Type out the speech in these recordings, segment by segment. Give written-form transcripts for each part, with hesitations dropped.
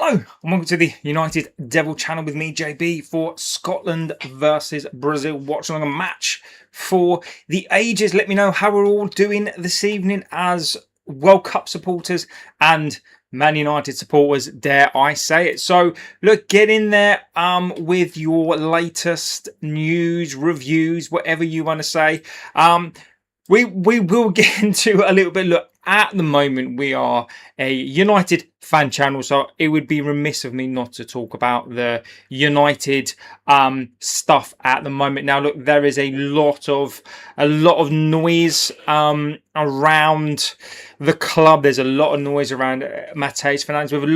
Hello and welcome to the United Devil channel with me, JB, for Scotland versus Brazil. Watching a match for the ages. Let me know how we're all doing this evening as World Cup supporters and Man United supporters, dare I say it. So look, get in there with your latest news, reviews, whatever you want to say. We will get into a little bit. Look, at the moment we are a United fan channel, so it would be remiss of me not to talk about the United stuff at the moment. Now look, there is a lot of noise around the club. There's a lot of noise around Matheus Fernandes with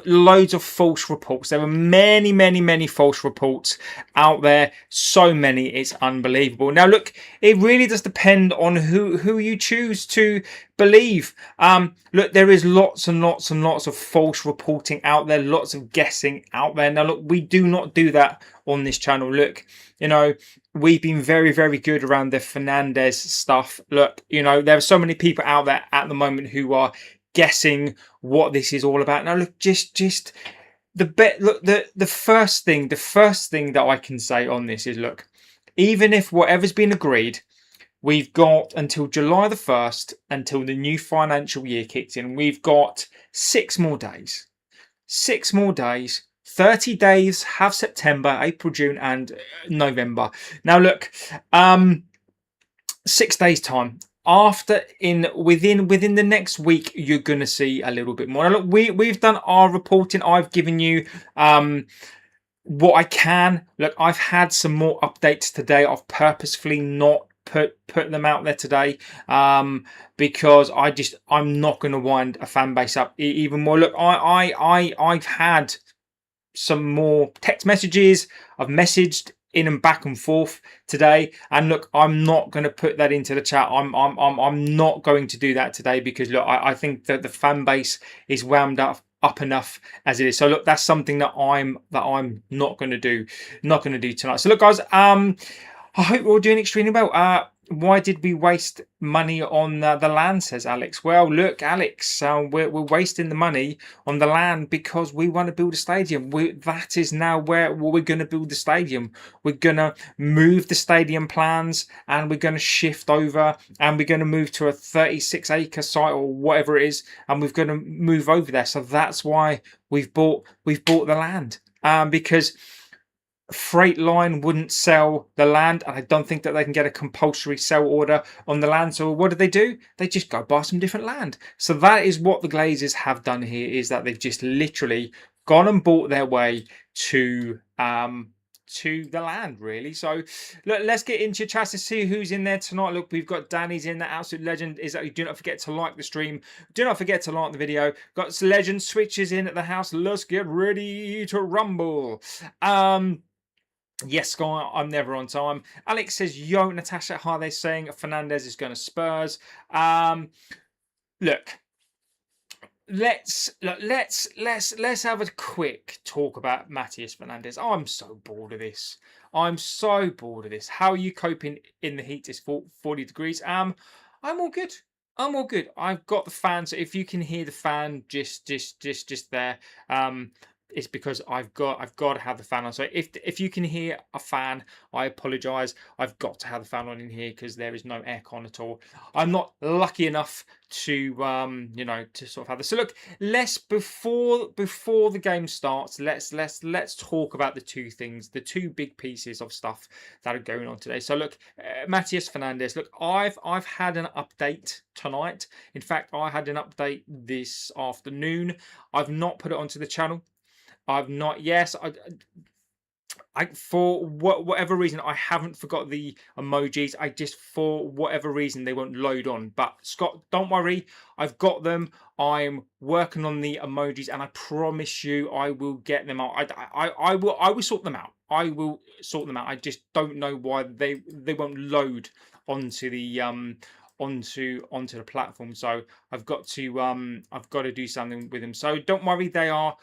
loads of false reports. There are many false reports out there, so many it's unbelievable. Now look, it really does depend on who you choose to believe. Look, there is lots and lots of false reporting out there, lots of guessing out there. Now look, we do not do that on this channel. Look, you know, we've been very good around the Fernandes stuff. Look, you know, there are so many people out there at the moment who are guessing what this is all about. Now look, just the bet. Look, the first thing that I can say on this is, look, even if whatever's been agreed, we've got until July the 1st, until the new financial year kicks in. We've got 6 more days. 6 more days. 30 days, have September, April, June, and November. Now look, 6 days time. Within the next week, you're gonna see a little bit more. Now look, we've done our reporting. I've given you what I can. Look, I've had some more updates today. I've purposefully not put them out there today because I'm not going to wind a fan base up even more. Look, I've had some more text messages. I've messaged in and back and forth today, and look, I'm not going to put that into the chat. I'm not going to do that today because look, I think that the fan base is wound up enough as it is. So look, that's something that I'm not going to do tonight. So look, guys, I hope we're all doing extremely well. Why did we waste money on the land, says Alex. Well, look, Alex, we're wasting the money on the land because we want to build a stadium. That is now where we're going to build the stadium. We're going to move the stadium plans and we're going to shift over and we're going to move to a 36-acre site or whatever it is, and we're going to move over there. So that's why we've bought the land, because Freight wouldn't sell the land, and I don't think that they can get a compulsory sell order on the land. So what do? They just go buy some different land. So that is what the Glazers have done here, is that they've just literally gone and bought their way to the land, really. So look, let's get into your chat to see who's in there tonight. Look, we've got Danny's in, the absolute legend. Is that, do not forget to like the stream, do not forget to like the video. Got legend switches in at the house. Let's get ready to rumble. Yes, Sky, I'm never on time. Alex says, yo, Natasha, how they're saying Fernandes is going to Spurs. Look, let's have a quick talk about Matheus Fernandes. I'm so bored of this. How are you coping in the heat? It's 40 degrees. I'm all good. I've got the fan, so if you can hear the fan just there, it's because I've got to have the fan on. So if you can hear a fan, I apologise. I've got to have the fan on in here because there is no aircon at all. I'm not lucky enough to you know, to sort of have this. So look, let's before the game starts, let's talk about the two big pieces of stuff that are going on today. So look, Matheus Fernandes. Look, I've had an update tonight. In fact, I had an update this afternoon. I've not put it onto the channel. I've not. Yes, I for whatever reason, I haven't forgot the emojis. I just, for whatever reason, they won't load on. But Scott, don't worry, I've got them. I'm working on the emojis, and I promise you, I will get them out. I will sort them out. I will sort them out. I just don't know why they won't load onto the onto the platform. So I've got to do something with them. So don't worry, they are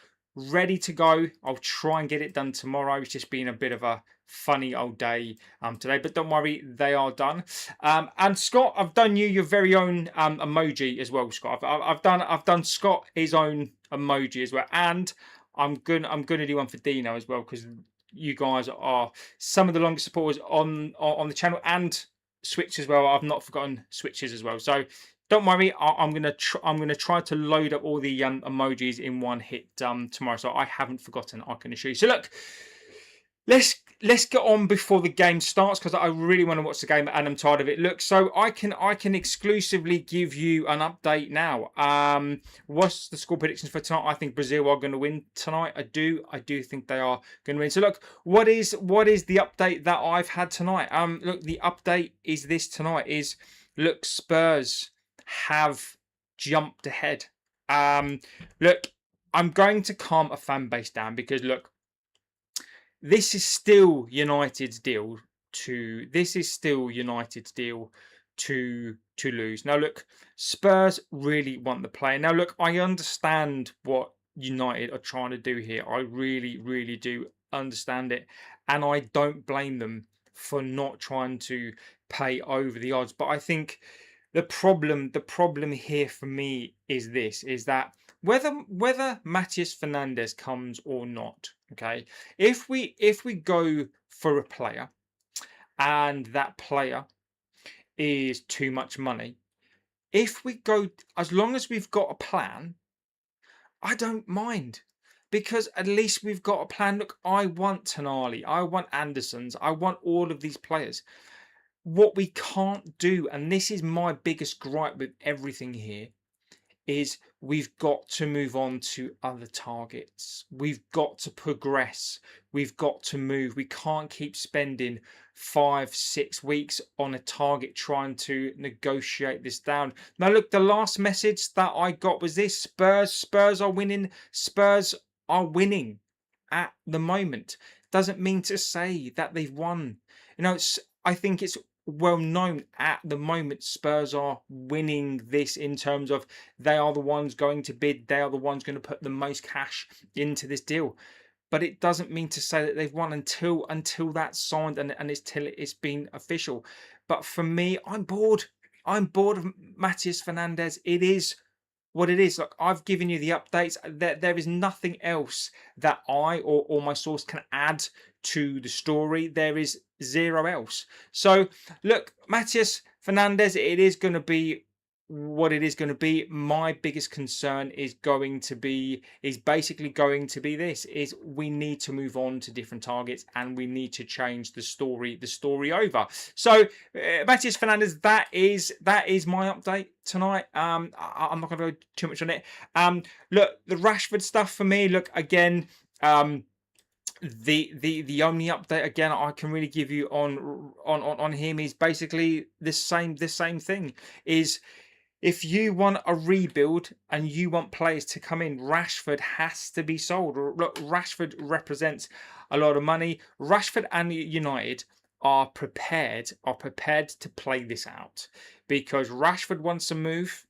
ready to go. I'll try and get it done tomorrow. It's just been a bit of a funny old day today, but don't worry, they are done. And Scott, I've done you your very own emoji as well, Scott. I've done Scott his own emoji as well, and I'm gonna do one for Dino as well, because you guys are some of the longest supporters on the channel, and Switch as well. I've not forgotten Switches as well. So don't worry, I'm gonna try to load up all the emojis in one hit tomorrow. So I haven't forgotten, I can assure you. So look, let's get on before the game starts, because I really want to watch the game and I'm tired of it. Look, so I can exclusively give you an update now. What's the score predictions for tonight? I think Brazil are going to win tonight. I do think they are going to win. So look, what is the update that I've had tonight? Look, the update is this tonight is, look, Spurs have jumped ahead. Look, I'm going to calm a fan base down, because look, this is still United's deal to lose. Now look, Spurs really want the player. Now look, I understand what United are trying to do here. I really do understand it, and I don't blame them for not trying to pay over the odds. But I think the problem here for me is this: is that whether Matheus Fernandes comes or not, okay, if we go for a player and that player is too much money, if we go, as long as we've got a plan, I don't mind, because at least we've got a plan. Look, I want Tonali, I want Andersons, I want all of these players. What we can't do, and this is my biggest gripe with everything here, is we've got to move on to other targets. We've got to progress. We've got to move. We can't keep spending 5-6 weeks on a target trying to negotiate this down. Now look, the last message that I got was this: Spurs are winning. Spurs are winning at the moment. Doesn't mean to say that they've won. You know, I think it's well known at the moment Spurs are winning this, in terms of they are the ones going to bid, they are the ones going to put the most cash into this deal. But it doesn't mean to say that they've won until that's signed and it's till it's been official. But for me, I'm bored of Matheus Fernandes. It is what it is. Look, I've given you the updates. There is nothing else that I or my source can add to the story. There is zero else. So look, Matheus Fernandes, it is going to be what it is going to be. My biggest concern is basically going to be this: is we need to move on to different targets, and we need to change the story over. So Matheus Fernandes, that is my update tonight. I'm not going to go too much on it. Look, the Rashford stuff for me, look, again, the only update again I can really give you on him is basically the same thing. Is if you want a rebuild and you want players to come in, Rashford has to be sold. Look, Rashford represents a lot of money. Rashford and United are prepared to play this out, because Rashford wants to move,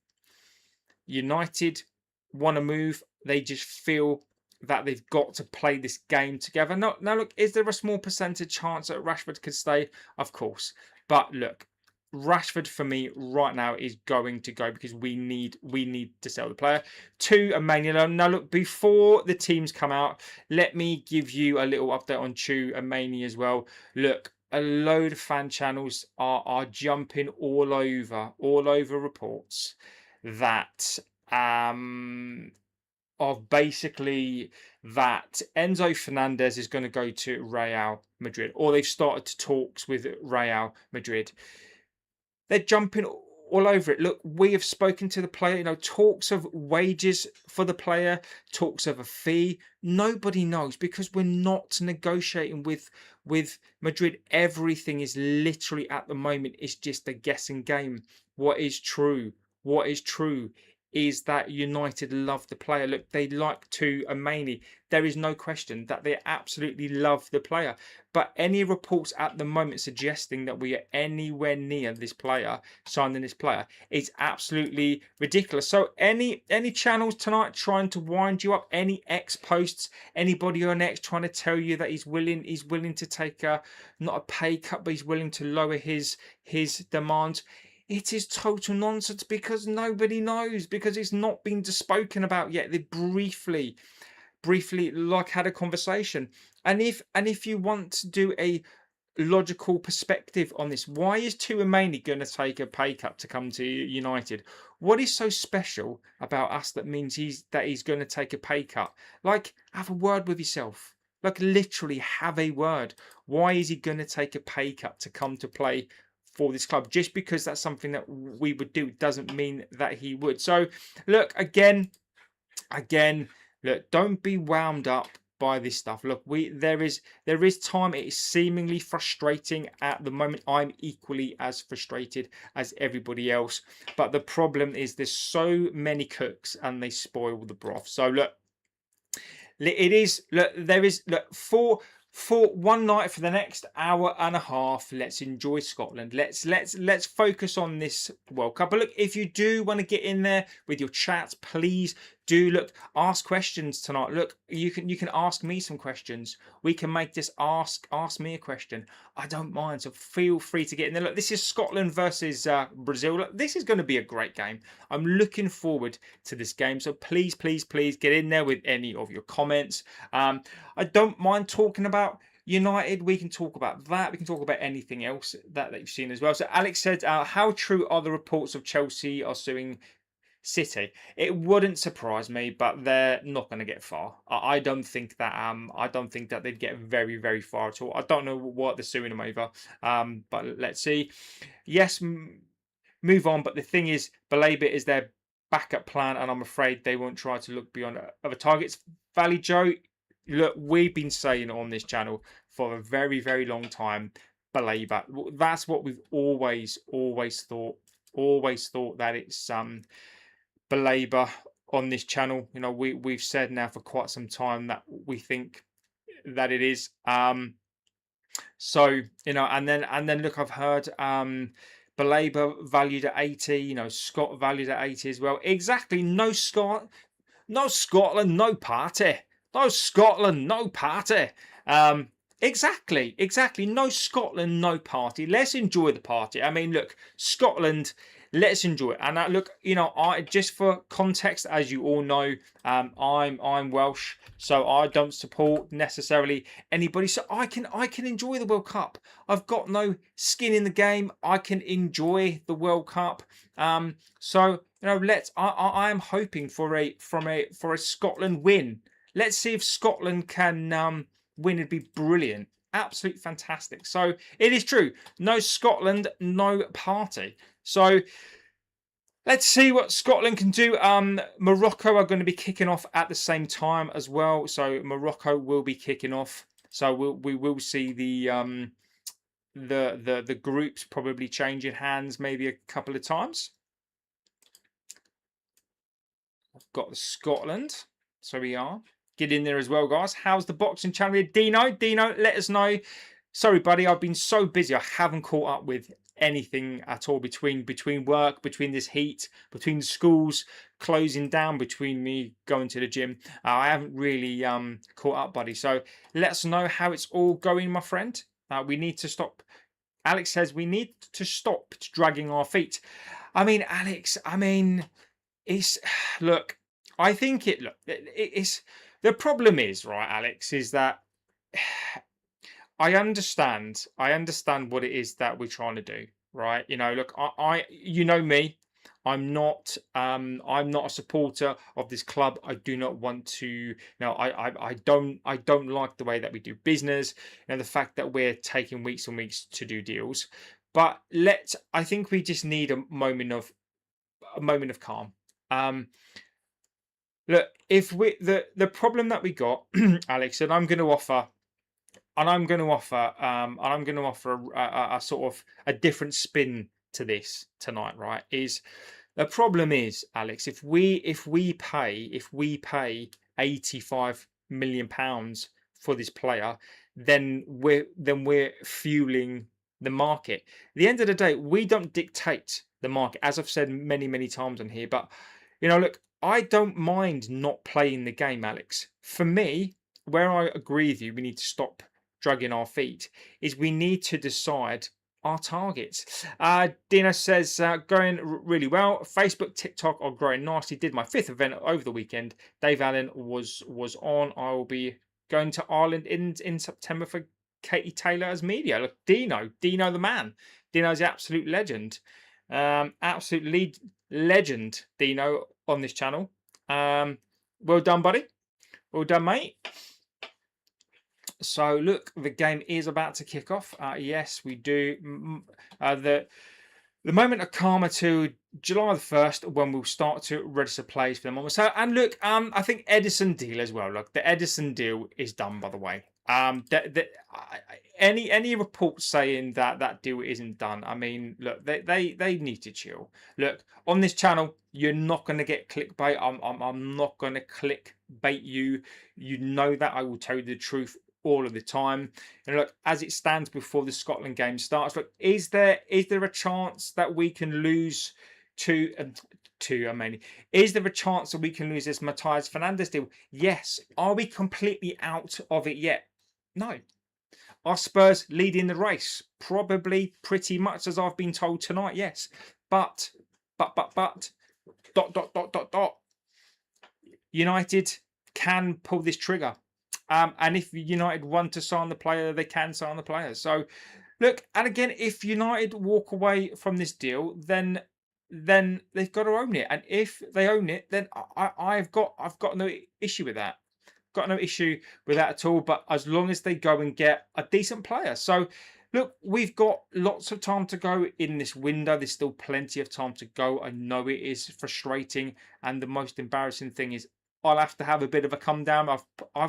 United want to move. They just feel that they've got to play this game together. Now look, is there a small percentage chance that Rashford could stay? Of course. But look, Rashford for me right now is going to go, because we need to sell the player. To Emmanuel. Now look, before the teams come out, let me give you a little update on Chu and Maney as well. Look, a load of fan channels are jumping all over reports that of basically that Enzo Fernandez is going to go to Real Madrid, or they've started talks with Real Madrid. They're jumping all over it. Look, we have spoken to the player, talks of wages for the player, talks of a fee. Nobody knows, because we're not negotiating with Madrid. Everything is literally, at the moment, it's just a guessing game. What is true is that United love the player. Look, they like to Maney. There is no question that they absolutely love the player. But any reports at the moment suggesting that we are anywhere near this player, signing this player, is absolutely ridiculous. So any channels tonight trying to wind you up, any X posts, anybody on X trying to tell you that he's willing to take not a pay cut, but he's willing to lower his demands. It is total nonsense because nobody knows, because it's not been spoken about yet. They briefly like had a conversation. And if you want to do a logical perspective on this, why is Tuamini going to take a pay cut to come to United? What is so special about us that means he's going to take a pay cut? Like, have a word with yourself. Like, literally have a word. Why is he going to take a pay cut to come to play for this club? Just because that's something that we would do doesn't mean that he would. So look, again, look, don't be wound up by this stuff. Look, there is time. It is seemingly frustrating at the moment. I'm equally as frustrated as everybody else, but the problem is there's so many cooks and they spoil the broth. So look, it is, look, there is, look, for one night, for the next hour and a half, let's enjoy Scotland. Let's focus on this World Cup. But look, if you do want to get in there with your chats, please do ask questions tonight. Look, you can ask me some questions. We can make this ask me a question. I don't mind, so feel free to get in there. Look, this is Scotland versus Brazil. Look, this is going to be a great game. I'm looking forward to this game, so please get in there with any of your comments. I don't mind talking about United. We can talk about that. We can talk about anything else that you've seen as well. So Alex said, how true are the reports of Chelsea are suing City? It wouldn't surprise me, but they're not going to get far. I don't think that they'd get very far at all. I don't know what they're suing them over, but let's see. Yes, move on. But the thing is, Baleba is their backup plan, and I'm afraid they won't try to look beyond other targets. Valley Joe, look, we've been saying on this channel for a very long time, Baleba. That's what we've always thought. Always thought that it's Baleba on this channel. You know, we've said now for quite some time that we think that it is. So, you know, and then look, I've heard Baleba valued at 80, you know, Scott valued at 80 as well. Exactly. No Scotland, no party. No Scotland, no party. Exactly. No Scotland, no party. Let's enjoy the party. I mean, look, Scotland, let's enjoy it. And look, you know, I just for context, as you all know, I'm Welsh, so I don't support necessarily anybody. So I can enjoy the World Cup. I've got no skin in the game. I can enjoy the World Cup. So you know, I am hoping for a Scotland win. Let's see if Scotland can win. It'd be brilliant. Absolutely fantastic. So it is true. No Scotland, no party. So let's see what Scotland can do. Morocco are going to be kicking off at the same time as well. So Morocco will be kicking off. So we will see the groups probably changing hands maybe a couple of times. I've got Scotland. So we are. Get in there as well, guys. How's the boxing channel? Dino, let us know. Sorry, buddy, I've been so busy. I haven't caught up with anything at all between work, between this heat, between schools closing down, between me going to the gym. I haven't really caught up, buddy. So let us know how it's all going, my friend. We need to stop. Alex says we need to stop dragging our feet. I mean, Alex, it's look. I think it's the problem is, right, Alex, is that I understand what it is that we're trying to do, right? You know, look, you know me, I'm not a supporter of this club. I do not want to, you know, I don't like the way that we do business, you know, the fact that we're taking weeks and weeks to do deals. But I think we just need a moment of calm. Look, if the problem that we got, Alex, and I'm going to offer a sort of a different spin to this tonight, right? Is the problem is, Alex, if we pay 85 million pounds for this player, then we're fueling the market. At the end of the day, we don't dictate the market, as I've said many times on here. But you know, look, I don't mind not playing the game, Alex. For me, where I agree with you, we need to stop dragging our feet, is we need to decide our targets. Dino says, going really well. Facebook, TikTok are growing nicely. Did my 5th event over the weekend. Dave Allen was on. I will be going to Ireland in September for Katie Taylor as media. Look, Dino the man. Dino's the absolute legend. Absolute legend, Dino, on this channel. Well done, buddy. Well done, mate. So look, the game is about to kick off. Yes, we do. The moment of karma to July the 1st, when we'll start to register plays for them. So, and look, I think Edison deal as well. Look, the Edison deal is done, by the way. Any reports saying that deal isn't done, I mean, look, they need to chill. Look, on this channel, you're not going to get clickbait. I'm not going to clickbait you. You know that I will tell you the truth all of the time. And look, as it stands before the Scotland game starts, look, is there a chance that we can lose to is there a chance that we can lose this Matthias Fernandes deal? Yes. Are we completely out of it yet? No. Are Spurs leading the race? Probably, pretty much, as I've been told tonight, yes. But United can pull this trigger. And if United want to sign the player, they can sign the player. So, look, and again, if United walk away from this deal, then they've got to own it. And if they own it, then I've got no issue with that. Got no issue with that at all. But as long as they go and get a decent player. So, look, we've got lots of time to go in this window. There's still plenty of time to go. I know it is frustrating, and the most embarrassing thing is I'll have to have a bit of a come down. I've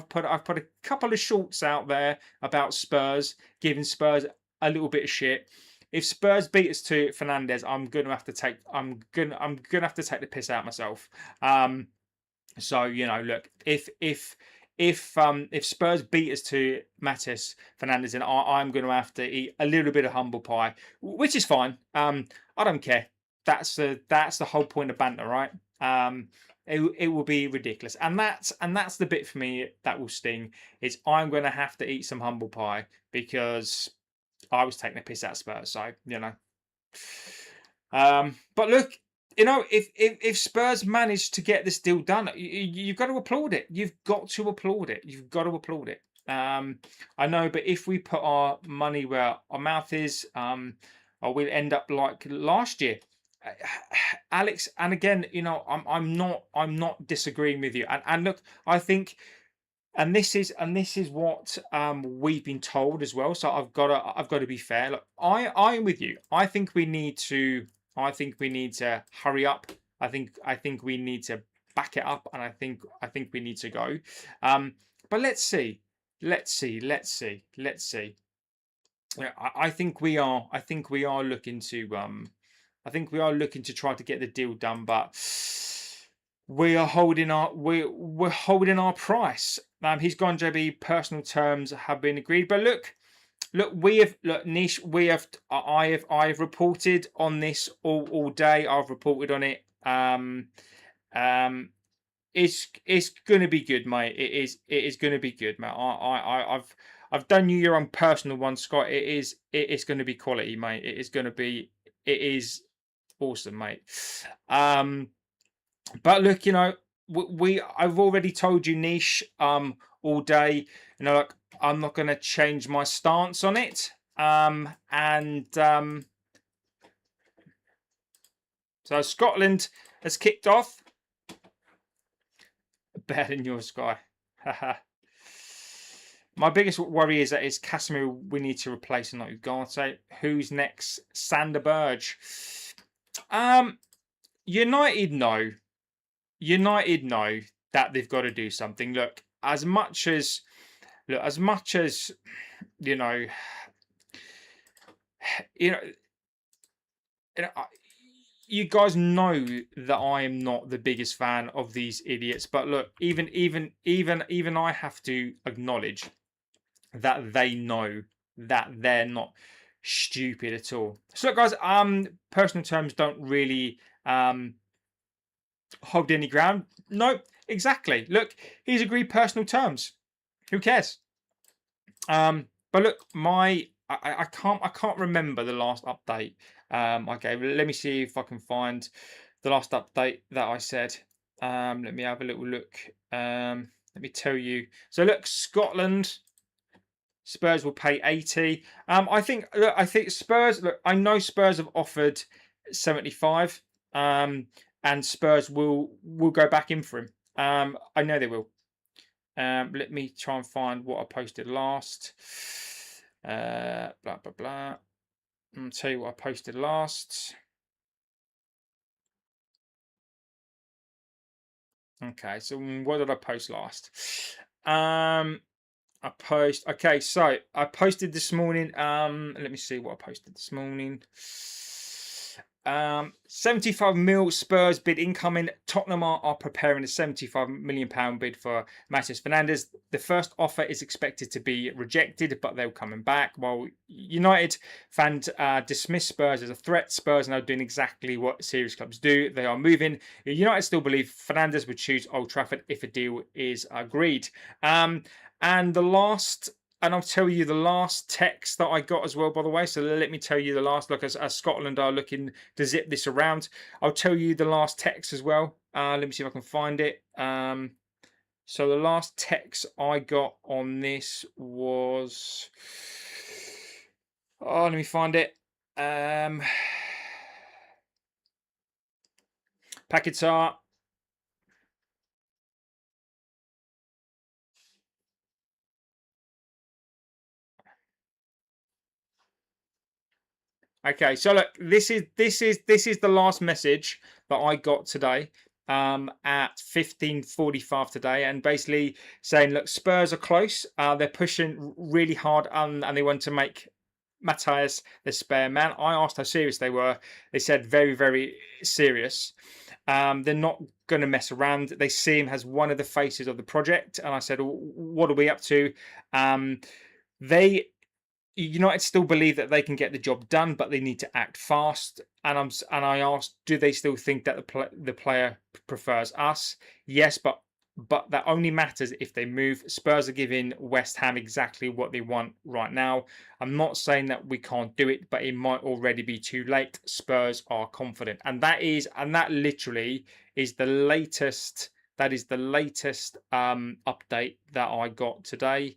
put a couple of shorts out there about Spurs, giving Spurs a little bit of shit. If Spurs beat us to Fernandes, I'm gonna have to take the piss out myself. So you know, look, if Spurs beat us to Matthias Fernandes, then I'm going to have to eat a little bit of humble pie, which is fine. I don't care. That's the whole point of banter, right? It will be ridiculous, and that's the bit for me that will sting. Is I'm going to have to eat some humble pie because I was taking a piss out of Spurs. So you know, but look. You know, if Spurs manage to get this deal done, you've got to applaud it. You've got to applaud it. You've got to applaud it. I know, but if we put our money where our mouth is, we'll end up like last year. Alex, and again, you know, I'm not disagreeing with you. And look, I think, and this is what we've been told as well. So I've got to be fair. Look, I'm with you. I think we need to hurry up. I think we need to back it up, and I think we need to go. But let's see. Yeah, I think we are looking to try to get the deal done, but we're holding our price. He's gone, JB. Personal terms have been agreed, but look, Nish, I have reported on this all day. I've reported on it. It's going to be good, mate. It is going to be good, mate. I've done you your own personal one, Scott. It's going to be quality, mate. It is awesome, mate. But look, you know, I've already told you, Nish, all day. You know, look, I'm not going to change my stance on it. So Scotland has kicked off. Better than yours, Sky. My biggest worry is that it's Casemiro we need to replace and not Ugarte. Who's next? Sander Burge. United know that they've got to do something. Look, as much as you know, you guys know that I am not the biggest fan of these idiots. But look, even I have to acknowledge that they know that they're not stupid at all. So look, guys, personal terms don't really hold any ground. No, exactly. Look, he's agreed personal terms. Who cares? But look, my I can't remember the last update I gave. Let me see if I can find the last update that I said. Let me have a little look. Let me tell you. So look, Scotland. Spurs will pay 80. I think Spurs. Look, I know Spurs have offered 75. And Spurs will go back in for him. I know they will. Let me try and find what I posted last. Blah blah blah. I'll tell you what I posted last. Okay, so what did I post last? Okay, so I posted this morning. Let me see what I posted this morning. 75 mil Spurs bid incoming. Tottenham are preparing a 75 million pound bid for Matheus Fernandes. The first offer is expected to be rejected, but they're coming back. While United fans dismiss Spurs as a threat, Spurs are now doing exactly what serious clubs do. They are moving. United still believe Fernandes would choose Old Trafford if a deal is agreed. And the last, and I'll tell you the last text that I got as well, by the way. So let me tell you the last, look, as Scotland are looking to zip this around, I'll tell you the last text as well. Let me see if I can find it. So the last text I got on this was, let me find it. Packets are. Okay, so look, this is the last message that I got today at 15:45 today, and basically saying, look, Spurs are close. They're pushing really hard, and they want to make Matthias the spare man. I asked how serious they were. They said very, very serious. They're not going to mess around. They see him as one of the faces of the project, and I said, what are we up to? They United still believe that they can get the job done, but they need to act fast. And I asked, do they still think that the player prefers us? Yes, but that only matters if they move. Spurs are giving West Ham exactly what they want right now. I'm not saying that we can't do it, but it might already be too late. Spurs are confident, and that literally is the latest. That is the latest update that I got today.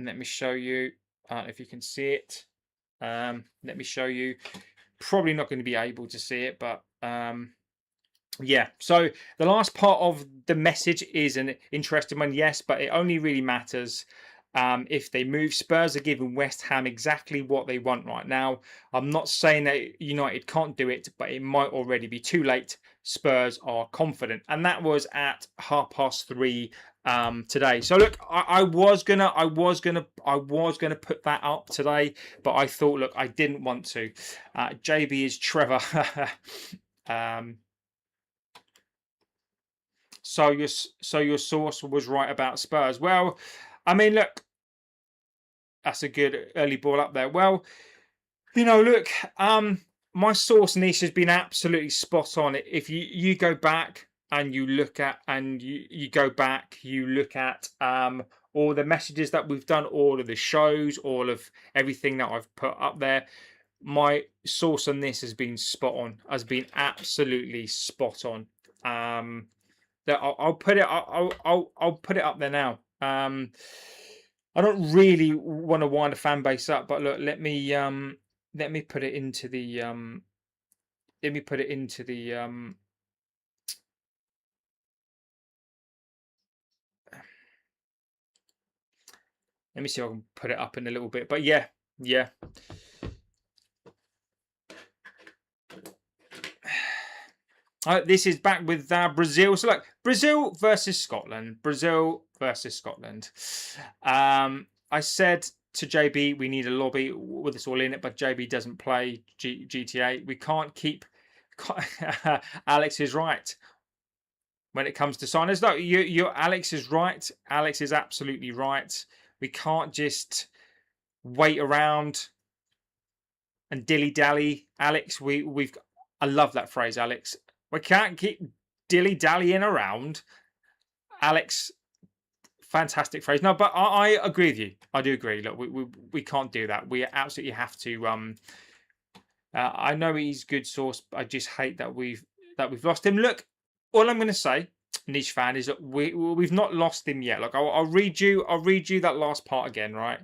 Let me show you if you can see it. Let me show you. Probably not going to be able to see it, but yeah. So the last part of the message is an interesting one, yes, but it only really matters if they move. Spurs are giving West Ham exactly what they want right now. I'm not saying that United can't do it, but it might already be too late. Spurs are confident, and that was at 3:30 today. So look, I was gonna put that up today, but I thought, look, I didn't want to. JB is Trevor. So your source was right about Spurs. Well, I mean, look, that's a good early ball up there. Well, look, my source niche has been absolutely spot on. If you go back and you look at you look at all the messages that we've done, all of the shows, all of everything that I've put up there, my source on this has been spot on, has been absolutely spot on. I'll put it. I'll put it up there now. I don't really want to wind a fan base up, but look, let me put it into the let me put it into the let me see if I can put it up in a little bit. But yeah. This is back with Brazil. So look, Brazil versus Scotland. I said to JB, we need a lobby with us all in it, but JB doesn't play GTA. We can't keep. Alex is right when it comes to signers. No, Alex is right. Alex is absolutely right. We can't just wait around and dilly dally. Alex, we've. I love that phrase, Alex. We can't keep dilly dallying around. Alex, fantastic phrase. No, but I agree with you. I do agree. Look, we can't do that. We absolutely have to. I know he's good source, but I just hate that we've lost him. Look, all I'm going to say, niche fan, is that we've not lost him yet. Look, I'll read you that last part again, right?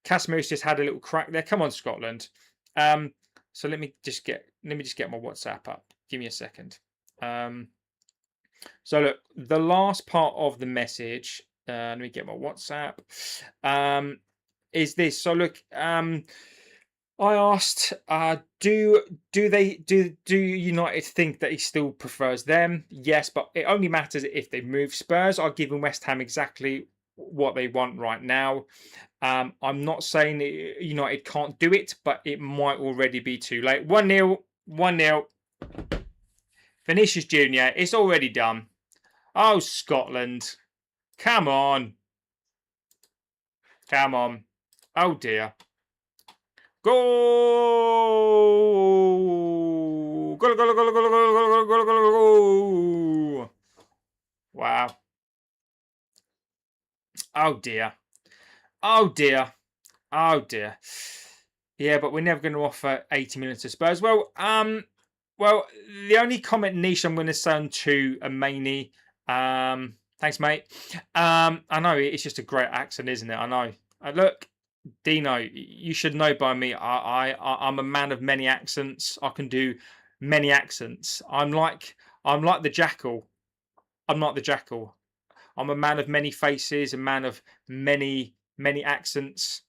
Casimiro's just had a little crack there. Come on, Scotland. So let me just get my WhatsApp up. Give me a second. So look, the last part of the message. Let me get my WhatsApp. Is this? So look, I asked, do United think that he still prefers them? Yes, but it only matters if they move. Spurs are giving West Ham exactly what they want right now. I'm not saying United can't do it, but it might already be too late. 1-0, 1-0. Vinicius Junior, it's already done. Oh, Scotland. Come on. Come on. Oh, dear. Goal! Goal, goal, goal, goal, goal, goal, goal, goal, goal. Wow. Oh, dear. Oh, dear. Oh, dear. Yeah, but we're never going to offer 80 million to Spurs. Well, the only comment niche I'm going to send to Maney. Thanks, mate. I know it's just a great accent, isn't it? I know. Look, Dino, you should know by me. I'm a man of many accents. I can do many accents. I'm like the jackal. I'm not the jackal. I'm a man of many faces, a man of many accents.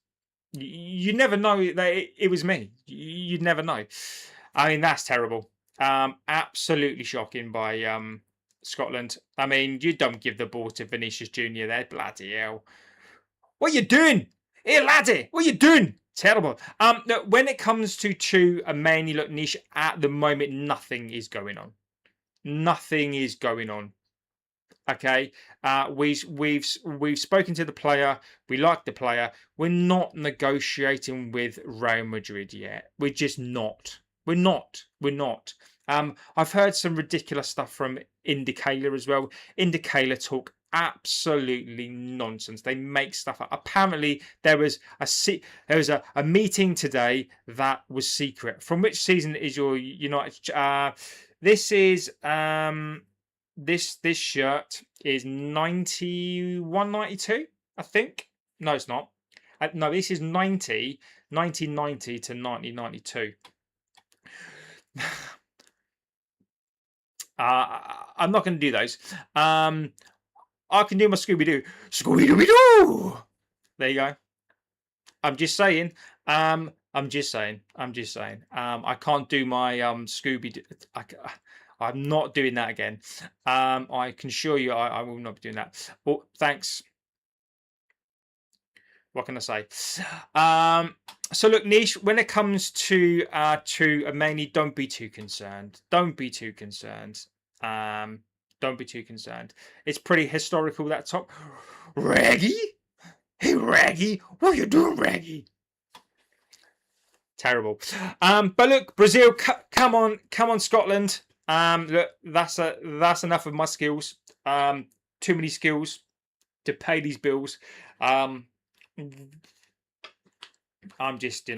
You never know that it was me. You'd never know. I mean, that's terrible. Absolutely shocking by Scotland. I mean, you don't give the ball to Vinicius Junior there. Bloody hell. What are you doing? Hey, laddie, what are you doing? Terrible. Look, when it comes to Chu and mainly look niche at the moment, nothing is going on. Nothing is going on. Okay, we've spoken to the player. We like the player. We're not negotiating with Real Madrid yet. We're just not. We're not. We're not. I've heard some ridiculous stuff from Indicator as well. Indicator talk absolutely nonsense. They make stuff up. Apparently, there was a meeting today that was secret. From which season is your United? This is this shirt is 91-92, I think. No, it's not. No, this is 1990 to 1992. I'm not going to do those. I can do my Scooby-Doo. Scooby-Doo! There you go. I'm just saying. I'm just saying. I can't do my Scooby-Doo. I'm not doing that again. I can assure you I will not be doing that. Well, thanks. What can I say? So look, Niche, when it comes to mainly, don't be too concerned. Don't be too concerned. Don't be too concerned. It's pretty historical, that top. Raggy? Hey, Raggy, what are you doing, Raggy? Terrible. But look, Brazil, come on, Scotland. Look, that's enough of my skills. Too many skills to pay these bills. I'm just,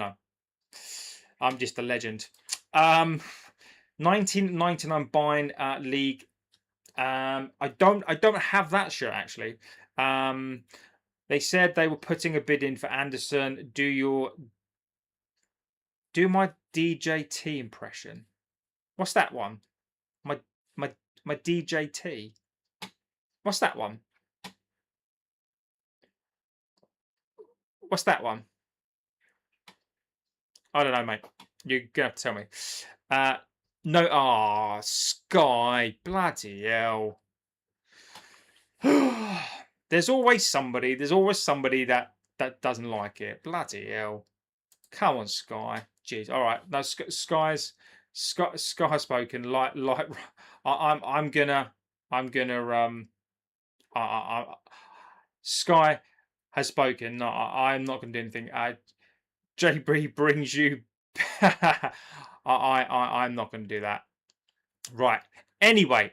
I'm just a legend. 1999 buying league. I don't have that shirt actually. They said they were putting a bid in for Anderson. Do my DJT impression. What's that one? My DJT. What's that one? What's that one? I don't know, mate. You're gonna have to tell me. No, Sky, bloody hell. There's always somebody that doesn't like it. Bloody hell. Come on, Sky. Jeez. All right. No, Sky has spoken. Like I'm gonna Sky has spoken. No, I'm not gonna do anything. JB brings you. I'm not gonna do that. Right. Anyway.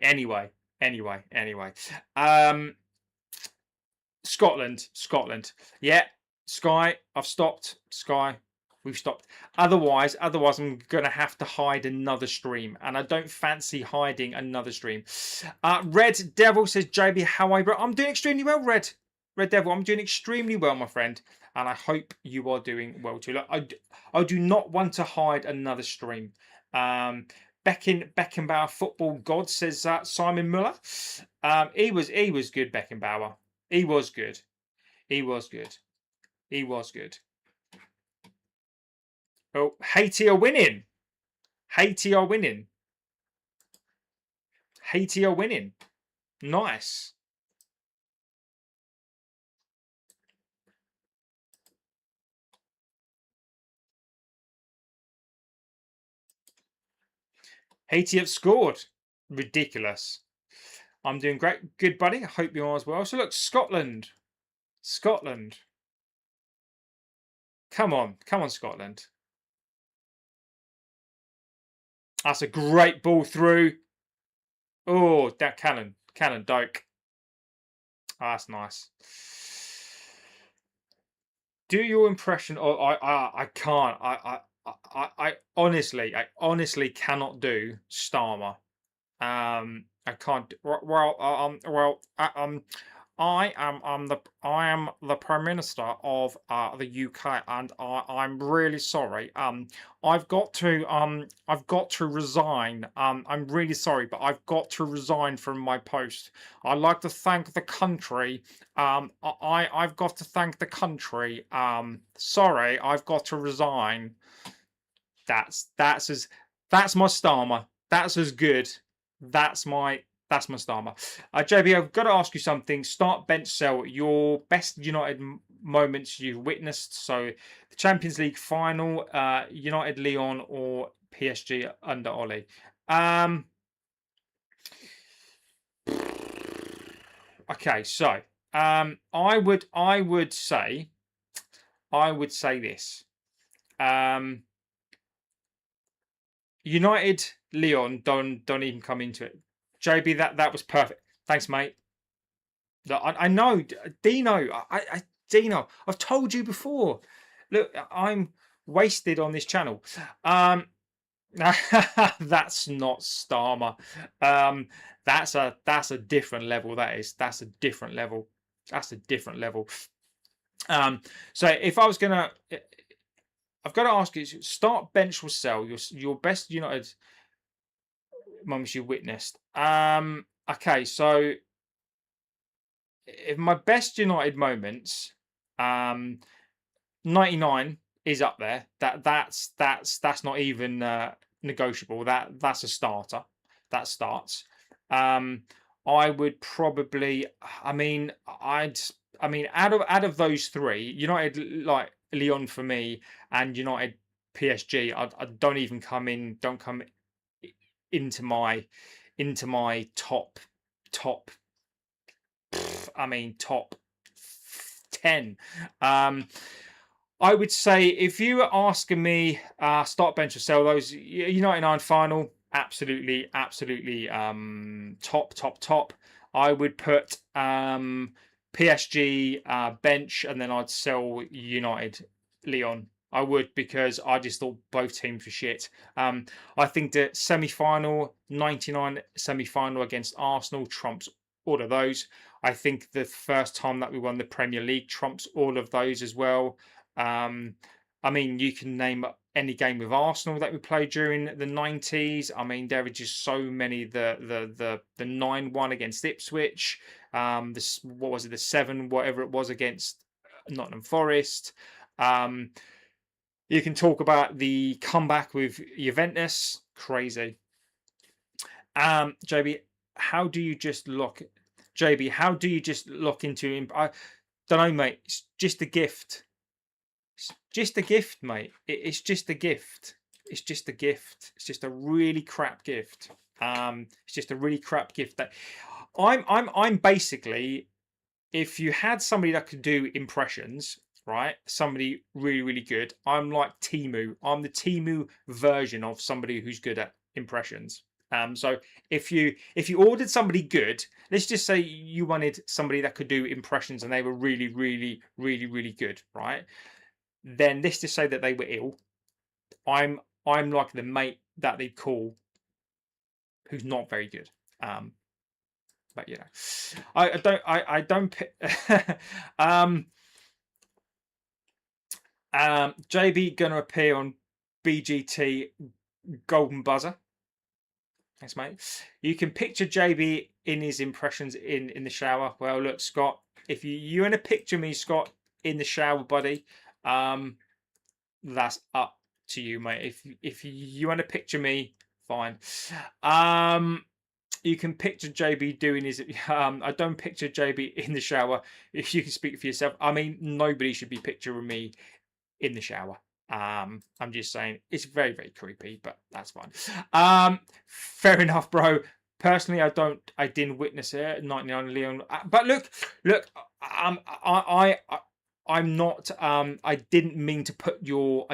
Scotland. Scotland. Yeah. Sky. I've stopped. Sky. We've stopped. Otherwise, I'm gonna have to hide another stream, and I don't fancy hiding another stream. Red Devil says, JB, how are you, bro? I'm doing extremely well, Red Devil. I'm doing extremely well, my friend, and I hope you are doing well too. Look, I do not want to hide another stream. Beckenbauer football god says that. Simon Muller. He was good. Beckenbauer. He was good. He was good. He was good. Oh, Haiti are winning. Haiti are winning. Haiti are winning. Nice. Haiti have scored. Ridiculous. I'm doing great. Good, buddy. I hope you are as well. So look, Scotland. Scotland. Come on. Come on, Scotland. That's a great ball through. Oh, that cannon. Cannon Doke. Oh, that's nice. Do your impression of I can't. I honestly cannot do Starmer. I can't. I am the Prime Minister of the UK, and I'm really sorry. I've got to resign. I'm really sorry, but I've got to resign from my post. I'd like to thank the country. I've got to thank the country. Sorry, I've got to resign. That's my Starmer. That's as good. That's my Starmer. JB, I've got to ask you something. Start, bench, sell. Your best United moments you've witnessed. So the Champions League final, United, Lyon, or PSG under Ollie. Okay, so I would say this. United, Leon, don't even come into it. JB, that was perfect. Thanks, mate. I know, Dino. Dino. I've told you before. Look, I'm wasted on this channel. That's not Starmer. That's a different level. That's a different level. That's a different level. So if I was gonna, I've got to ask you: start, bench, or sell your best United moments you witnessed. Okay, so if my best United moments, 99 is up there. That's not even negotiable. That's a starter. That starts. I would probably. I mean, out of those three, United, like Lyon for me, and United PSG, I don't even come in. Don't come into my top. Top 10. I would say if you were asking me, start, bench, or sell those, United 9 final, absolutely, top. I would put PSG bench, and then I'd sell United Lyon. I would, because I just thought both teams were shit. I think the semi-final, 99 semi-final against Arsenal trumps all of those. I think the first time that we won the Premier League trumps all of those as well. You can name any game with Arsenal that we played during the 90s. There are just so many. The 9-1 against Ipswich. What was it? The 7, whatever it was, against Nottingham Forest. You can talk about the comeback with Juventus. Crazy. JB, how do you just lock into him? I don't know, mate. It's just a gift. It's just a gift, mate. It's just a gift. It's just a gift. It's just a really crap gift. It's just a really crap gift. That I'm basically, if you had somebody that could do impressions, right? Somebody really, really good. I'm like Timu. I'm the Timu version of somebody who's good at impressions. So if you ordered somebody good, let's just say you wanted somebody that could do impressions and they were really, really, really, really good, right? Then let's just say that they were ill. I'm like the mate that they call who's not very good. But you know, I don't JB gonna appear on BGT Golden Buzzer. Thanks, mate. You can picture JB in his impressions in the shower. Well, look, Scott, if you want to picture me, Scott, in the shower, buddy, that's up to you, mate. If you want to picture me, fine. You can picture JB doing his. I don't picture JB in the shower. If you can speak for yourself, I mean, nobody should be picturing me in the shower. I'm just saying it's very, very creepy, but that's fine. Fair enough, bro. Personally, I didn't witness it. 99 Leon, but look. I'm not. I didn't mean to put your.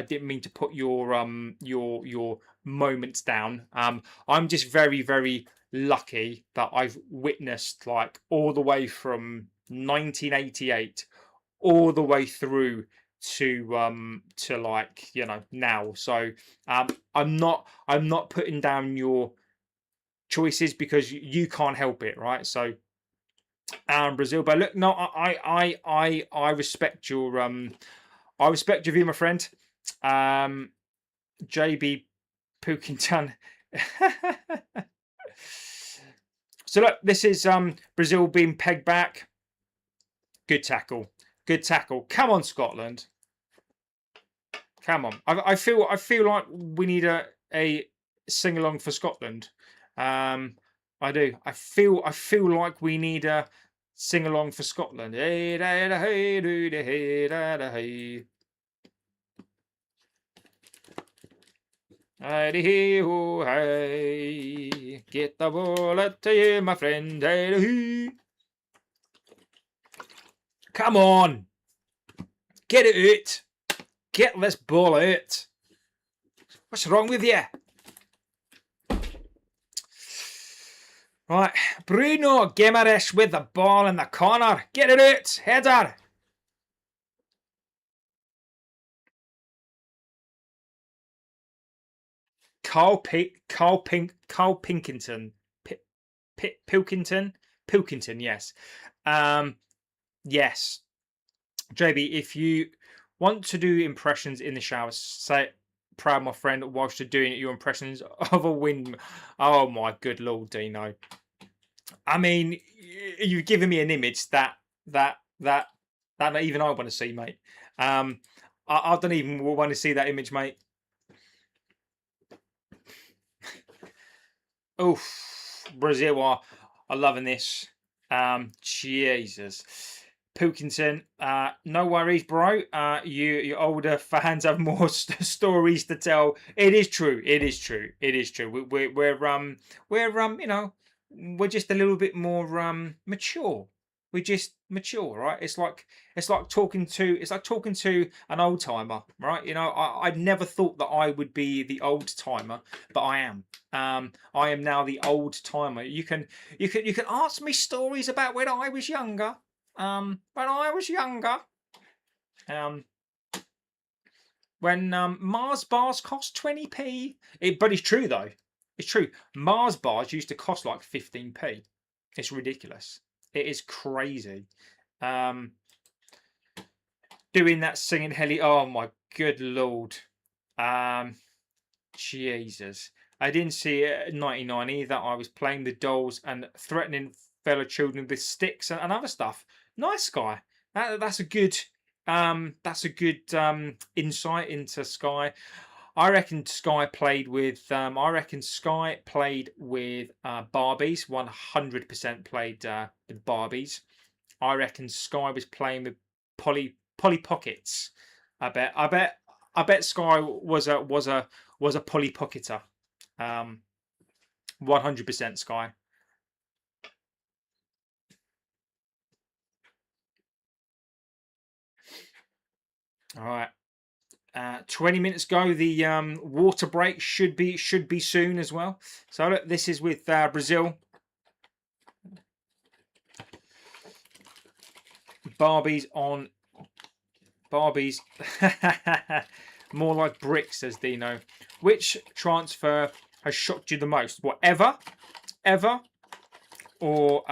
Your moments down. I'm just very, very lucky that I've witnessed like all the way from 1988 all the way through to like now. So I'm not putting down your choices because you can't help it, right? So Brazil, but look, no, I respect your view, my friend. JB Pookington. So look, this is Brazil being pegged back. Good tackle. Good tackle. Come on, Scotland. Come on. I feel like we need a sing along for Scotland. I do. I feel like we need a sing along for Scotland. Hey, da, hey, do, da, hey, da, hey. Hey, ho, hey. Get the ball at you, my friend. Hey, come on. Get it out. Get this ball out. What's wrong with you? Right, Bruno Guimaraes with the ball in the corner. Get it out, header. Carl Pilkington. Pilkington, yes. Yes. JB, if you want to do impressions in the shower, say proud my friend whilst you're doing your impressions of a wind. Oh my good lord, Dino. I mean, you've given me an image that even I want to see, mate. I don't even want to see that image, mate. Oof, Brazil are loving this. Jesus. Pilkington, no worries, bro. You older fans have more stories to tell. It is true. It is true. It is true. We're we're just a little bit more mature. We're just mature, right? It's like talking to an old timer, right? I'd never thought that I would be the old timer, but I am. I am now the old timer. You can ask me stories about when I was younger. When I was younger, when Mars bars cost 20p. But it's true though. It's true. Mars bars used to cost like 15p. It's ridiculous. It is crazy. Doing that singing heli. Oh my good lord. Jesus. I didn't see it at 99 either. I was playing the dolls and threatening fellow children with sticks and other stuff. Nice guy. That's a good insight into Sky. I reckon Sky played with Barbies. 100% played with Barbies. I reckon Sky was playing with Polly Pockets. I bet Sky was a Polly Pocketer. 100% Sky. All right. 20 minutes ago. The water break should be soon as well. So look, this is with Brazil. Barbies on Barbies. More like bricks, says Dino. Which transfer has shocked you the most? Whatever, ever, or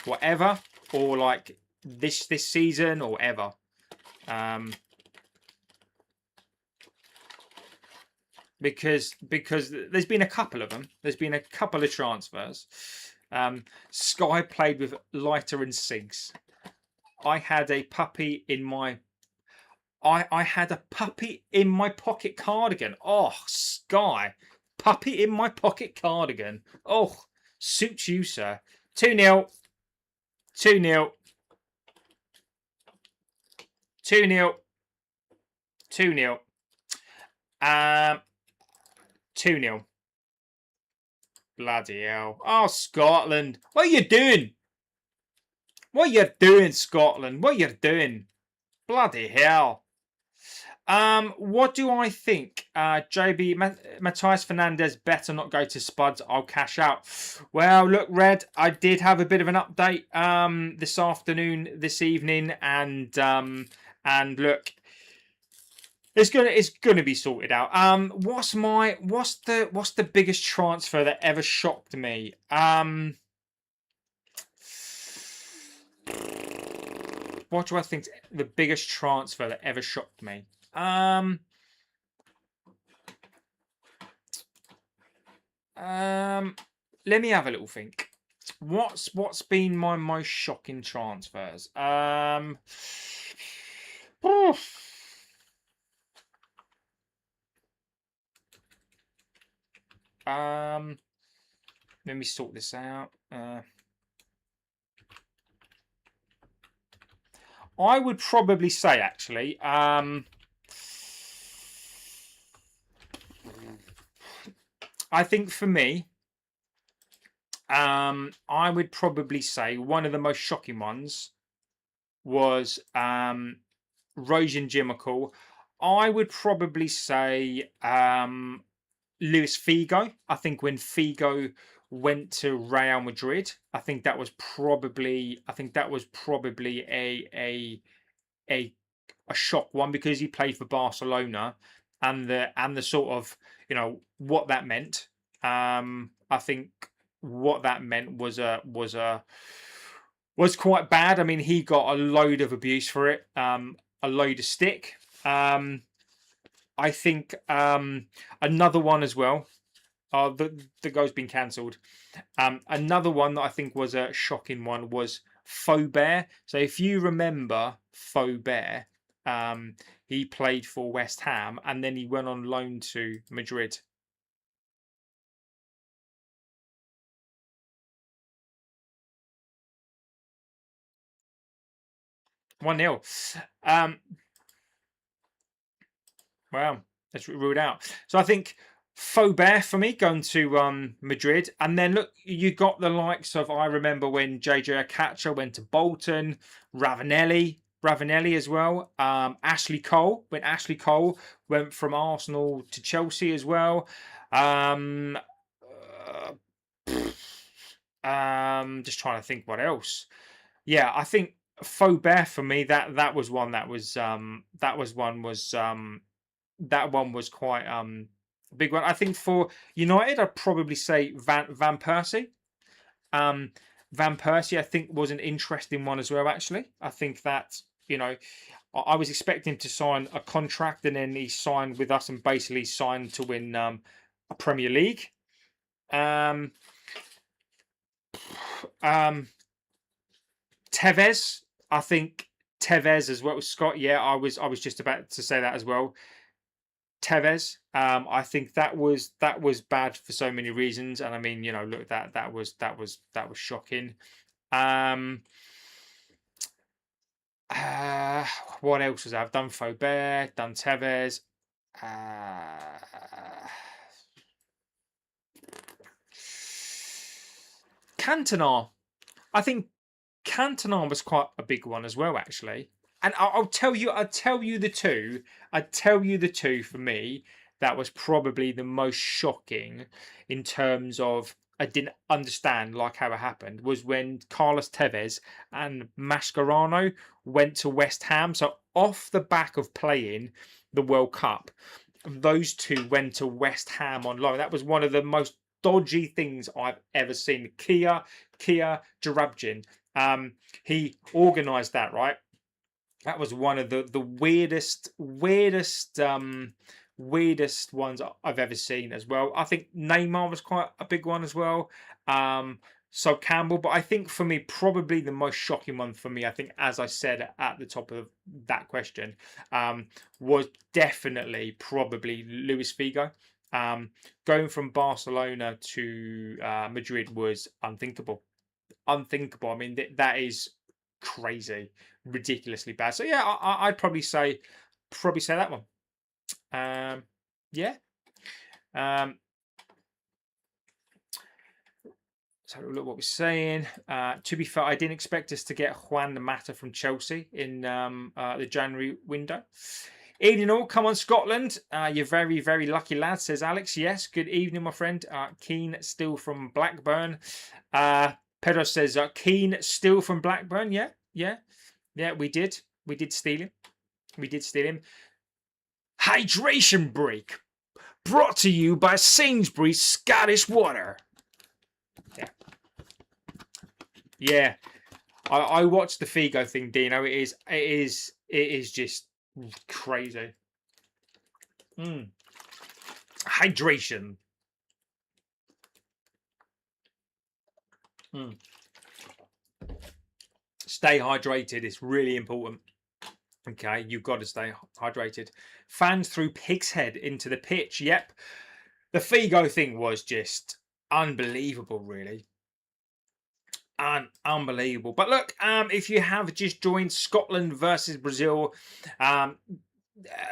whatever, or like this season, or ever. Because there's been a couple of them. There's been a couple of transfers. Sky played with Lighter and Sigs. I had a puppy in my pocket cardigan. Oh, Sky. Puppy in my pocket cardigan. Oh, suits you, sir. 2-0. 2-0. 2-0. 2-0. 2-0. Bloody hell. Oh, Scotland. What are you doing? What are you doing, Scotland? What are you doing? Bloody hell. What do I think? JB, Matthias Fernandez better not go to Spuds. I'll cash out. Well, look, Red, I did have a bit of an update this evening, and look, it's gonna be sorted out. What's the biggest transfer that ever shocked me? What do I think the biggest transfer that ever shocked me? Let me have a little think. What's been my most shocking transfers? Let me sort this out. I would probably say, actually, I think for me, I would probably say one of the most shocking ones was Rojan Jimakal. I would probably say Luis Figo. I think when Figo went to Real Madrid, I think that was probably a shock one, because he played for Barcelona, and the sort of, what that meant. I think what that meant was quite bad. I mean, he got a load of abuse for it, a load of stick. I think another one as well. The goal's been cancelled. Another one that I think was a shocking one was Faubert. So if you remember Faubert, he played for West Ham and then he went on loan to Madrid. One 0. Wow, that's ruled out. So I think Faubert for me going to Madrid, and then look, you got the likes of, I remember when JJ Akacha went to Bolton, Ravanelli as well. Ashley Cole, when Ashley Cole went from Arsenal to Chelsea as well. Just trying to think what else. Yeah, I think Faubert for me, that was one was quite a big one. I think for United, I'd probably say Van Persie. Van Persie, I think, was an interesting one as well. Actually, I think that I was expecting to sign a contract, and then he signed with us and basically signed to win a Premier League. Tevez, I think Tevez as well. Scott, yeah, I was just about to say that as well. Tevez, I think that was bad for so many reasons, and I mean, look, that was shocking. What else was I've done? Faubert, done Tevez. Cantona. I think Cantona was quite a big one as well, actually. and I'll tell you, the two. I tell you the two for me that was probably the most shocking in terms of I didn't understand like how it happened was when Carlos Tevez and Mascherano went to West Ham. So off the back of playing the World Cup, those two went to West Ham on loan. That was one of the most dodgy things I've ever seen. Kia Jarabjin, he organised that, right? That was one of the weirdest ones I've ever seen as well. I think Neymar was quite a big one as well. So Campbell, but I think for me, probably the most shocking one for me, I think, as I said at the top of that question, was definitely probably Luis Figo. Going from Barcelona to Madrid was unthinkable. Unthinkable. I mean, that is crazy, ridiculously bad. So yeah, I'd probably say that one. Yeah. So look what we're saying. To be fair, I didn't expect us to get Juan Mata from Chelsea in the January window. Evening all, come on Scotland. You're very, very lucky lad, says Alex. Yes, good evening, my friend. Keane still from Blackburn. Pedro says, Keane still from Blackburn. Yeah, we did. We did steal him. Hydration break brought to you by Sainsbury's Scottish Water. Yeah. I watched the Figo thing, Dino. It is just crazy. Hydration. Stay hydrated. It's really important. Okay, you've got to stay hydrated. Fans threw Pig's Head into the pitch. Yep. The Figo thing was just unbelievable, really. Unbelievable. But look, if you have just joined Scotland versus Brazil,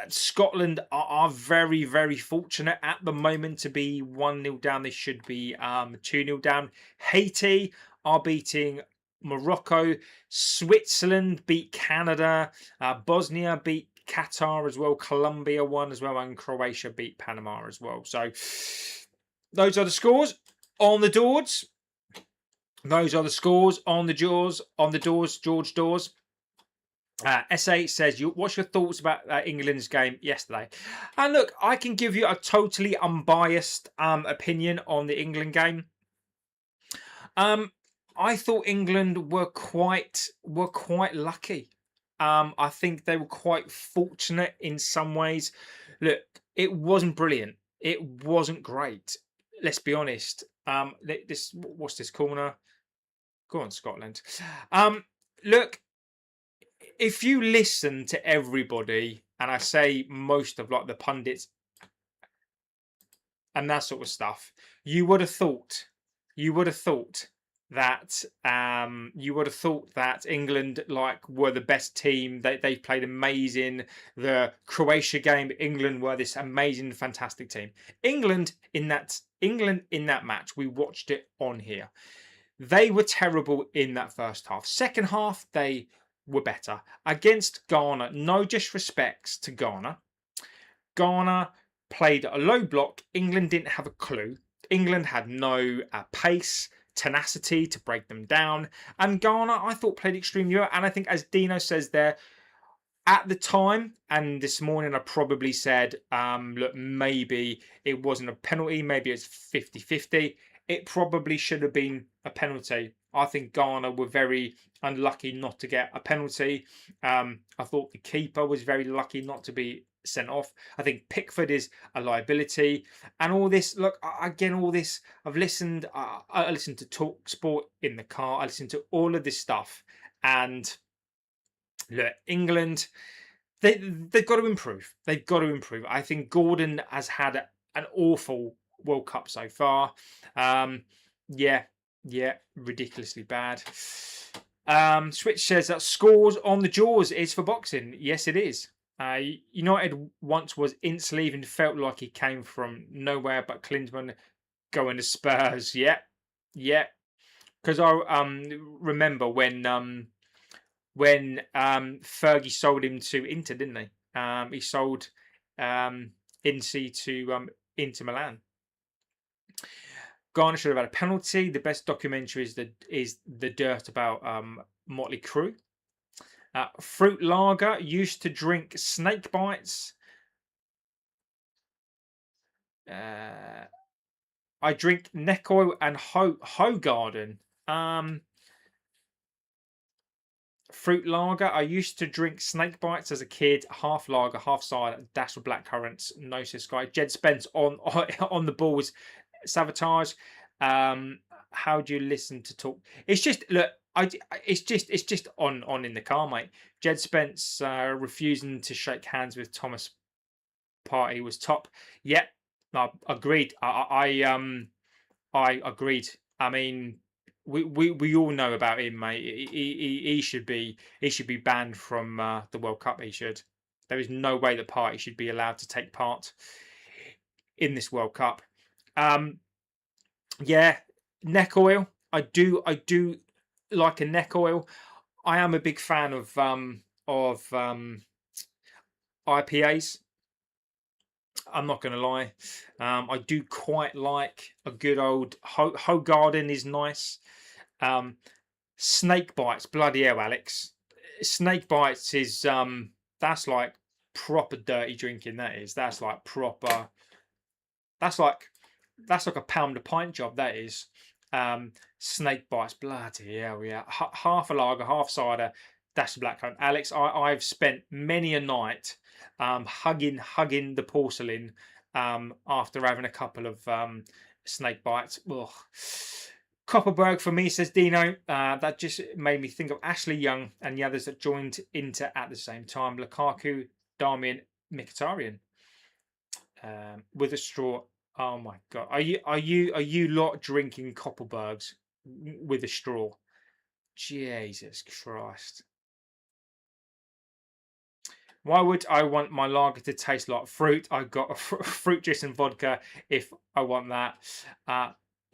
Scotland are very, very fortunate at the moment to be 1-0 down. They should be 2-0 down. Haiti are beating Morocco. Switzerland beat Canada. Bosnia beat Qatar as well. Colombia won as well. And Croatia beat Panama as well. So those are the scores on the doors. Those are the scores on the doors, George Doors. SA says, what's your thoughts about England's game yesterday? And look, I can give you a totally unbiased opinion on the England game. I thought England were quite lucky. I think they were quite fortunate in some ways. Look, it wasn't brilliant. It wasn't great. Let's be honest. What's this corner? Go on, Scotland. Look, if you listen to everybody, and I say most of like the pundits and that sort of stuff, you would have thought that England like were the best team. They played amazing. The Croatia game, England were this amazing, fantastic team. England in that match, we watched it on here. They were terrible in that first half. Second half, they were better. Against Ghana, no disrespects to Ghana. Ghana played a low block. England didn't have a clue. England had no pace, tenacity to break them down. And Ghana, I thought, played extremely well. And I think, as Dino says there, at the time, and this morning I probably said, look, maybe it wasn't a penalty. Maybe it's 50-50. It probably should have been a penalty. I think Ghana were very unlucky not to get a penalty. I thought the keeper was very lucky not to be sent off. I think Pickford is a liability. And all this, look, again, all this, I listened to Talk Sport in the car. I listened to all of this stuff. And look, England, they've got to improve. They've got to improve. I think Gordon has had an awful World Cup so far. Yeah, ridiculously bad. Switch says that scores on the jaws is for boxing. Yes, it is. United once was in sleeve and felt like he came from nowhere, but Klinsmann going to Spurs. Yeah. Because I remember when when Fergie sold him to Inter, didn't he? He sold Incy to Inter Milan. Garner should have had a penalty. The best documentary is the dirt about Motley Crue. Fruit lager used to drink snake bites. I drink neck oil and Hogarden. Fruit lager. I used to drink snake bites as a kid. Half lager, half cider, dash of black currants. No, says Sky. Jed Spence on the balls. Sabotage. How do you listen to talk? It's just look. It's just on in the car, mate. Jed Spence refusing to shake hands with Thomas Partey was top. Yeah, no, agreed. I agreed. I mean, we all know about him, mate. He should be banned from the World Cup. He should. There is no way that Partey should be allowed to take part in this World Cup. Yeah, neck oil. I do like a neck oil. I am a big fan of IPAs. I'm not going to lie. I do quite like a good old Hogarden is nice. Snake bites, bloody hell, Alex. Snake bites is that's like proper dirty drinking. That's like proper. That's like a pound a pint job. That is. Snake bites, bloody hell, yeah. Half a lager, half cider. That's the black currant. Alex, I've spent many a night hugging the porcelain after having a couple of snake bites. Ugh. Copperberg for me, says Dino. That just made me think of Ashley Young and the others that joined Inter at the same time. Lukaku, Darmian, Mkhitaryan. With a straw. Oh my god. Are you lot drinking Copperbergs with a straw? Jesus Christ. Why would I want my lager to taste like fruit? I got a fruit juice and vodka if I want that.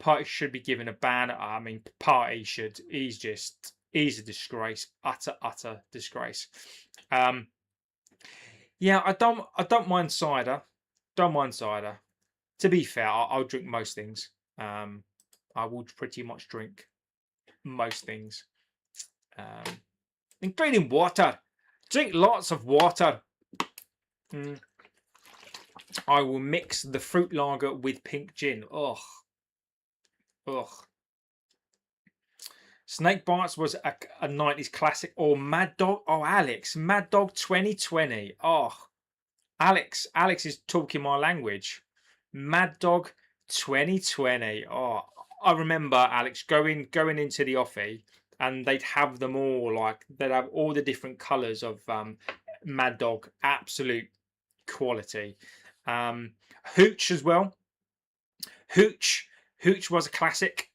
Partey should be given a ban. I mean, Partey should. He's a disgrace. Utter disgrace. Yeah, I don't mind cider. Don't mind cider. To be fair, I'll drink most things. I will pretty much drink most things, including water. Drink lots of water. I will mix the fruit lager with pink gin. Ugh. Snake Bites was a 90s classic. Or Mad Dog. Oh, Alex. Mad Dog 2020. Oh, Alex is talking my language. Mad Dog 2020. Oh, I remember, Alex, going into the offie, and they'd have them all, like they'd have all the different colours of Mad Dog. Absolute quality. Hooch as well. Hooch was a classic.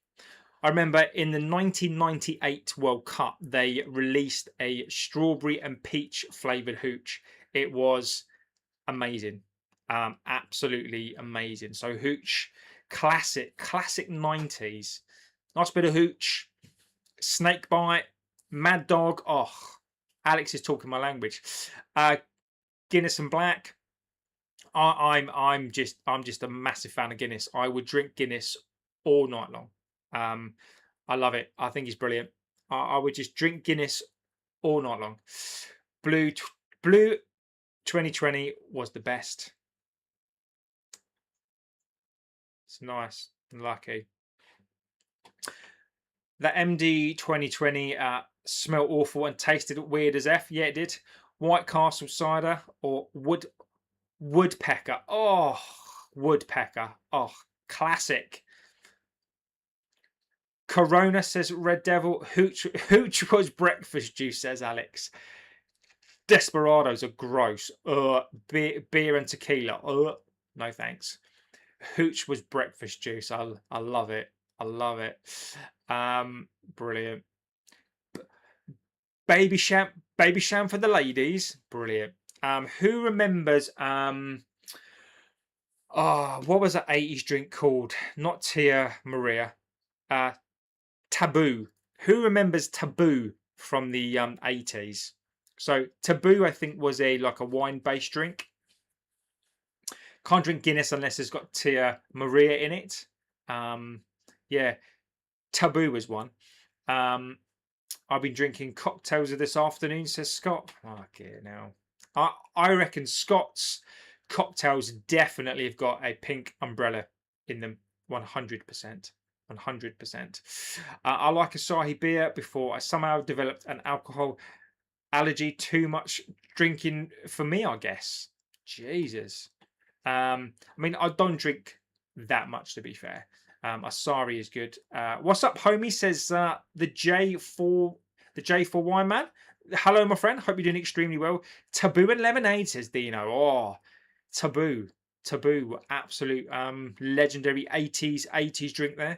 I remember in the 1998 World Cup, they released a strawberry and peach flavoured hooch. It was amazing. Absolutely amazing. So hooch, classic 90s. Nice bit of hooch. Snake bite, Mad Dog. Oh, Alex is talking my language. Guinness and Black. I'm just a massive fan of Guinness. I would drink Guinness all night long. I love it. I think it's brilliant. I would just drink Guinness all night long. Blue 2020 was the best. It's nice and lucky. That MD 2020 smelled awful and tasted weird as F. Yeah, it did. White Castle cider or woodpecker. Oh, woodpecker. Oh, classic. Corona, says Red Devil. Hooch was breakfast juice, says Alex. Desperados are gross. Beer and tequila. No thanks. Hooch was breakfast juice. I love it. I love it. Brilliant. Baby sham for the ladies. Brilliant. Who remembers what was that 80s drink called? Not Tia Maria. Taboo. Who remembers Taboo from the 80s. So Taboo, I think, was a like a wine-based drink. Can't drink Guinness unless it's got Tia Maria in it. Yeah, Taboo was one. I've been drinking cocktails of this afternoon, says Scott. Okay, now I reckon Scott's cocktails definitely have got a pink umbrella in them. 100%. 100%. I like Asahi beer before I somehow developed an alcohol allergy. Too much drinking for me, I guess. Jesus. I mean, I don't drink that much, to be fair. Asari is good. What's up, homie? Says the J4Y man. Hello, my friend. Hope you're doing extremely well. Taboo and lemonade, says Dino. Oh, taboo, taboo, absolute legendary 80s drink there.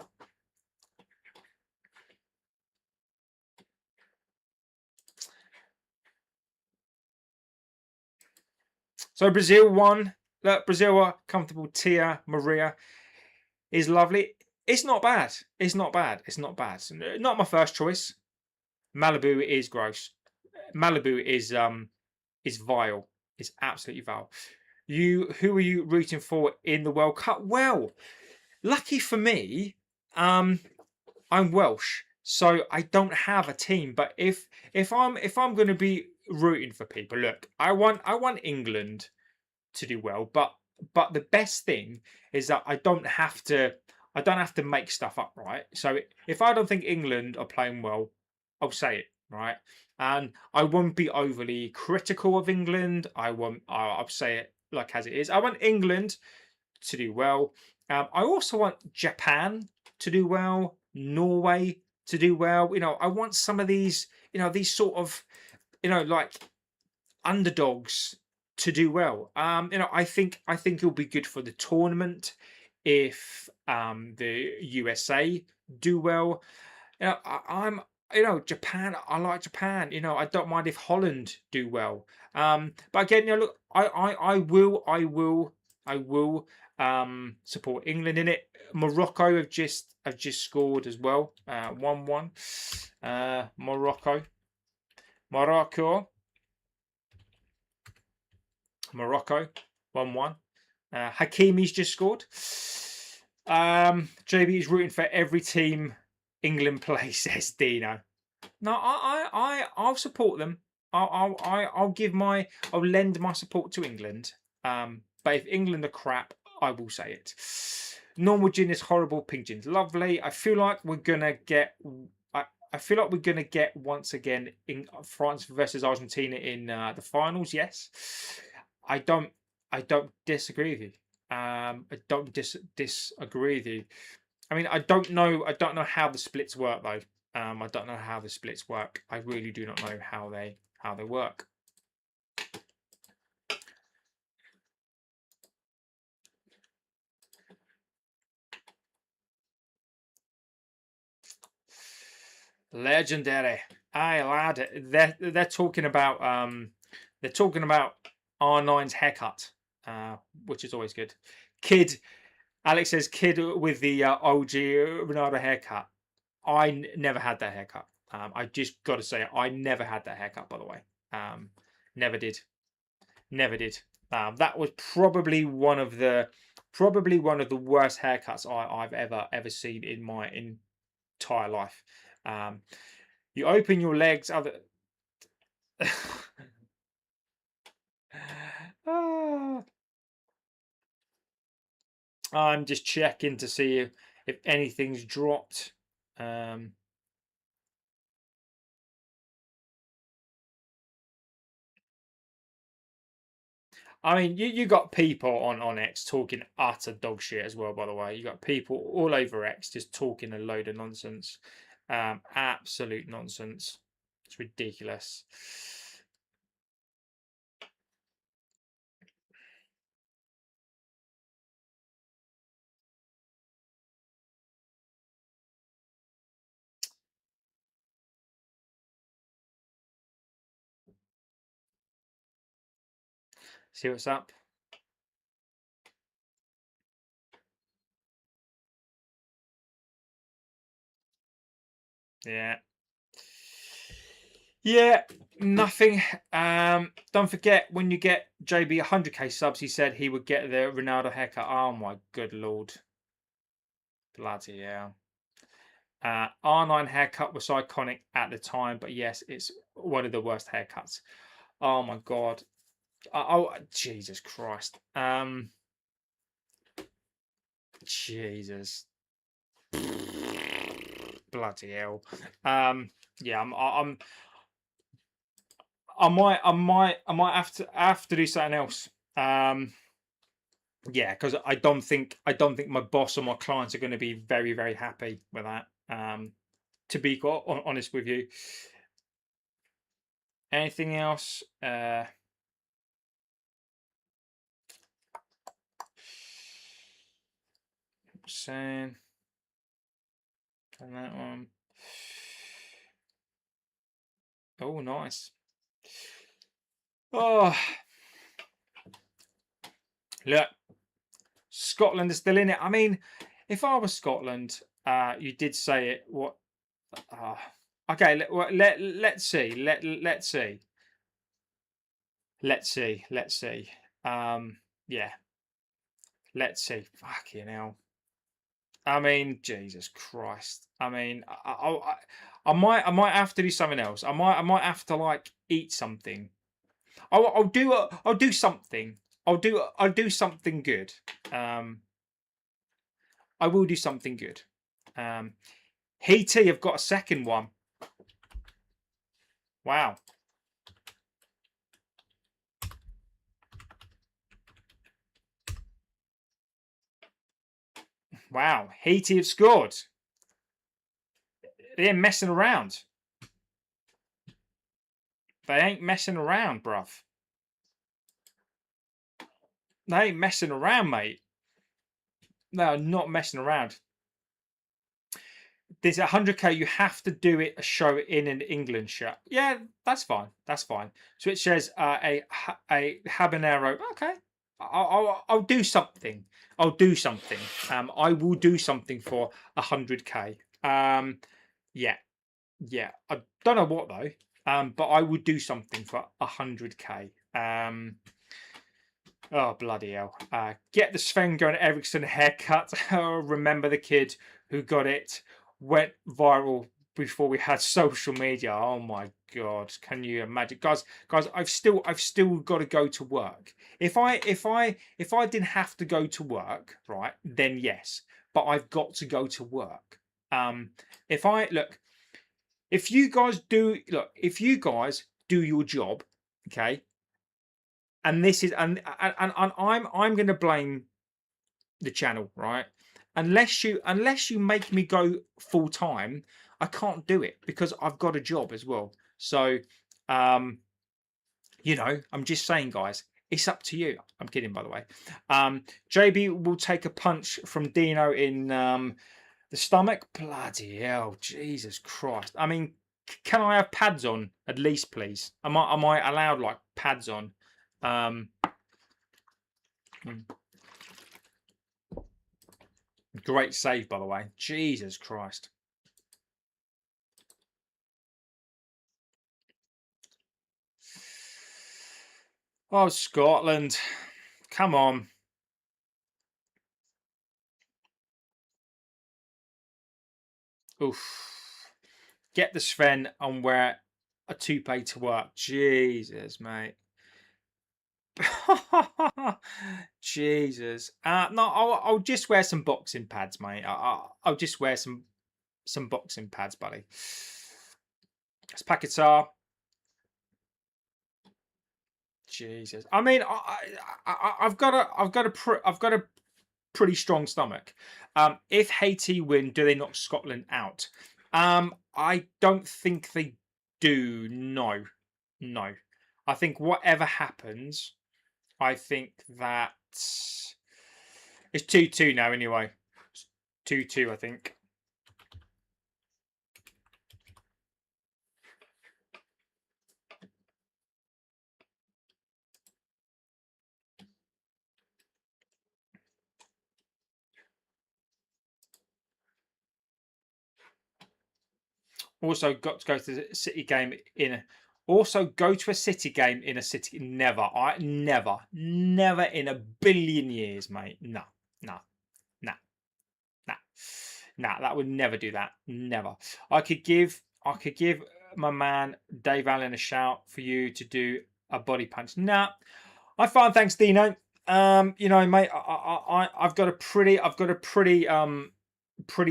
So Brazil won. Look, Brazil are comfortable. Tia Maria is lovely. It's not bad. It's not bad. It's not bad. Not my first choice. Malibu is gross. Malibu is vile. It's absolutely vile. Who are you rooting for in the World Cup? Well, lucky for me, I'm Welsh, so I don't have a team. But if I'm going to be rooting for people, look, I want England to do well, but the best thing is that I don't have to make stuff up, right? So if I don't think England are playing well, I'll say it, right? And I won't be overly critical of England. I'll say it like as it is. I want England to do well. I also want Japan to do well, Norway to do well. I want some of these sort of, like underdogs to do well. I think it'll be good for the tournament if the USA do well. I'm Japan. I like Japan. I don't mind if Holland do well. But again, look, I will support England in it. Morocco have just scored as well. 1-1. Morocco. Morocco, 1-1. Hakimi's just scored. JB is rooting for every team England plays, says Dino. No, I'll support them. I'll lend my support to England. But if England are crap, I will say it. Normal gin is horrible. Pink gin's lovely. I feel like we're gonna get. I feel like we're gonna get once again in France versus Argentina in the finals. Yes, I don't. I don't disagree with you. I don't disagree with you. I mean, I don't know. I don't know how the splits work though. I don't know how the splits work. I really do not know how they work. Legendary. Aye, lad. They're talking about R9's haircut, which is always good. Kid Alex says kid with the OG Ronaldo haircut. I never had that haircut. I just got to say, I never had that haircut. By the way, never did, never did. That was probably one of the worst haircuts I've ever seen in my entire life. You open your legs, other. I'm just checking to see if anything's dropped. I mean, you got people on X talking utter dog shit as well. By the way, you got people all over X just talking a load of nonsense, absolute nonsense. It's ridiculous. See what's up? Yeah. Yeah, nothing. Don't forget when you get JB 100k subs, he said he would get the Ronaldo haircut. Oh my good lord, bloody hell. R9 haircut was iconic at the time, but yes, it's one of the worst haircuts. Oh my god. Oh, Jesus Christ. Jesus. Bloody hell. Yeah, I might have to do something else. Yeah, because I don't think my boss or my clients are going to be very, very happy with that. To be quite honest with you. Anything else? Saying on that one. Oh, nice. Oh, look, Scotland is still in it. I mean, if I was Scotland, you did say it. What? Uh, okay, let's see. Let's see. Let's see. Let's see. Yeah. Let's see. Fucking hell. I mean, Jesus Christ. I mean, I might have to do something else. I might have to like eat something. I'll do something. I'll do something good. Um, I will do something good. Heaty have got a second one. Wow. Wow. Heaty have scored. They ain't messing around. They ain't messing around, bruv. They ain't messing around, mate. They are not messing around. There's 100k. You have to do it, a show in an England shirt. Yeah, that's fine. That's fine. So it says a habanero. Okay, I'll do something. I'll do something. I will do something for 100k. Yeah, yeah. I don't know what though. But I would do something for 100k. Oh, bloody hell. Get the Sven Goran Eriksson haircut. Oh, remember the kid who got it? Went viral before we had social media. Oh my god. Can you imagine? Guys, I've still got to go to work. If I didn't have to go to work, right, then yes. But I've got to go to work. If I look, if you guys do your job, okay, and this is and I'm going to blame the channel, right? Unless you make me go full time, I can't do it because I've got a job as well. So, um, I'm just saying, guys. It's up to you. I'm kidding, by the way. JB will take a punch from Dino in the stomach. Bloody hell, Jesus Christ! I mean, can I have pads on at least, please? Am I allowed like pads on? Um, hmm. Great save, by the way. Jesus Christ. Oh, Scotland. Come on. Oof. Get the Sven and wear a toupee to work. Jesus, mate. Jesus. No, I'll just wear some boxing pads, mate. I'll just wear some boxing pads, buddy. It's Pakitar. Jesus. I mean, I've got a pretty strong stomach. If Haiti win, do they knock Scotland out? I don't think they do. No, no. I think whatever happens, I think that it's 2-2 now. Anyway, 2-2. I think. Also got to go to the City game in a, also go to a City game in a City. Never. Never in a billion years, mate. No, no, no, no, no. That would never do that. Never. I could give my man Dave Allen a shout for you to do a body punch. Nah, I find thanks, Dino. You know, mate, I've got a pretty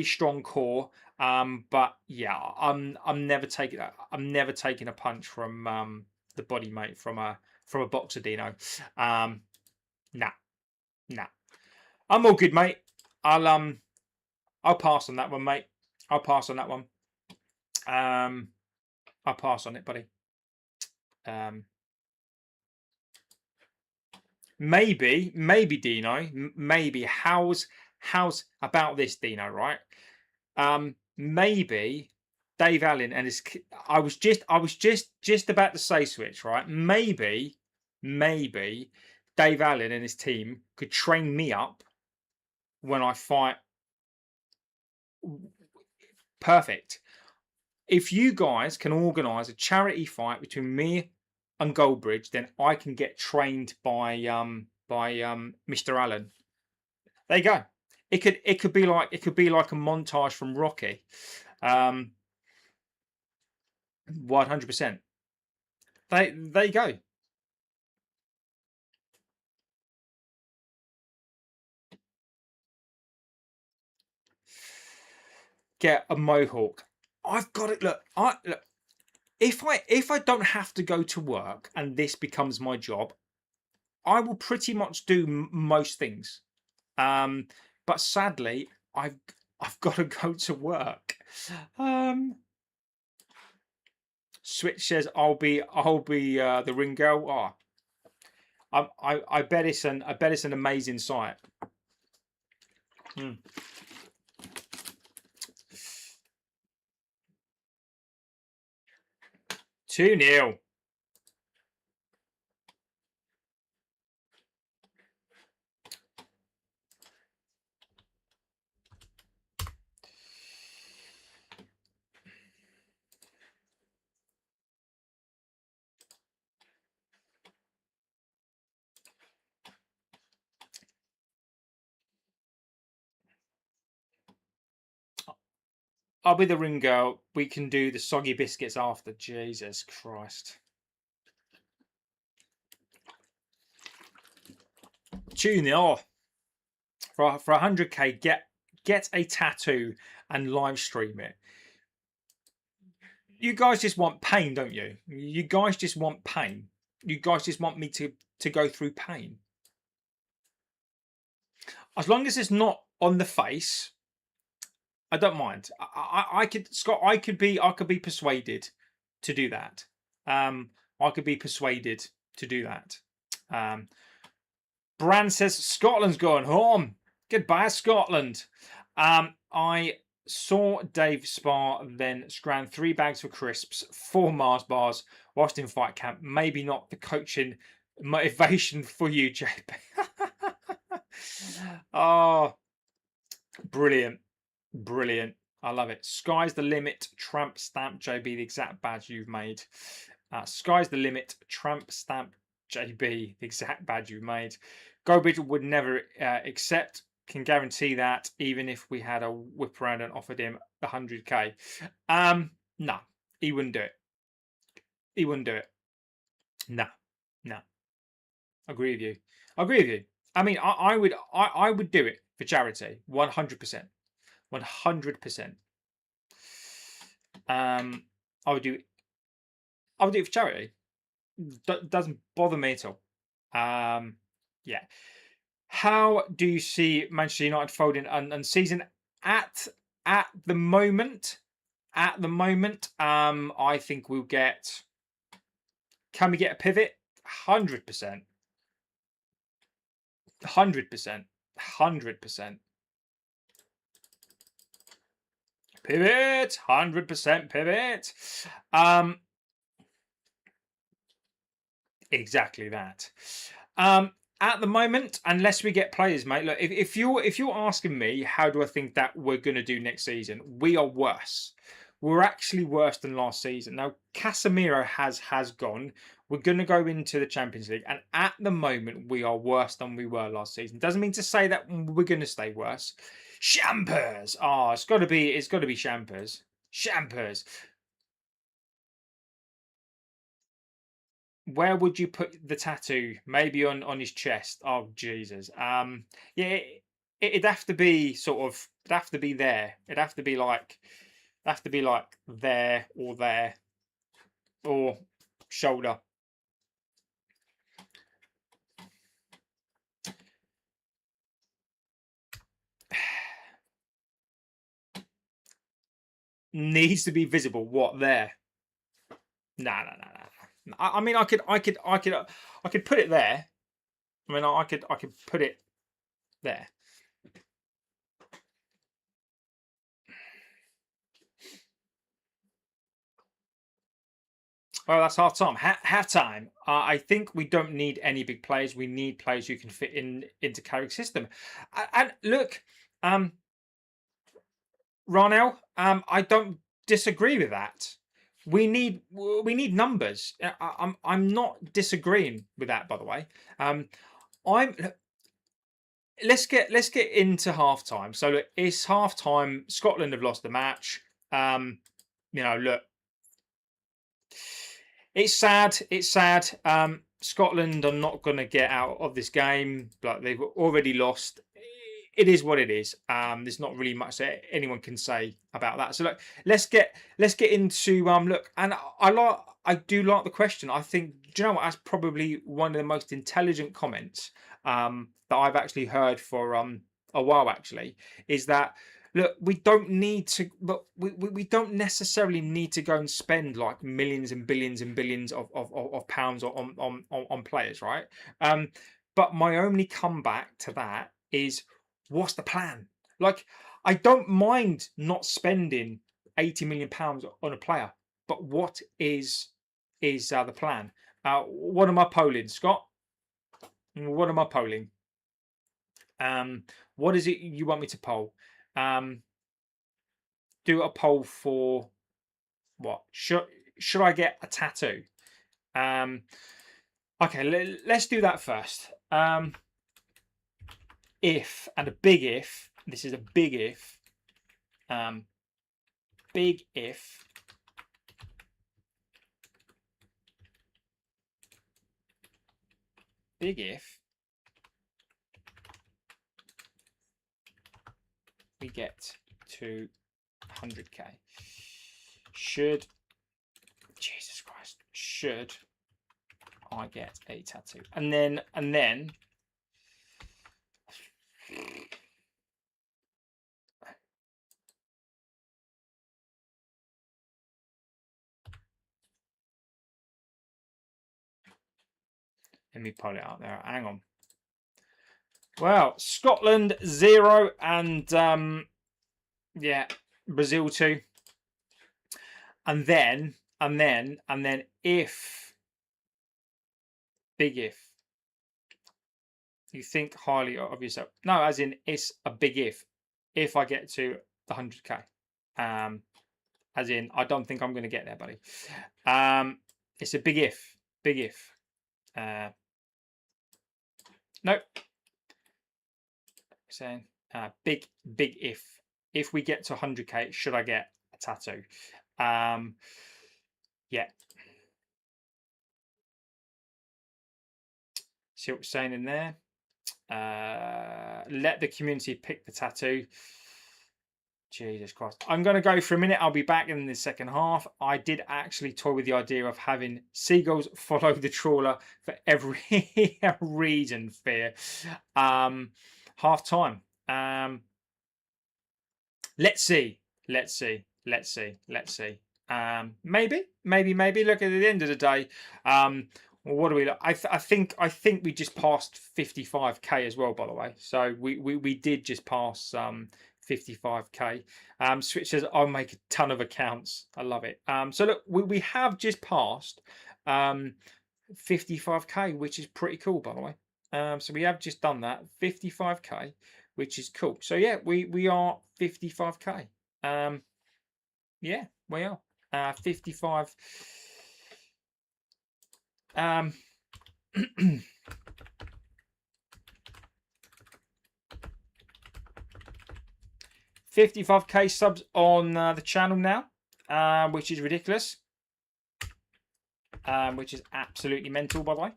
strong core. But yeah, I'm never taking a punch from the body, mate, from a boxer, Dino. Nah, nah. I'm all good, mate. I'll pass on that one, mate. I'll pass on that one. I'll pass on it, buddy. Maybe Dino. Maybe how's about this, Dino? Right? Maybe Dave Allen and his. I was just about to say switch. Right? Maybe Dave Allen and his team could train me up when I fight. Perfect. If you guys can organise a charity fight between me and Goldbridge, then I can get trained by Mr. Allen. There you go. It could be like a montage from Rocky. 100%. There you go. Get a mohawk. I've got it. Look, if I don't have to go to work and this becomes my job, I will pretty much do most things. But sadly, I've got to go to work. Switch says I'll be the ring girl. Oh, I bet it's an amazing sight. 2-0. I'll be the ring girl. We can do the soggy biscuits after. Jesus Christ. 2-0. For 100k, get a tattoo and live stream it. You guys just want pain, don't you? You guys just want pain. You guys just want me to go through pain. As long as it's not on the face, I don't mind. I could, Scott. I could be persuaded to do that. I could be persuaded to do that. Brand says Scotland's going home. Goodbye, Scotland. I saw Dave spar, then scran 3 bags for crisps, 4 Mars bars whilst in fight camp. Maybe not the coaching motivation for you, JP. Oh, brilliant. Brilliant. I love it. Sky's the limit. Tramp stamp JB, the exact badge you've made. Sky's the limit. Tramp stamp JB, the exact badge you've made. Gobridge would never accept. Can guarantee that, even if we had a whip around and offered him 100k. No, he wouldn't do it. He wouldn't do it. No. Agree with you. I mean, I would do it for charity, 100%. 100%. I would do it for charity. Doesn't bother me at all. Yeah. How do you see Manchester United folding and season at the moment? At the moment, I think we'll get. Can we get a pivot? 100%. 100%. 100%. Pivot. 100% pivot. Exactly that. At the moment, unless we get players, mate. Look, if you're asking me, how do I think that we're going to do next season? We are worse. we're actually worse than last season. Now, Casemiro has gone. We're going to go into the Champions League, and at the moment, we are worse than we were last season. Doesn't mean to say that we're going to stay worse. Shampers. Oh, it's got to be. It's got to be Shampers. Shampers. Where would you put the tattoo? Maybe on his chest. Oh Jesus. Yeah, it'd have to be sort of. It'd have to be there. It'd have to be like. It'd have to be like there or shoulder. Needs to be visible. What there? No. I mean, I could put it there. I mean, I could put it there. Well, that's half time. Half time. I think we don't need any big players. We need players who can fit into Carrick's system. And look, Ronell, I don't disagree with that. We need numbers. I'm not disagreeing with that, by the way. I'm let's get into half time. So look, it's half time. Scotland have lost the match. Look, it's sad. It's sad. Scotland are not going to get out of this game. Like they've already lost. It is what it is. There's not really much that anyone can say about that. So look, let's get into look. And I do like the question. I think, do you know what? That's probably one of the most intelligent comments that I've actually heard for a while. Actually, is that look, we don't need to, but we don't necessarily need to go and spend like millions and billions of pounds on players, right? But my only comeback to that is, what's the plan? Like, I don't mind not spending £80 million on a player, but what is the plan? What am I polling, Scott? What am I polling? What is it you want me to poll? Do a poll for what? Should I get a tattoo? Okay, let's do that first. If, and a big if, this is a big if. Big if we get to 100k, should I get a tattoo? And then let me pull it out there. Hang on. Well, Scotland 0 and yeah, Brazil 2. And then if, big if, you think highly of yourself. No, as in it's a big if I get to the 100k. As in I don't think I'm going to get there, buddy. It's a big if. Nope. Saying big if we get to 100k, should I get a tattoo? Yeah. See what we're saying in there. Let the community pick the tattoo. Jesus Christ. I'm going to go for a minute. I'll be back in the second half. I did actually toy with the idea of having seagulls follow the trawler for every reason. Fear. Half time. Let's see. Maybe. Look, at the end of the day, what do we look? I think we just passed 55k as well, by the way. So we did just pass 55k. Switch says I'll make a ton of accounts. I love it. So look, we have just passed 55k, which is pretty cool, by the way. So we have just done that, 55k, which is cool. So yeah, we are 55k. Yeah. we are 55. 55k subs on the channel now, which is ridiculous, which is absolutely mental, by the way.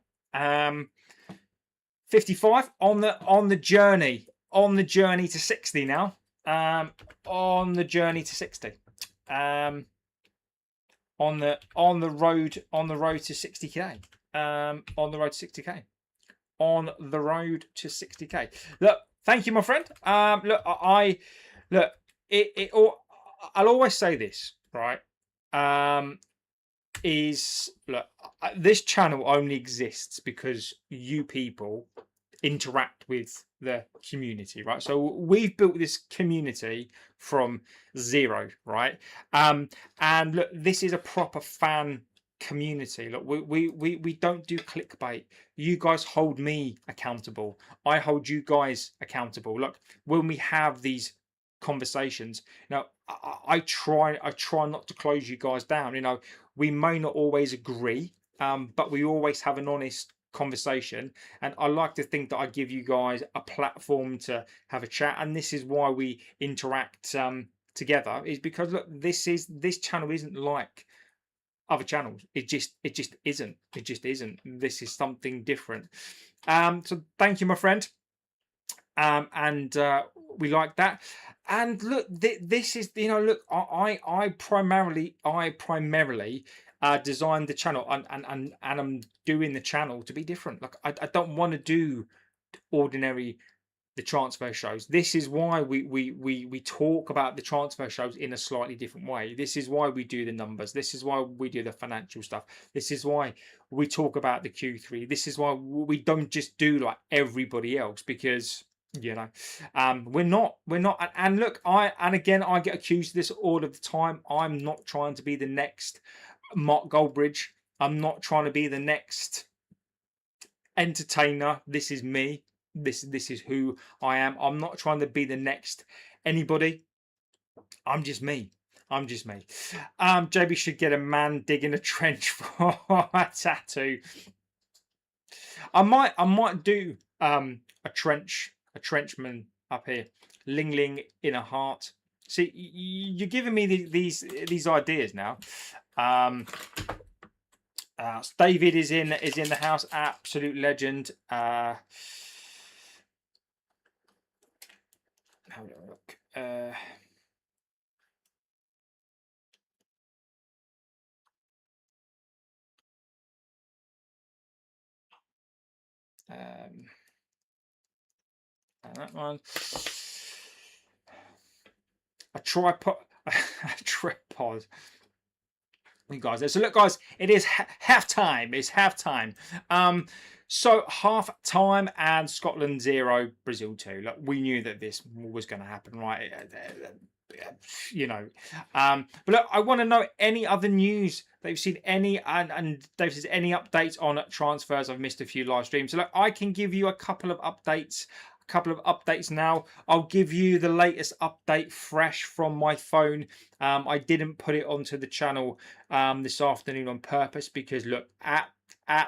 55 on the journey to 60 now. On the journey to 60. On the road to 60k. On the road to 60k. On the road to 60k. Look, thank you, my friend. Look, I'll always say this, right? Look, this channel only exists because you people interact with the community, right? So we've built this community from zero, right? And look, this is a proper fan community. Look, we don't do clickbait. You guys hold me accountable. I hold you guys accountable. Look, when we have these conversations, now I try not to close you guys down. You know, we may not always agree, but we always have an honest conversation, and I like to think that I give you guys a platform to have a chat, and this is why we interact together, is because look, this channel isn't like other channels. It just isn't. This is something different. So thank you, my friend. And we like that. And look, this is, you know, look, I primarily designed the channel, and I'm doing the channel to be different. Like I don't want to do ordinary the transfer shows. This is why we talk about the transfer shows in a slightly different way. This is why we do the numbers. This is why we do the financial stuff. This is why we talk about the Q3. This is why we don't just do like everybody else, because you know, we're not, and look, I get accused of this all of the time. I'm not trying to be the next Mark Goldbridge. I'm not trying to be the next entertainer. This is me. This is who I am. I'm not trying to be the next anybody. I'm just me. JB should get a man digging a trench for a tattoo. I might do a trenchman up here. Ling ling in a heart. See, you're giving me these ideas now. David is in the house. Absolute legend. Have a look. That one. A tripod. A tripod. You guys, so look, guys, it is half time. It's half time. So half time, and Scotland 0, Brazil 2. Look, we knew that this was going to happen, right? You know, but look, I want to know any other news that you've seen, any and Dave says any updates on transfers. I've missed a few live streams, so look, I can give you a couple of updates. Now. I'll give you the latest update fresh from my phone. I didn't put it onto the channel this afternoon on purpose, because look, at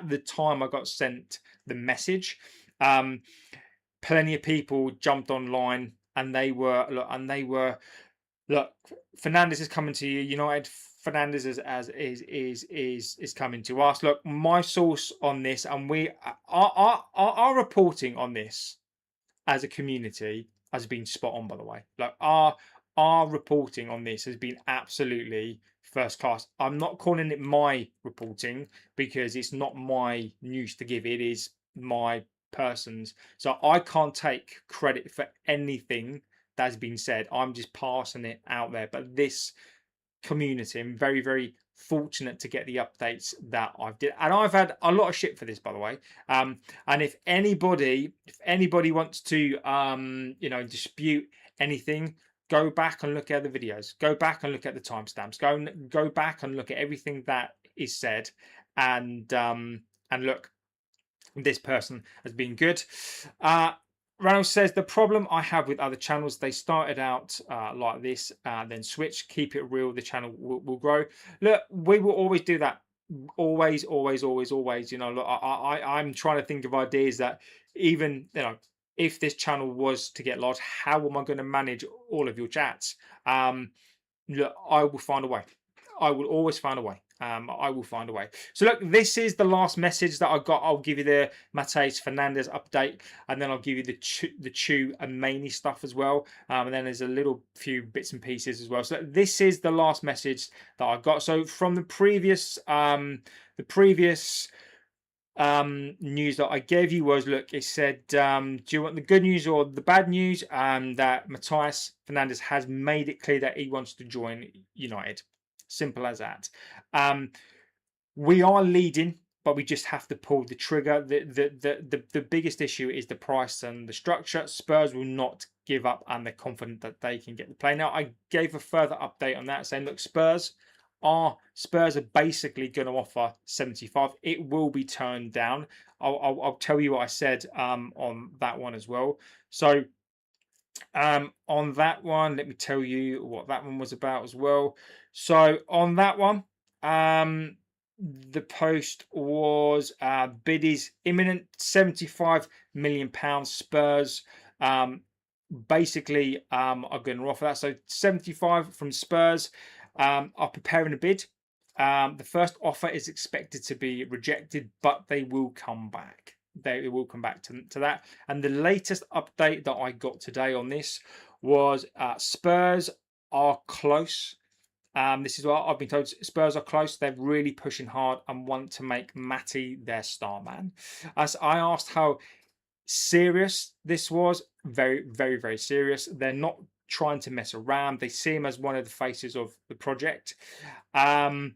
the time I got sent the message, plenty of people jumped online, and they were look, Fernandez is coming to you, United. Fernandez is coming to us. Look, my source on this, and we are reporting on this as a community has been spot on, by the way. Like our reporting on this has been absolutely first class. I'm not calling it my reporting because it's not my news to give. It is my person's. So I can't take credit for anything that's been said. I'm just passing it out there. But this community, I'm very, very fortunate to get the updates that I've did, and I've had a lot of shit for this, by the way. And if anybody wants to dispute anything, go back and look at the videos, go back and look at the timestamps, go back and look at everything that is said, and look, this person has been good. Reynolds says the problem I have with other channels, they started out like this, then switch, keep it real, the channel will grow. Look, we will always do that. Always, always, always, always. You know, look, I'm trying to think of ideas that even, you know, if this channel was to get large, how am I going to manage all of your chats? Look, I will find a way. I will always find a way. I will find a way. So look, this is the last message that I got. I'll give you the Mateus Fernandez update, and then I'll give you the Chew and Maney stuff as well. And then there's a little few bits and pieces as well. So this is the last message that I got. So from the previous news that I gave you was, look, it said, do you want the good news or the bad news? That Mateus Fernandez has made it clear that he wants to join United. Simple as that. We are leading, but we just have to pull the trigger. The biggest issue is the price and the structure. Spurs will not give up, and they're confident that they can get the play. Now, I gave a further update on that, saying, look, Spurs are basically going to offer 75. It will be turned down. I'll tell you what I said on that one as well. So on that one, let me tell you what that one was about as well. So on that one, the post was bid is imminent, 75 million pounds. Spurs basically are going to offer that. So 75 from Spurs are preparing a bid. The first offer is expected to be rejected, but they will come back. They will come back to that. And the latest update that I got today on this was Spurs are close. This is what I've been told. Spurs are close. They're really pushing hard and want to make Matty their star man. As I asked how serious this was, very, very, very serious. They're not trying to mess around. They see him as one of the faces of the project. I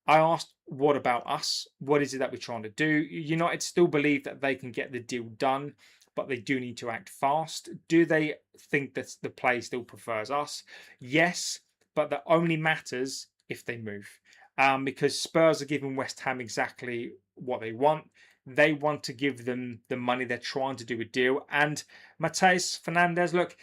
asked, what about us? What is it that we're trying to do? United still believe that they can get the deal done, but they do need to act fast. Do they think that the play still prefers us? Yes, but that only matters if they move. Because Spurs are giving West Ham exactly what they want. They want to give them the money. They're trying to do a deal. And Mateus Fernandez, look,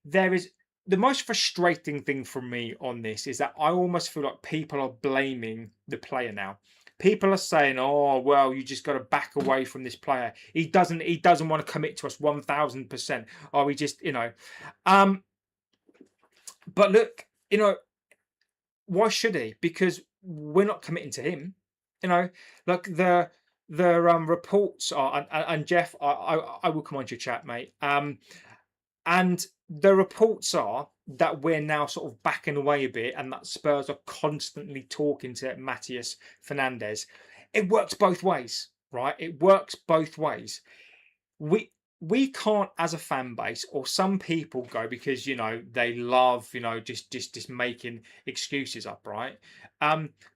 there is the most frustrating thing for me on this is that I almost feel like people are blaming the player now. People are saying, "Oh, well, you just got to back away from this player. He doesn't want to commit to us 1000%. Oh, we just, But look, why should he? Because we're not committing to him. Like the reports are, and Jeff, I will come on to your chat, mate. And the reports are that we're now sort of backing away a bit, and that Spurs are constantly talking to Mateus Fernandez. It works both ways, right? It works both ways. We can't, as a fan base, or some people go because they love just making excuses up, right?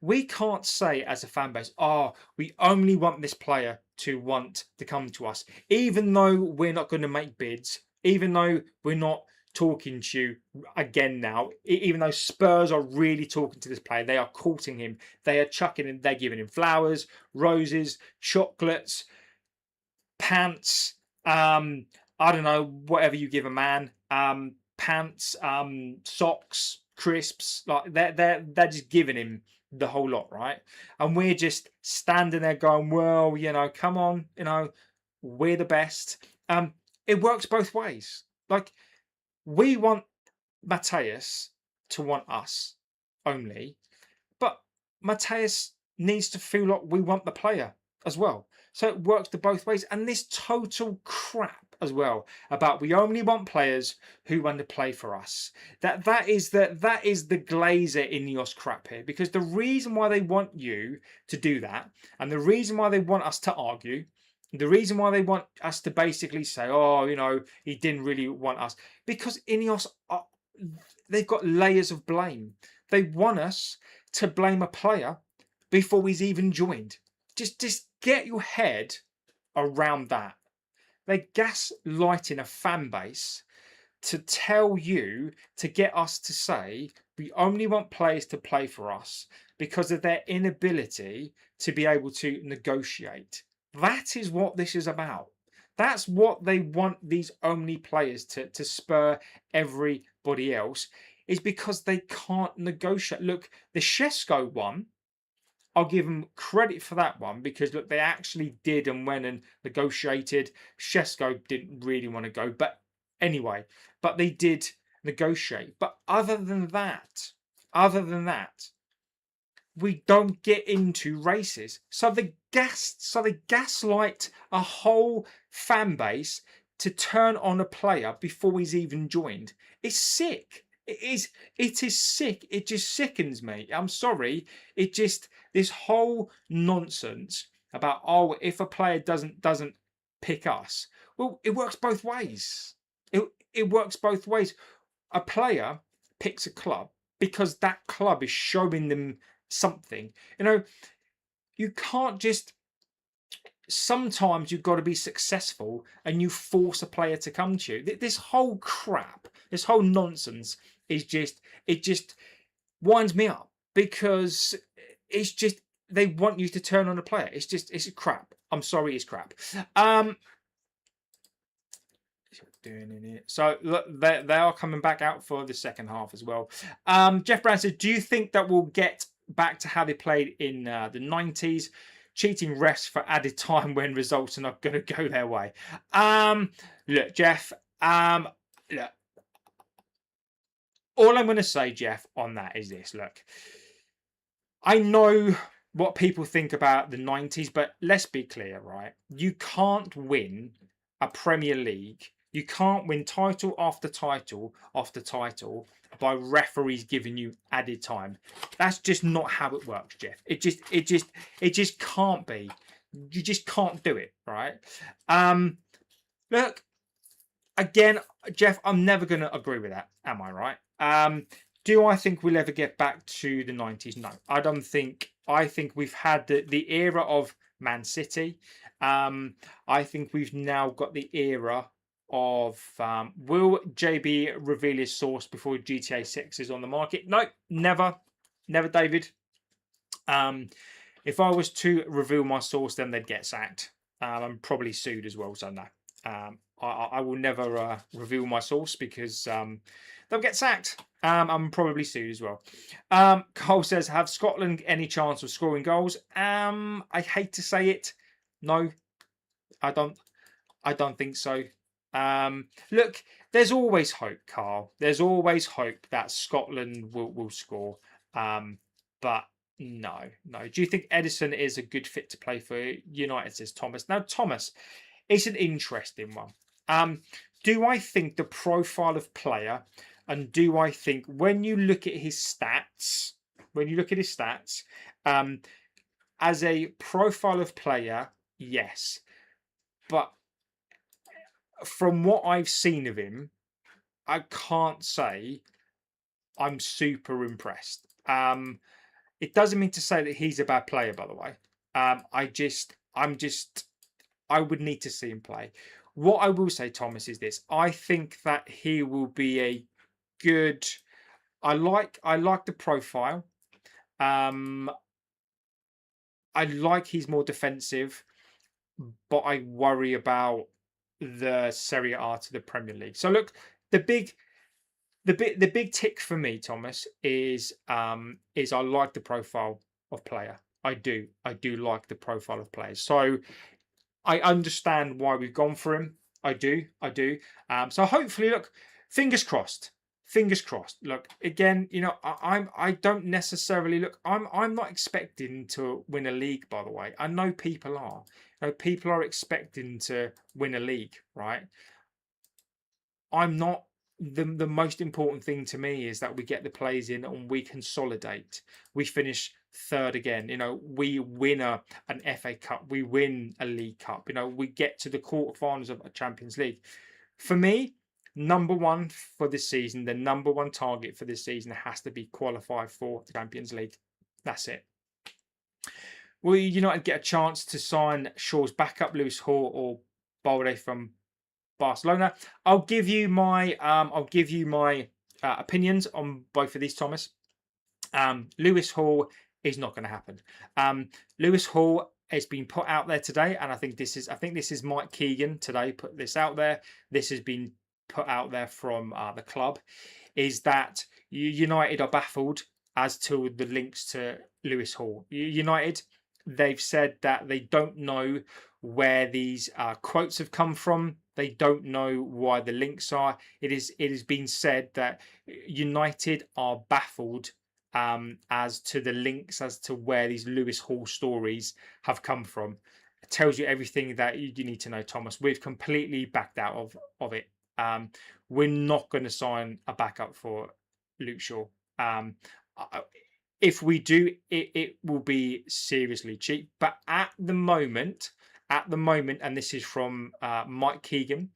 We can't say as a fan base, oh, we only want this player to want to come to us, even though we're not going to make bids, even though we're not talking to you again now, even though Spurs are really talking to this player, they are courting him, they are chucking him, they're giving him flowers, roses, chocolates, pants, I don't know, whatever you give a man, pants, socks, crisps, like they're just giving him the whole lot, right? And we're just standing there going, well, come on, we're the best. It works both ways. Like, we want Mateus to want us only, but Mateus needs to feel like we want the player as well. So it works the both ways. And this total crap as well about we only want players who want to play for us. That is the Glazer Ineos crap here. Because the reason why they want you to do that, and the reason why they want us to argue, the reason why they want us to basically say, oh, he didn't really want us, because Ineos they've got layers of blame. They want us to blame a player before he's even joined. Just get your head around that. They're gaslighting a fan base to tell you, to get us to say we only want players to play for us because of their inability to be able to negotiate. That is what this is about. That's what they want these only players to spur everybody else, is because they can't negotiate. Look, the Shesko one, I'll give them credit for that one, because look, they actually did and went and negotiated. Shesko didn't really want to go, but anyway, but they did negotiate. But other than that, we don't get into races. So they gaslight a whole fan base to turn on a player before he's even joined. It's sick. It is sick. It just sickens me. I'm sorry. It just, this whole nonsense about, oh, if a player doesn't pick us. Well, it works both ways. It works both ways. A player picks a club because that club is showing them something. You can't just, sometimes you've got to be successful and you force a player to come to you. This whole crap, this whole nonsense is just, it just winds me up, because it's just, they want you to turn on a player. It's crap. I'm sorry, it's crap. Doing in it. So look, they are coming back out for the second half as well. Jeff Brown said, do you think that we'll get back to how they played in the 90s? Cheating refs for added time when results are not going to go their way. Look, Jeff, look, all I'm going to say, Jeff, on that is this. Look, I know what people think about the 90s, but let's be clear, right? You can't win a Premier League. You can't win title after title after title by referees giving you added time. That's just not how it works, Jeff. It just can't be. You just can't do it, right? Look, again, Jeff, I'm never going to agree with that. Am I right? Do I think we'll ever get back to the 90s? No, I don't think. I think we've had the era of Man City. I think we've now got the era of, will JB reveal his source before GTA 6 is on the market? No, never, David. If I was to reveal my source, then they'd get sacked. I'm probably sued as well, so no. I will never reveal my source, because they'll get sacked. I'm probably sued as well. Cole says, have Scotland any chance of scoring goals? I hate to say it. No, I don't think so. Look, there's always hope, Carl. There's always hope that Scotland will score. But no. Do you think Edison is a good fit to play for United, says Thomas? Now, Thomas, it's an interesting one. Do I think the profile of player, and do I think when you look at his stats, as a profile of player, yes. But from what I've seen of him, I can't say I'm super impressed. It doesn't mean to say that he's a bad player, by the way. I would need to see him play. What I will say, Thomas, is this: I think that he will be a good. I like the profile. I like he's more defensive, but I worry about the Serie A to the Premier League. So look, the big tick for me, Thomas, is I like the profile of player. I do like the profile of players. So I understand why we've gone for him. I do. So hopefully, look, fingers crossed. Look, again, I don't necessarily look. I'm not expecting to win a league. By the way, I know people are. People are expecting to win a league, right? I'm not. The most important thing to me is that we get the players in and we consolidate. We finish third again. We win an FA Cup. We win a League Cup. We get to the quarterfinals of a Champions League. For me, number one for this season, the number one target for this season has to be qualified for the Champions League. That's it. Will United get a chance to sign Shaw's backup, Lewis Hall or Balde from Barcelona? I'll give you my opinions on both of these, Thomas. Lewis Hall is not going to happen. Lewis Hall it's been put out there today, and I think this is Mike Keegan today put this out there. This has been put out there from the club, is that United are baffled as to the links to Lewis Hall. United, they've said that they don't know where these quotes have come from. They don't know why the links are. It has been said that United are baffled as to the links as to where these Lewis Hall stories have come from. It tells you everything that you need to know, Thomas. We've completely backed out of it. We're not going to sign a backup for Luke Shaw. If we do, it will be seriously cheap. But at the moment, and this is from Mike Keegan.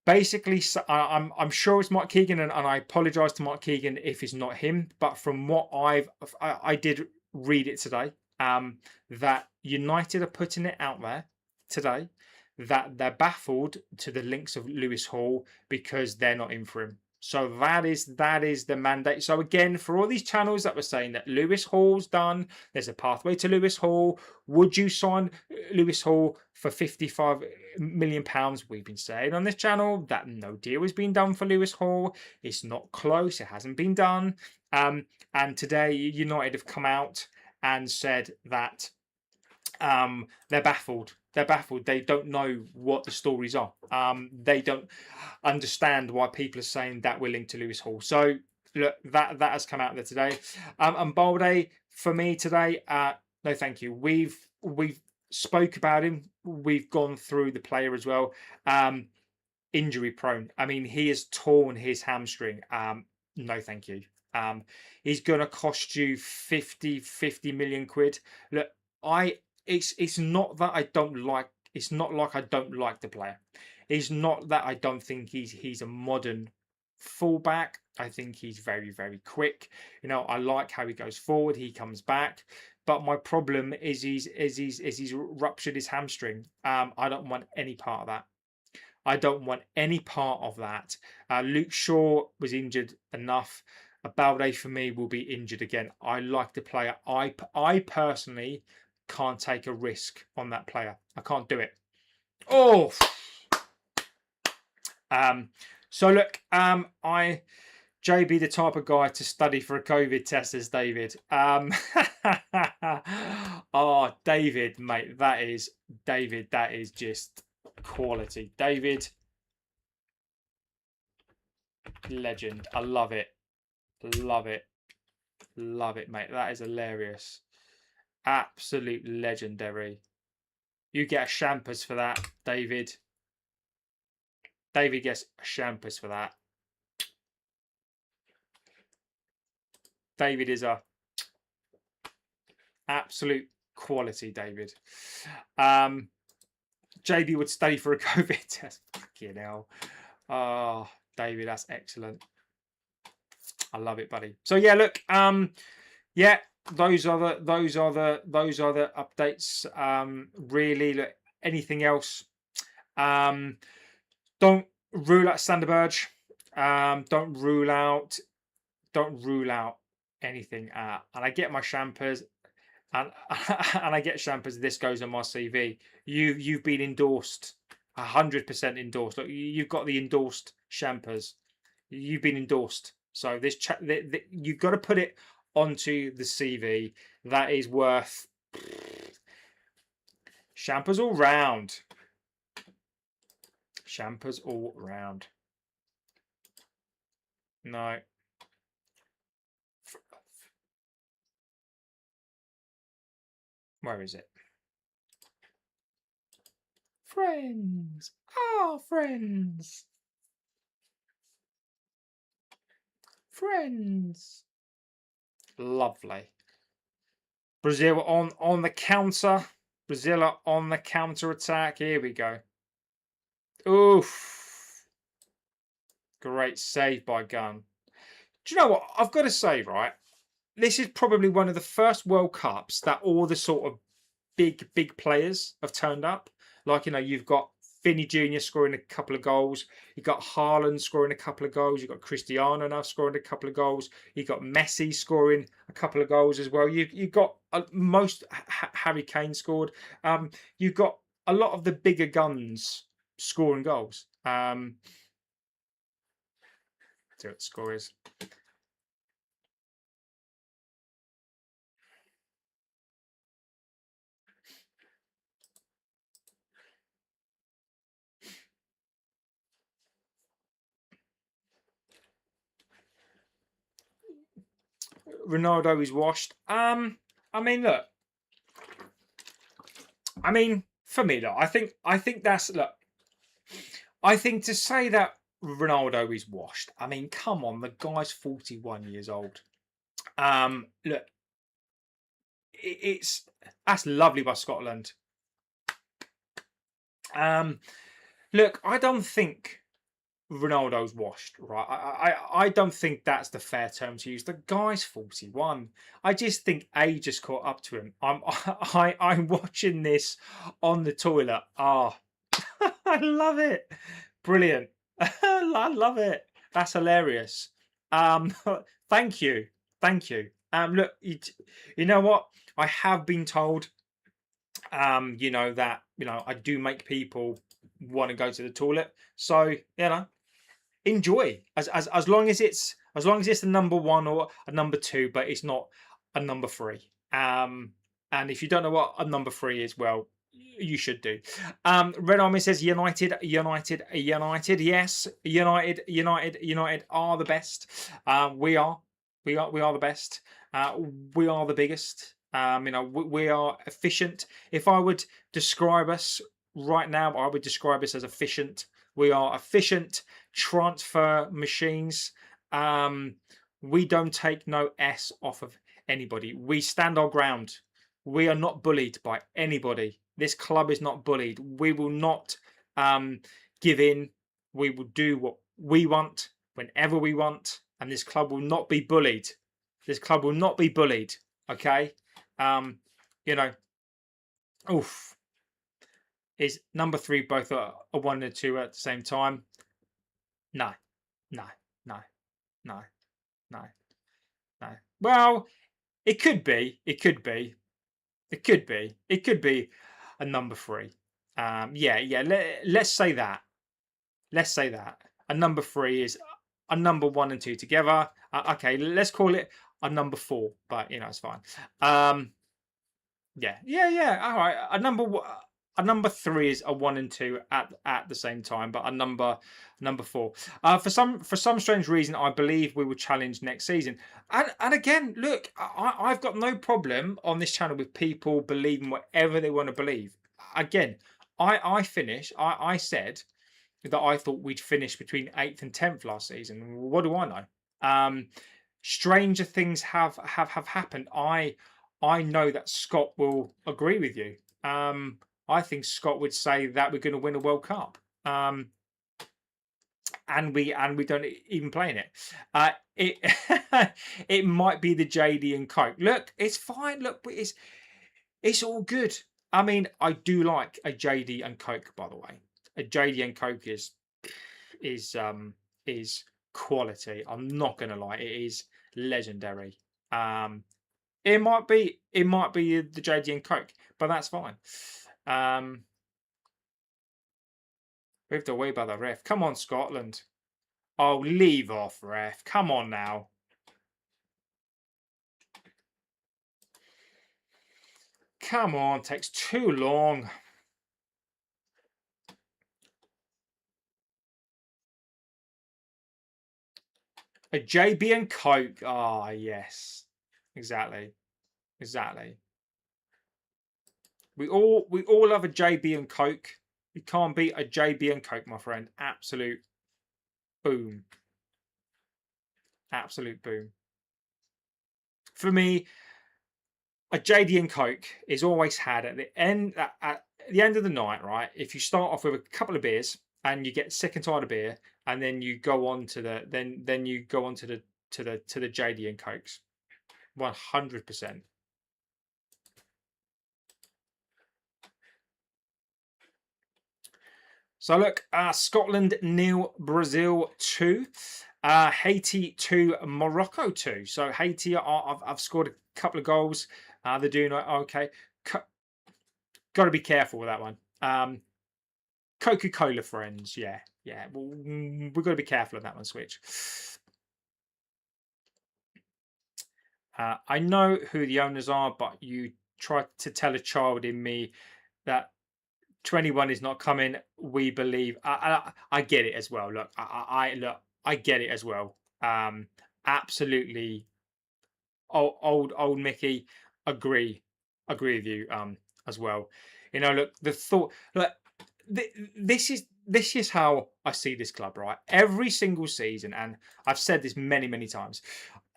Basically, I'm sure it's Mike Keegan, and I apologise to Mike Keegan if it's not him. But from what I did read it today, that United are putting it out there today that they're baffled to the links of Lewis Hall because they're not in for him. So that is the mandate. So again, for all these channels that were saying that Lewis Hall's done, there's a pathway to Lewis Hall. Would you sign Lewis Hall for £55 million? We've been saying on this channel that no deal has been done for Lewis Hall. It's not close. It hasn't been done. And today United have come out and said that they're baffled. They're baffled. They don't know what the stories are. They don't understand why people are saying that we're linked to Lewis Hall. So look, that has come out there today. And Balde, for me today, no, thank you. We've spoke about him. We've gone through the player as well. Injury prone. I mean, he has torn his hamstring. No, thank you. He's going to cost you 50 million quid. Look, it's not that I don't like. It's not like I don't like the player. It's not that I don't think he's a modern fullback. I think he's very, very quick. You know, I like how he goes forward. He comes back. But my problem is he's ruptured his hamstring. I don't want any part of that. I don't want any part of that. Luke Shaw was injured enough. Balde for me will be injured again. I like the player. I personally can't take a risk on that player. I can't do it. Oh. So look, JB the type of guy to study for a COVID test as David. Oh, David, mate, that is just quality. David, legend. I love it. Love it. Love it, mate. That is hilarious. Absolute legendary. You get a champers for that, David. David gets a champers for that. David is a absolute quality, David. JB would study for a COVID test. Fucking hell. Oh, David, that's excellent. I love it, buddy. So yeah, look, yeah, those are the updates. Really, look, anything else? Don't rule out Sanderberg. Don't rule out anything. And I get my champers, and I get champers. This goes on my CV. You've been endorsed, 100% endorsed. Look, you've got the endorsed champers. You've been endorsed. So this you've got to put it onto the CV. That is worth champers all round. Champers all round. No. Where is it? Friends. Ah, friends. Friends. Lovely. Brazil on the counter. Brazil are on the counter attack. Here we go. Oof. Great save by Gunn. Do you know what? I've got to say, right? This is probably one of the first World Cups that all the sort of big players have turned up. Like, you know, you've got Vinny Jr. scoring a couple of goals. You got Haaland scoring a couple of goals. You got Cristiano now scoring a couple of goals. You got Messi scoring a couple of goals as well. You got most Harry Kane scored. You've got a lot of the bigger guns scoring goals. See what the score is. Ronaldo is washed. I mean, look. I mean, for me, look. I think that's look. I think to say that Ronaldo is washed. I mean, come on, the guy's 41 years old. Look, it's that's lovely by Scotland. Look, I don't think Ronaldo's washed, right? I don't think that's the fair term to use. The guy's 41. I just think age just caught up to him. I'm watching this on the toilet. Ah, oh, I love it. Brilliant. I love it. That's hilarious. Thank you. Thank you. Look, you know what? I have been told you know that I do make people want to go to the toilet. So, enjoy as long as it's the number one or a number two, but it's not a number three. And if you don't know what a number three is, well, you should do. Red Army says United. Yes, United are the best. We are the best. We are the biggest. We are efficient. If I would describe us right now, I would describe us as efficient. We are efficient transfer machines. We don't take no S off of anybody. We stand our ground. We are not bullied by anybody. This club is not bullied. We will not give in. We will do what we want whenever we want, and this club will not be bullied. This club will not be bullied. Okay, oof. Is number three both a one and a two at the same time? No, no, no, no, no, no. Well, it could be. It could be. It could be. It could be a number three. Yeah. Let's say that. Let's say that a number three is a number one and two together. Okay, let's call it a number four, but it's fine. Yeah. All right, a number three is a one and two at the same time, but a number four. For some strange reason, I believe we will challenge next season. And again, look, I've got no problem on this channel with people believing whatever they want to believe. Again, I said that I thought we'd finish between 8th and 10th last season. What do I know? Stranger things have happened. I know that Scott will agree with you. I think Scott would say that we're going to win a World Cup. And we don't even play in it. It might be the JD and Coke. Look, it's fine. Look, it's all good. I mean, I do like a JD and Coke, by the way. A JD and Coke is quality. I'm not gonna lie, it is legendary. It might be the JD and Coke, but that's fine. Moved away by the ref. Come on, Scotland. Oh, leave off, ref. Come on now. Come on, takes too long. A JB and Coke. Ah, yes. Exactly. We all love a JB and Coke. You can't beat a JB and Coke, my friend. Absolute boom. Absolute boom. For me, a JD and Coke is always had at the end of the night, right? If you start off with a couple of beers and you get sick and tired of beer, and then you go on to the JD and Cokes. 100%. So look, Scotland 0, Brazil 2, Haiti 2, Morocco 2. So Haiti, I've scored a couple of goals. They're doing okay. Got to be careful with that one. Coca-Cola friends, yeah. We've got to be careful on that one, Switch. I know who the owners are, but you try to tell a child in me that 21 is not coming. We believe. I get it as well. Look, I get it as well. Absolutely. Old Mickey, agree with you. As well. You know, look, the thought. Look, this is how I see this club. Right, every single season, and I've said this many times.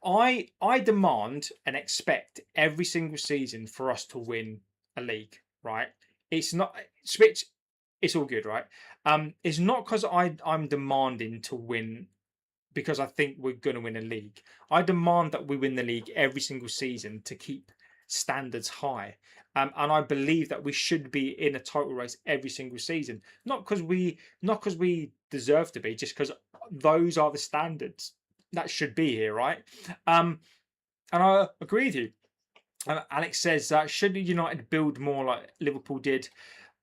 I demand and expect every single season for us to win a league. Right, it's not switch. It's all good, right? It's not because I'm demanding to win because I think we're going to win a league. I demand that we win the league every single season to keep standards high, and I believe that we should be in a title race every single season. Not because we deserve to be, just because those are the standards that should be here, right? And I agree with you. Alex says, should United build more like Liverpool did?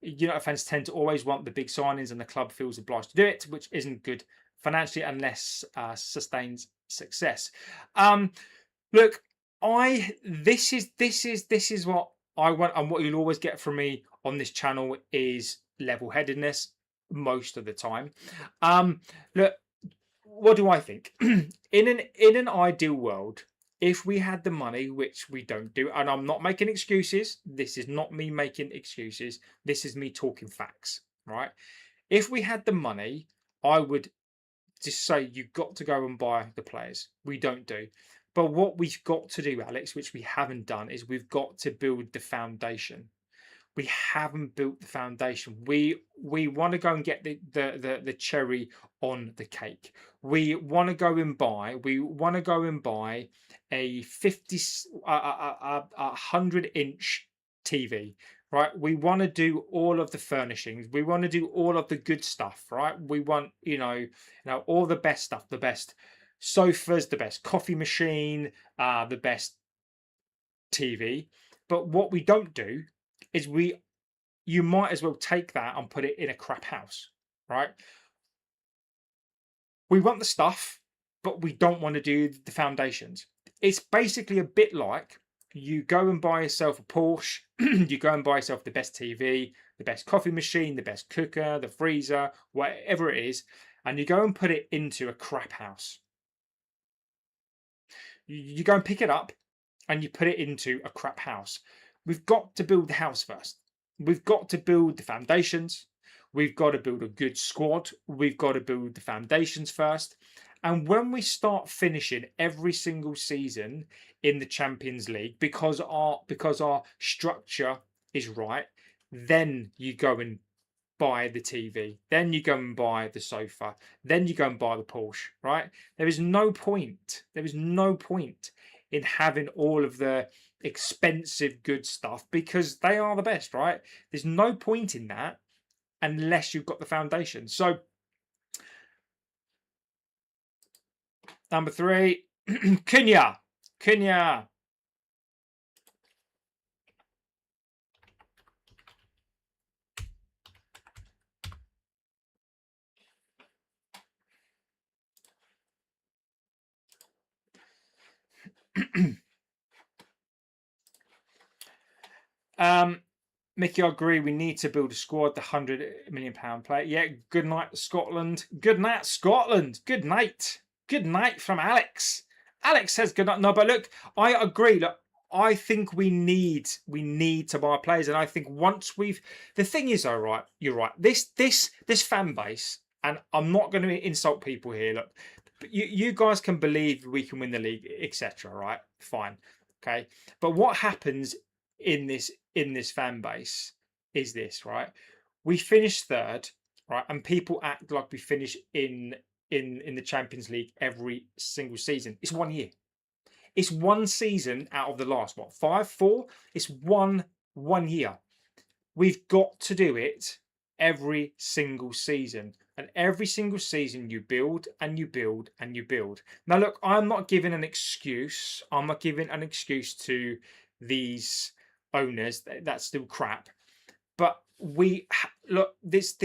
United fans tend to always want the big signings, and the club feels obliged to do it, which isn't good financially unless sustains success. Look, this is what I want, and what you'll always get from me on this channel is level-headedness most of the time. Look, what do I think? in an ideal world, if we had the money, which we don't do, and I'm not making excuses, this is not me making excuses, this is me talking facts, right? If we had the money, I would just say you've got to go and buy the players. We don't do. But what we've got to do, Alex, which we haven't done, is we've got to build the foundation. We haven't built the foundation. We want to go and get the cherry on the cake. We want to go and buy a 100-inch TV, right? We want to do all of the furnishings. We want to do all of the good stuff, right? We want, all the best stuff, the best sofas, the best coffee machine, the best TV. But what we don't do is you might as well take that and put it in a crap house, right? We want the stuff, but we don't want to do the foundations. It's basically a bit like you go and buy yourself a Porsche, you go and buy yourself the best TV, the best coffee machine, the best cooker, the freezer, whatever it is, and you go and put it into a crap house. You go and pick it up and you put it into a crap house. We've got to build the house first. We've got to build the foundations. We've got to build a good squad. We've got to build the foundations first. And when we start finishing every single season in the Champions League, because our structure is right, then you go and buy the TV, then you go and buy the sofa, then you go and buy the Porsche, right? There is no point. There is no point in having all of the expensive good stuff because they are the best, right? There's no point in that unless you've got the foundation. So, number 3, Cunha. Mickey, I agree. We need to build a squad. The £100 million player. Yeah. Good night, Scotland. Good night, Scotland. Good night. Good night from Alex. Alex says good night. No, but look, I agree. Look, I think we need to buy players, and I think once we've. The thing is, though, right? You're right. This fan base, and I'm not going to insult people here. Look, but you guys can believe we can win the league, etc. Right? Fine. Okay. But what happens in this fan base is this, right? We finish third, right? And people act like we finish in the Champions League every single season. It's 1 year. It's one season out of the last 4? It's one year. We've got to do it every single season. And every single season you build and you build and you build. Now, look, I'm not giving an excuse. I'm not giving an excuse to these owners. That's still crap. But look, this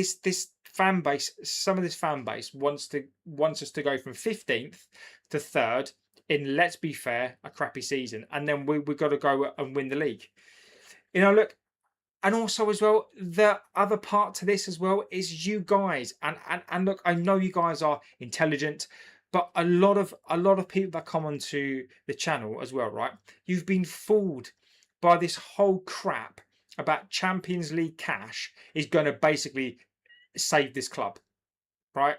fan base, some of this fan base wants us to go from 15th to third in, let's be fair, a crappy season, and then we've got to go and win the league. Look, and also as well, the other part to this as well is you guys, and look, I know you guys are intelligent, but a lot of people that come onto the channel as well, right? You've been fooled by this whole crap about Champions League cash is going to basically save this club, right?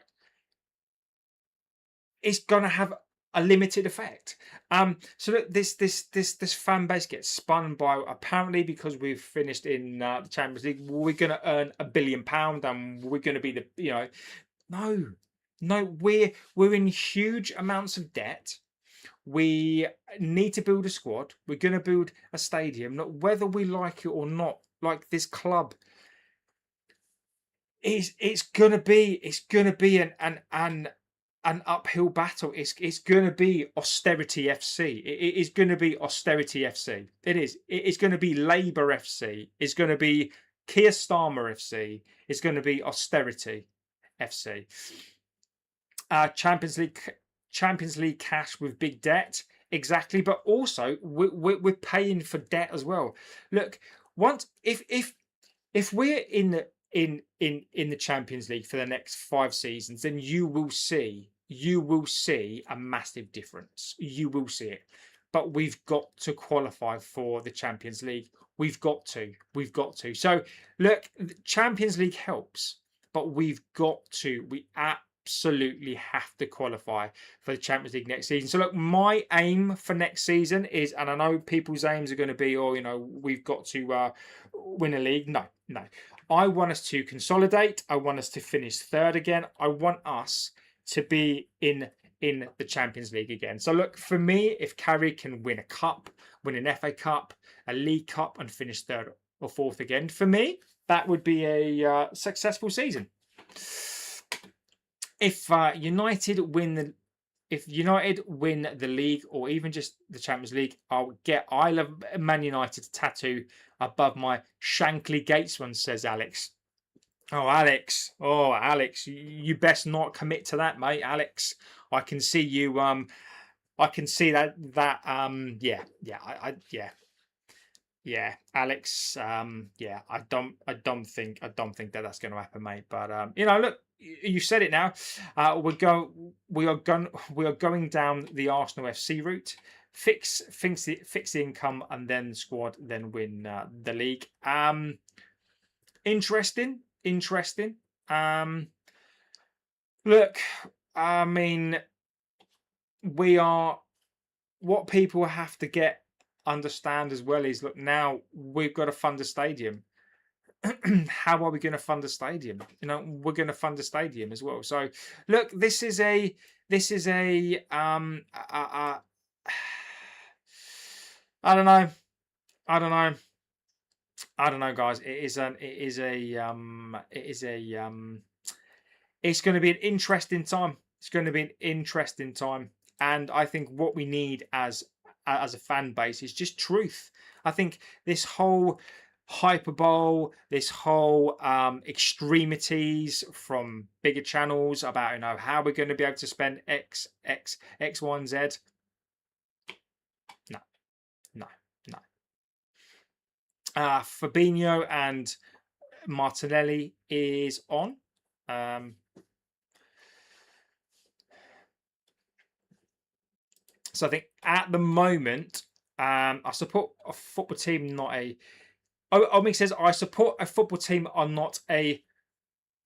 It's going to have a limited effect. So look, this fan base gets spun by, apparently because we've finished in the Champions League, we're going to earn £1 billion and we're going to be the no, we're in huge amounts of debt. We need to build a squad. We're going to build a stadium. Whether we like it or not, like this club it's going to be an uphill battle. It's going to be austerity FC. It is going to be austerity FC. It is. It's going to be Labour FC. It's going to be Keir Starmer FC. It's going to be austerity FC. Champions League cash with big debt, exactly. But also we're paying for debt as well. Look, once if we're in the Champions League for the next 5 seasons, then you will see a massive difference. You will see it. But we've got to qualify for the Champions League. We've got to. So look, the Champions League helps, but we absolutely have to qualify for the Champions League next season. So look, my aim for next season is, and I know people's aims are going to be, we've got to win a league. No. I want us to consolidate. I want us to finish third again. I want us to be in the Champions League again. So look, for me, if Carey can win a cup, win an FA Cup, a League Cup, and finish third or fourth again, for me, that would be a successful season. If United win the league or even just the Champions League, I'll get I love Man United tattoo above my Shankly Gates one, says Alex. Oh, Alex, you best not commit to that, mate. Alex, I can see you. I can see that. Yeah, Alex. Yeah, I don't think that's going to happen, mate. But look, you said it now. We are going down the Arsenal FC route. Fix the income and then the squad, then win the league. Interesting. Look, I mean, what people have to understand as well is, look, now we've got to fund a stadium. How are we going to fund a stadium? We're going to fund a stadium as well. So look, this is a I don't know, guys. It's going to be an interesting time. And I think what we need as a fan base is just truth. I think this whole hyperbole, this whole extremities from bigger channels about how we're going to be able to spend X, Y, and Z. No. Fabinho and Martinelli is on. So I think at the moment, I support a football team, not a. Omi says, I support a football team are not a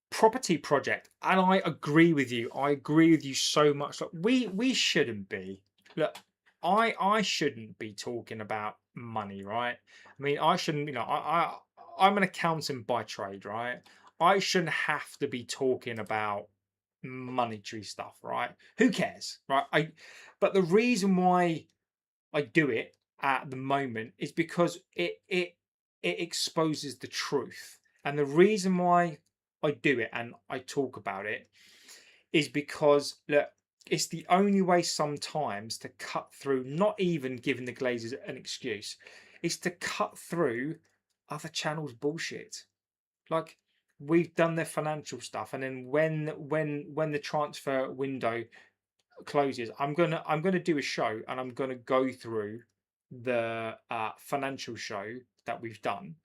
property project. And I agree with you. I agree with you so much. Look, we shouldn't be. Look, I shouldn't be talking about money, right? I mean, I shouldn't, I'm an accountant by trade, right? I shouldn't have to be talking about monetary stuff, right? Who cares, right? But the reason why I do it at the moment is because it exposes the truth. And the reason why I do it and I talk about it is because look, it's the only way sometimes to cut through, not even giving the Glazers an excuse, it's to cut through other channels' bullshit. Like we've done their financial stuff, and then when the transfer window closes, I'm gonna do a show and I'm gonna go through the financial show that we've done,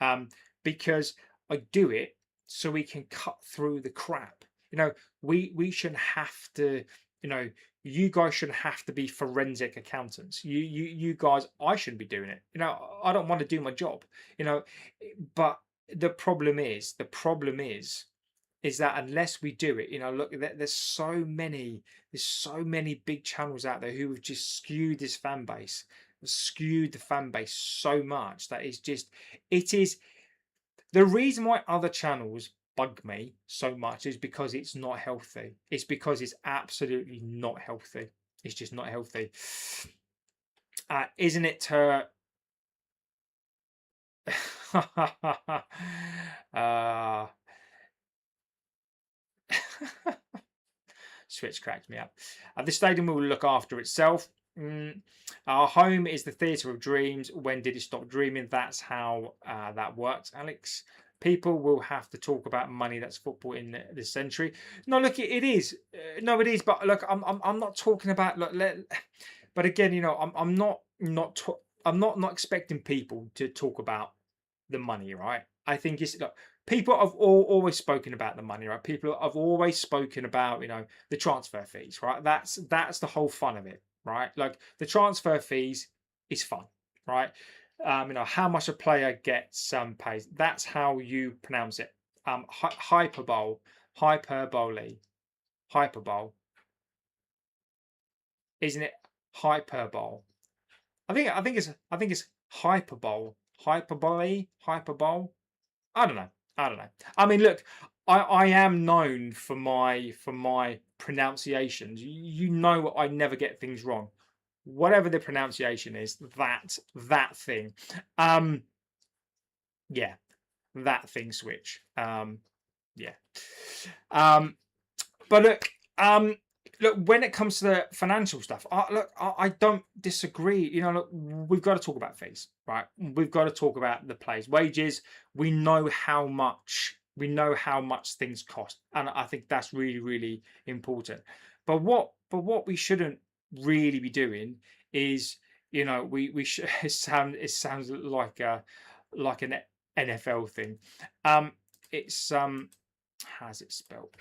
um, because I do it so we can cut through the crap. You know, we shouldn't have to. You know, you guys shouldn't have to be forensic accountants. You guys, I shouldn't be doing it. You know, I don't want to do my job. You know, but the problem is that unless we do it, you know, look, there's so many big channels out there who have just skewed this fan base, skewed the fan base so much that it is the reason why other channels bug me so much is because it's not healthy. It's because it's absolutely not healthy. It's just not healthy. Isn't it uh Switch cracked me up. The stadium will look after itself. Our home is the theatre of dreams. When did it stop dreaming? That's how that works, Alex. People will have to talk about money. That's football in this century. No, look, it is. No, it is. But look, I'm not talking about. Look, but again, you know, I'm not expecting people to talk about the money, right? I think it's look, people have always spoken about the money, right? People have always spoken about, you know, the transfer fees, right? That's the whole fun of it, right? Like the transfer fees is fun, right? You know how much a player gets pays. That's how you pronounce it. Hyperbole, hyperbole, hyperbole, isn't it? Hyperbole. I think it's hyperbole, hyperbole, hyperbole. I don't know. I don't know. I mean, look, I am known for my pronunciations. You know, I never get things wrong. Whatever the pronunciation is, that thing. Um, yeah, that thing. Switch. Yeah. Um, but look, when it comes to the financial stuff, I don't disagree. You know, look, we've got to talk about fees, right? We've got to talk about the players' wages. We know how much things cost, and I think that's really, really important. But what we shouldn't really be doing is, you know, we should. It sounds like an NFL thing. It's how's it spelled?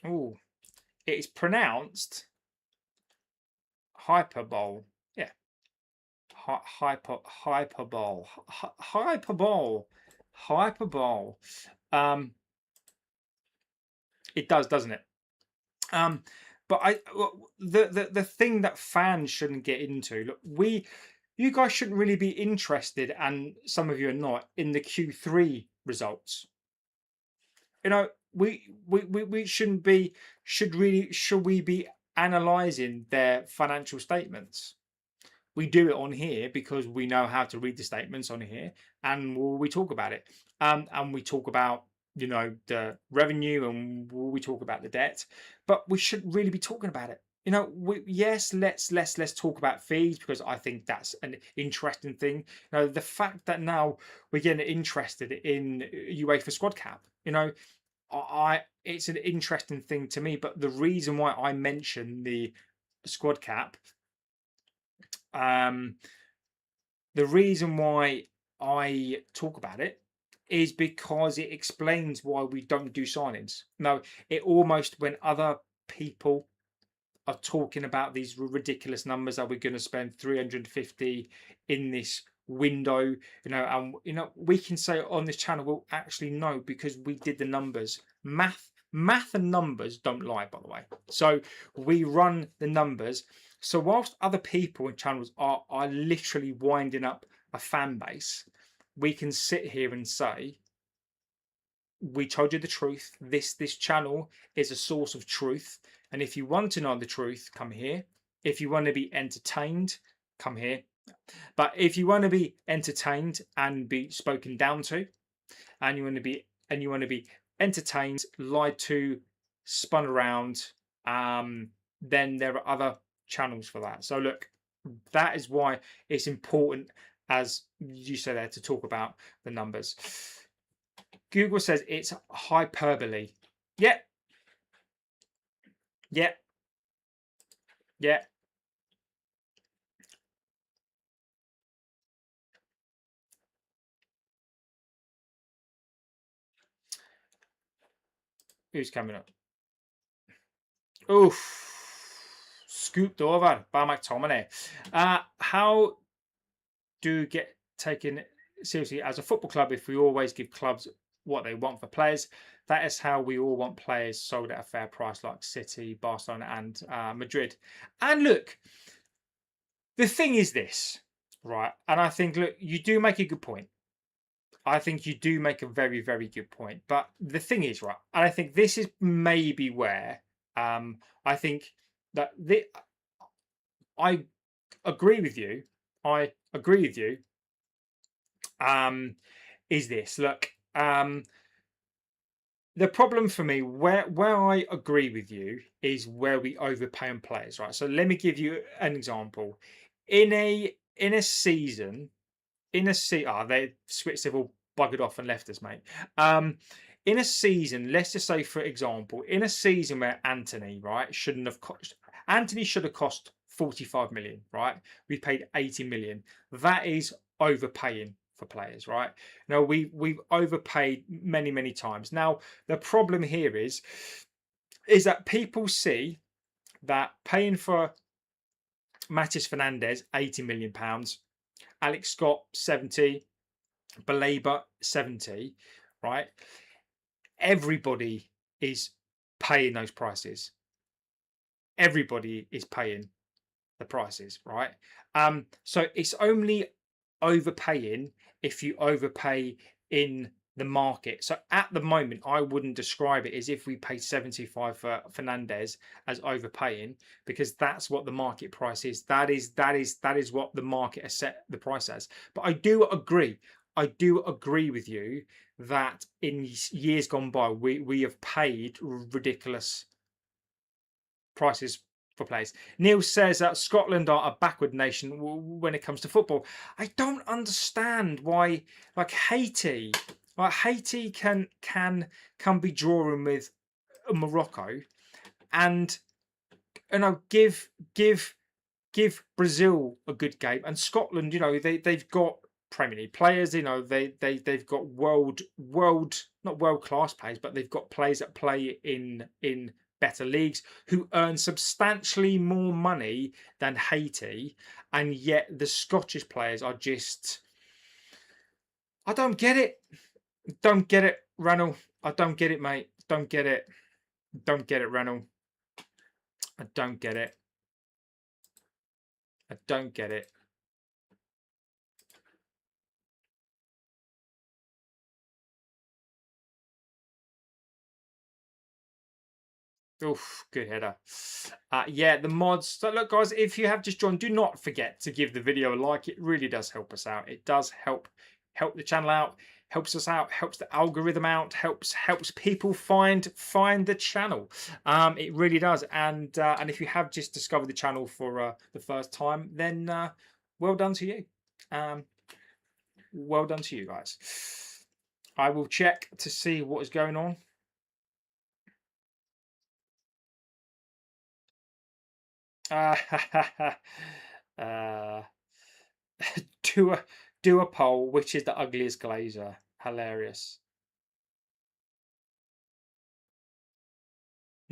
Oh, it's pronounced hyperbole. Yeah, hyperbole, hyperbole. Um, it does, doesn't it? Um, but the thing that fans shouldn't get into. Look, you guys shouldn't really be interested, and some of you are not, in the Q3 results. You know, we shouldn't be. Should we be analysing their financial statements? We do it on here because we know how to read the statements on here, and we talk about it. And we talk about, you know, the revenue, and we talk about the debt, but we should really be talking about it. You know, yes, let's talk about fees because I think that's an interesting thing. You know, the fact that now we're getting interested in UEFA squad cap. You know, I it's an interesting thing to me. But the reason why I mention the squad cap, um, the reason why I talk about it is because it explains why we don't do signings. No, it almost when other people are talking about these ridiculous numbers, are we going to spend 350 in this window? You know, and you know, we can say on this channel, well, actually no, because we did the numbers. Math and numbers don't lie, by the way. So we run the numbers. So whilst other people and channels are literally winding up a fan base, we can sit here and say we told you the truth. This channel is a source of truth, and if you want to know the truth, come here. If you want to be entertained, come here. But if you want to be entertained and be spoken down to, and you want to be entertained, lied to, spun around, then there are other channels for that. So look, that is why it's important, as you said there, to talk about the numbers. Google says it's hyperbole. Yeah. Yeah. Yeah. Who's coming up? Oof. Scooped over by McTominay. How do get taken seriously as a football club if we always give clubs what they want for players? That is how we all want players sold at a fair price, like City, Barcelona, and Madrid. And look, the thing is this, right? And I think, look, you do make a good point. I think you do make a very, very good point. But the thing is, right, and I think this is maybe where I think that I agree with you. I agree with you. Is this look? The problem for me, where I agree with you, is where we overpay on players, right? So let me give you an example. In a season, they switched, they've all buggered off and left us, mate. In a season, let's just say, for example, in a season where Anthony, right, shouldn't have cost, Anthony should have cost 45 million, right? We paid 80 million. That is overpaying for players, right? Now we've overpaid many times. Now the problem here is that people see that paying for Matis Fernandez £80 million, Alex Scott 70, Baleba 70, right? Everybody is paying those prices. Everybody is paying the prices, right? So it's only overpaying if you overpay in the market. So at the moment, I wouldn't describe it as if we pay 75 for Fernandez as overpaying, because that's what the market price is. That is what the market has set the price as. But I do agree. I do agree with you that in years gone by, we have paid ridiculous prices for players. Neil says that Scotland are a backward nation when it comes to football. I don't understand why, like Haiti, can be drawing with Morocco, and give Brazil a good game, and Scotland, they've got Premier League players, they've got not world class players, but they've got players that play in better leagues who earn substantially more money than Haiti, and yet the Scottish players are just, I don't get it. Don't get it, Ranul. I don't get it, mate. Don't get it. Don't get it, Ranul. I don't get it. I don't get it. Oof, good header. Yeah, the mods. So look, guys, if you have just joined, do not forget to give the video a like. It really does help us out. It does help the channel out, helps us out, helps the algorithm out, helps people find the channel. It really does. And if you have just discovered the channel for the first time, then well done to you. Well done to you guys. I will check to see what is going on. Uh, do a poll. Which is the ugliest Glazer? Hilarious.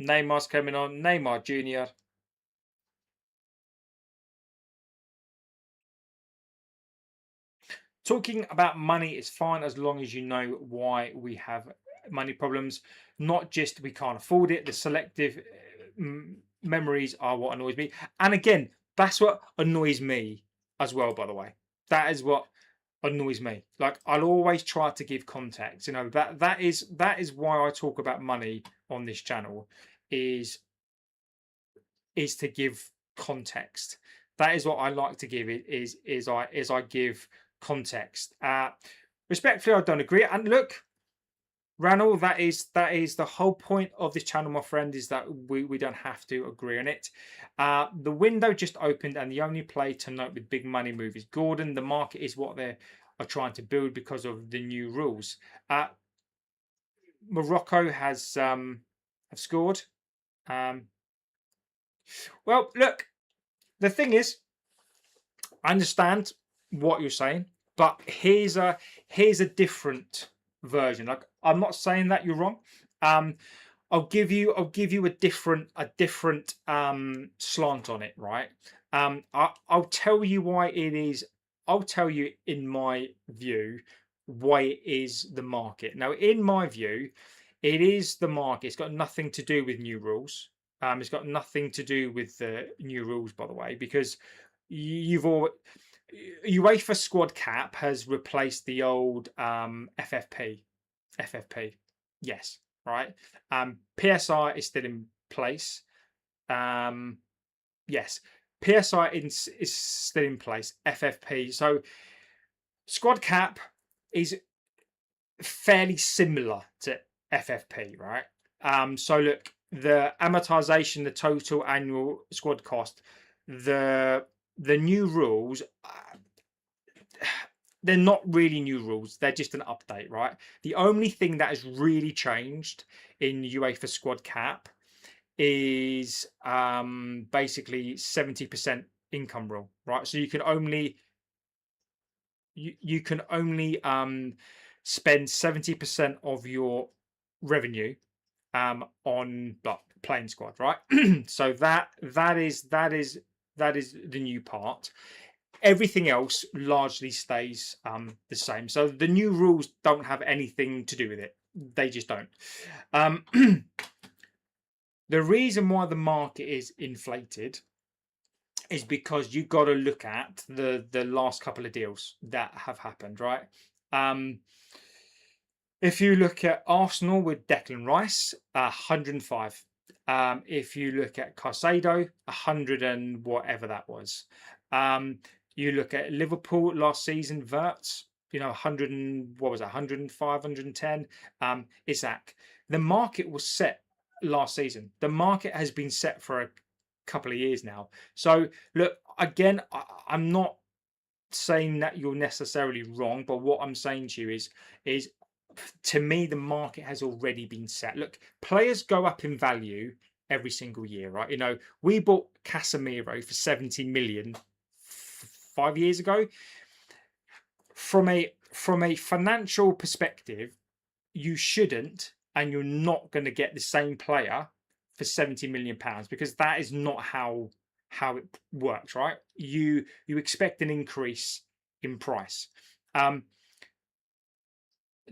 Neymar's coming on. Neymar Jr. Talking about money is fine as long as you know why we have money problems. Not just we can't afford it. The selective memories are what annoys me. And again, that's what annoys me as well, by the way. That is what annoys me. Like, I'll always try to give context. You know, that is why I talk about money on this channel, is to give context. That is what I like to give. It is I give context. Respectfully, I don't agree. And look, Ranul, that is the whole point of this channel, my friend, is that we don't have to agree on it. The window just opened, and the only play to note with big money move is Gordon. The market is what they are trying to build because of the new rules. Morocco have scored. Well, look, the thing is, I understand what you're saying, but here's a different version. Like, I'm not saying that you're wrong. I'll give you a different slant on it, right? I'll tell you why it is. I'll tell you, in my view, why it is the market. Now, in my view, it is the market. It's got nothing to do with new rules. It's got nothing to do with the new rules, by the way, because you've all UEFA squad cap has replaced the old FFP. FFP, yes, right. PSI is still in place. Yes, PSI is still in place. FFP. So squad cap is fairly similar to FFP, right? So look, the amortization, the total annual squad cost, the new rules, they're not really new rules. They're just an update, right? The only thing that has really changed in UEFA squad cap is basically 70% income rule, right? So you can only spend 70% of your revenue on playing squad, right? So that is the new part. Everything else largely stays the same. So the new rules don't have anything to do with it. They just don't. The reason why the market is inflated is because you've got to look at the last couple of deals that have happened, right? If you look at Arsenal with Declan Rice, 105. If you look at Caicedo, 100 and whatever that was. You look at Liverpool last season, Verts, 100 and what was that, 105, 110. Isaac. The market was set last season. The market has been set for a couple of years now. So look, again, I'm not saying that you're necessarily wrong, but what I'm saying to you is to me, the market has already been set. Look, players go up in value every single year, right? We bought Casemiro for 70 million 5 years ago. From a financial perspective, you shouldn't, and you're not going to get the same player for 70 million pounds, because that is not how it works, right? You expect an increase in price.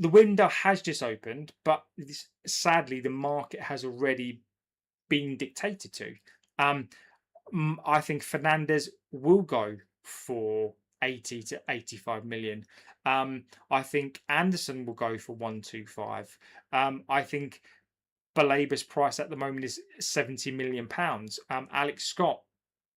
The window has just opened, but sadly, the market has already been dictated to. I think Fernandez will go for 80 to 85 million. I think Anderson will go for 125. I think Balaba's price at the moment is 70 million pounds. Alex Scott,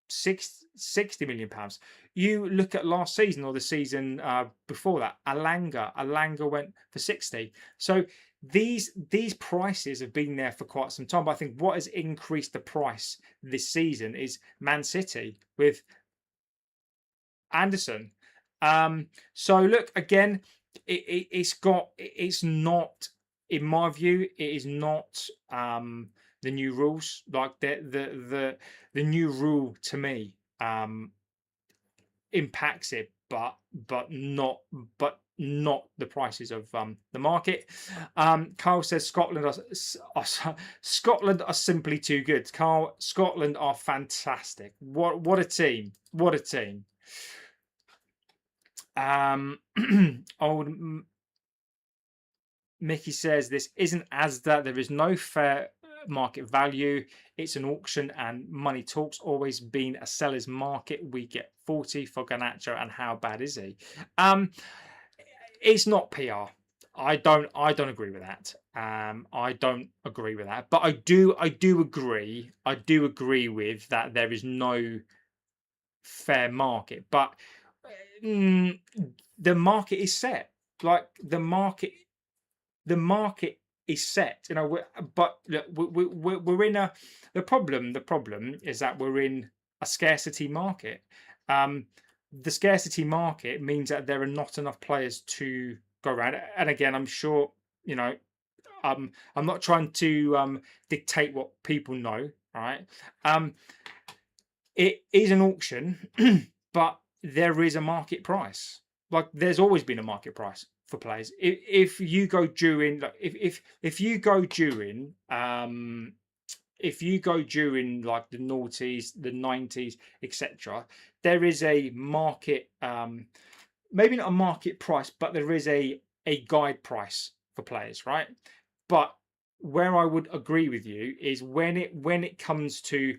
60 million pounds. You look at last season or the season before that, Alanga went for 60. So these prices have been there for quite some time, but I think what has increased the price this season is Man City with Anderson. So look, again, it's not, in my view, it is not the new rules. Like the new rule to me impacts it, but not the prices of the market. Carl says Scotland are simply too good. Carl, Scotland are fantastic. What a team! What a team! Old Mickey says this isn't Asda. There is no fair market value. It's an auction, and money talks. Always been a seller's market. We get 40 for Garnacho, and how bad is he? It's not PR. I don't agree with that. I don't agree with that. But I do agree. I do agree with that. There is no fair market, but mm, the market is set. Like the market is set. But look, we're in a the problem is that we're in a scarcity market. Um, the scarcity market means that there are not enough players to go around. And again, I'm sure you know. I'm not trying to dictate what people know, right? Um, it is an auction, but there is a market price. Like there's always been a market price for players. If you go during, like if you go during, if you go during like the noughties, the 90s, etc., there is a market, maybe not a market price, but there is a guide price for players, right? But where I would agree with you is when it comes to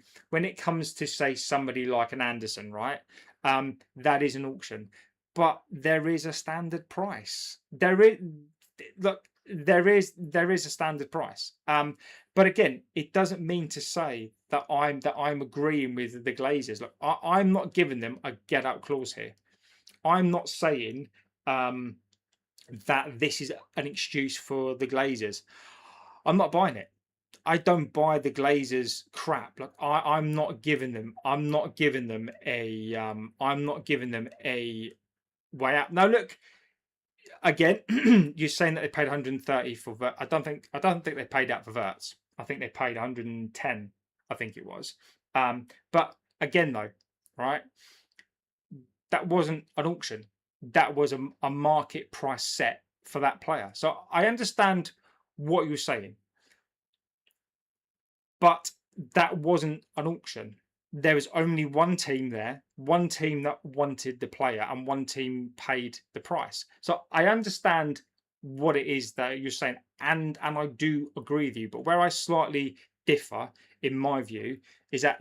say somebody like an Anderson, right? That is an auction, but there is a standard price. There is a standard price. But again, it doesn't mean to say that I'm agreeing with the Glazers. Look, I'm not giving them a get out clause here. I'm not saying that this is an excuse for the Glazers. I'm not buying it. I don't buy the Glazers crap. Like I'm not giving them. I'm not giving them a. I'm not giving them a way out. Now look again. You're saying that they paid 130 for Vert. I don't think. They paid out for Verts. I think they paid 110. I think it was. But again though, right? That wasn't an auction. That was a market price set for that player. So I understand what you're saying, but that wasn't an auction. There was only one team there, one team that wanted the player, and one team paid the price. So I understand what it is that you're saying, and I do agree with you. But where I slightly differ, in my view, is that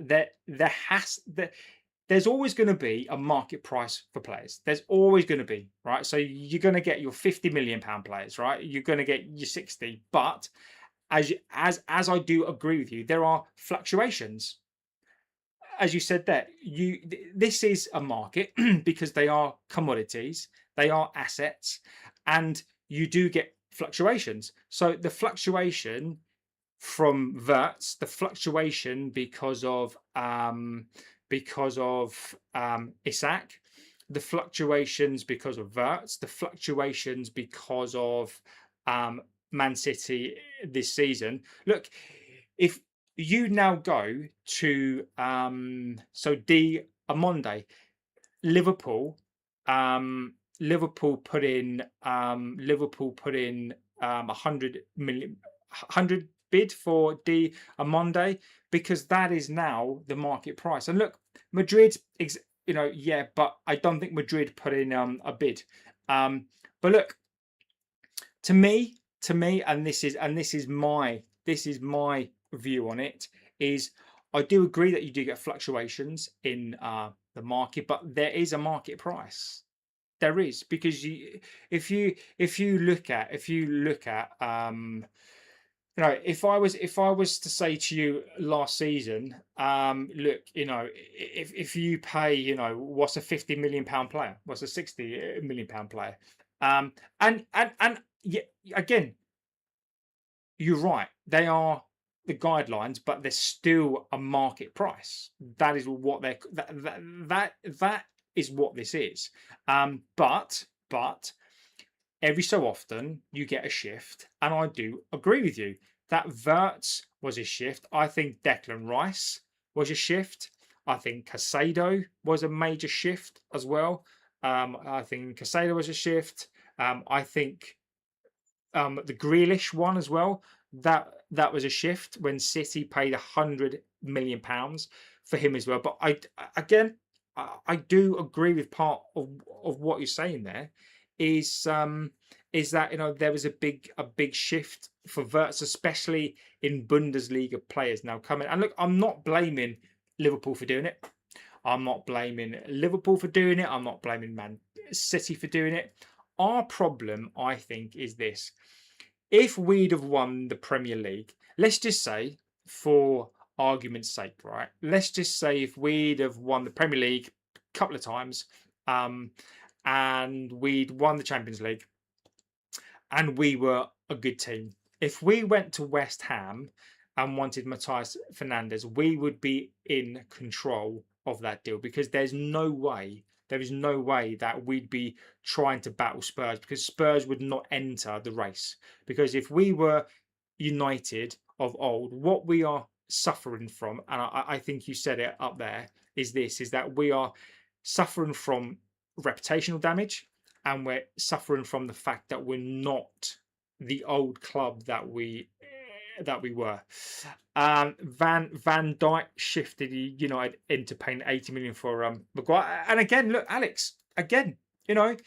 there's always going to be a market price for players. There's always going to be, right? So you're going to get your 50 million pound players, right? You're going to get your 60, but as I do agree with you, there are fluctuations. As you said there, this is a market because they are commodities, they are assets, and you do get fluctuations. So the fluctuation from Verts, the fluctuation because of Isak, the fluctuations because of Verts, the fluctuations because of Man City this season. Look, if you now go to so D Amonde, Liverpool, Liverpool put in 100 bid for D Amonde because that is now the market price. And look, Madrid, yeah, but I don't think Madrid put in a bid. But look, to me, and this is my view on it, is I do agree that you do get fluctuations in the market, but there is a market price. There is, because if you look at if I was to say to you last season, look, if you pay, what's a 50 million pound player, what's a 60 million pound player, and yeah, again, you're right, they are the guidelines, but there's still a market price. That is what that is what this is. But every so often you get a shift, and I do agree with you that Verts was a shift. I think Declan Rice was a shift. I think Casado was a major shift as well. I think Casado was a shift. I think the Grealish one as well. That was a shift when City paid £100 million for him as well. But I do agree with part of what you're saying there. Is is that there was a big shift for Wirtz, especially in Bundesliga players now coming. And look, I'm not blaming Liverpool for doing it. I'm not blaming Liverpool for doing it. I'm not blaming Man City for doing it. Our problem, I think, is this. If we'd have won the Premier League, let's just say, for argument's sake, right? Let's just say if we'd have won the Premier League a couple of times, and we'd won the Champions League, and we were a good team. If we went to West Ham and wanted Matthias Fernandes, we would be in control of that deal, because there is no way that we'd be trying to battle Spurs, because Spurs would not enter the race. Because if we were United of old, what we are suffering from, and I think you said it up there, is that we are suffering from reputational damage, and we're suffering from the fact that we're not the old club that we were. Van Dijk shifted United into paying 80 million for Maguire. And again, look, Alex, again, look,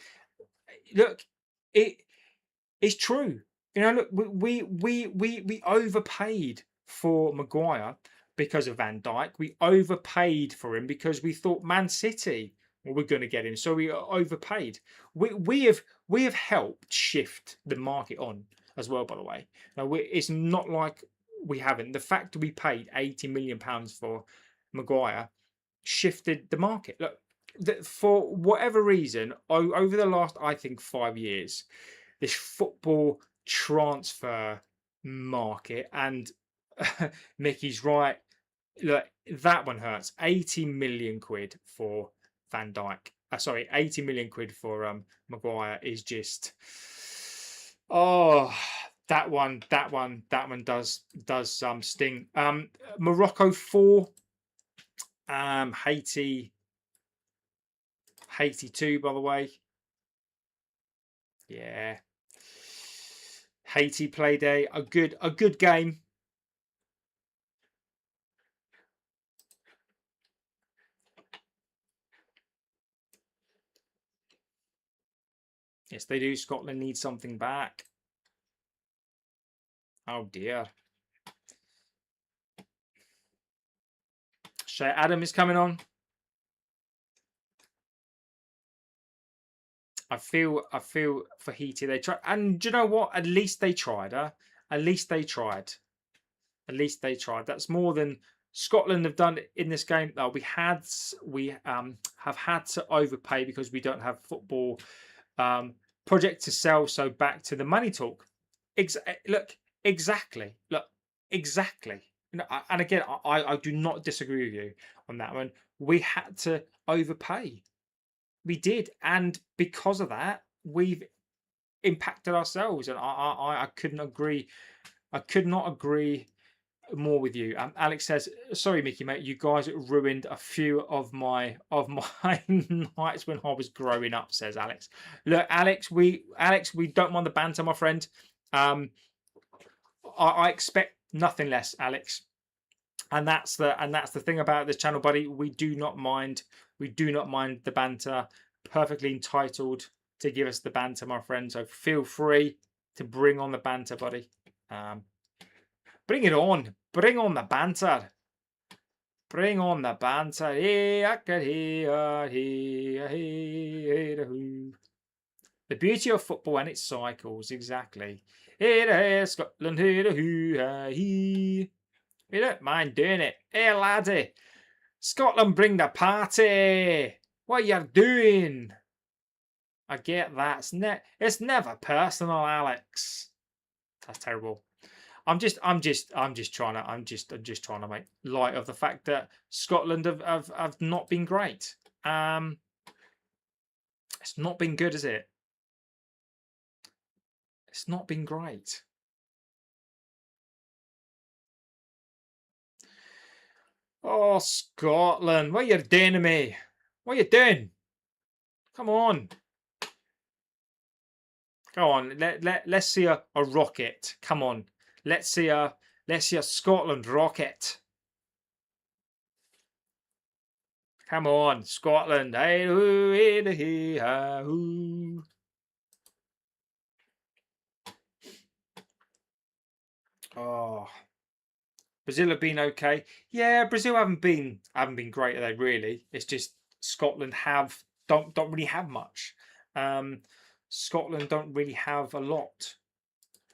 it's true. Look, we overpaid for Maguire because of Van Dijk. We overpaid for him because we thought Man City we're going to get him, so we overpaid. We have helped shift the market on as well. By the way, now it's not like we haven't. The fact that we paid £80 million for Maguire shifted the market. Look, for whatever reason, over the last, I think, 5 years, this football transfer market, and Mickey's right. Look, that one hurts. 80 million quid for Van Dijk. Sorry, 80 million quid for Maguire is just. Oh, that one does sting. Morocco 4, Haiti 2, by the way. Yeah, Haiti played a good game. Yes, they do. Scotland needs something back. Oh dear. Shea Adam is coming on. I feel for Haiti. They tried, and do you know what? At least they tried. At least they tried. At least they tried. That's more than Scotland have done in this game. We have had to overpay because we don't have football project to sell. So back to the money talk. Look, exactly. Look, exactly. And again, I do not disagree with you on that one. We had to overpay. We did, and because of that, we've impacted ourselves. And I couldn't agree. I could not agree more with you. Alex says, "Sorry, Mickey, mate. You guys ruined a few of my nights when I was growing up." Says Alex. Look, Alex, we don't mind the banter, my friend. I expect nothing less, Alex. And that's the thing about this channel, buddy. We do not mind. We do not mind the banter. Perfectly entitled to give us the banter, my friend. So feel free to bring on the banter, buddy. Bring it on. Bring on the banter. Bring on the banter. The beauty of football and its cycles, exactly. Scotland, we don't mind doing it. Hey, laddie. Scotland, bring the party. What you're doing? I get that. It's never personal, Alex. That's terrible. I'm just trying to make light of the fact that Scotland have not been great. It's not been good, is it? It's not been great. Oh, Scotland, what are you doing to me? What are you doing? Come on. Go on. Let's see a rocket. Come on. Let's see a Scotland rocket. Come on, Scotland. Hey, hoo, hey, hey, hoo. Oh, Brazil have been okay. Yeah, Brazil haven't been great, are they? Really, it's just Scotland don't really have much. Um, Scotland don't really have a lot,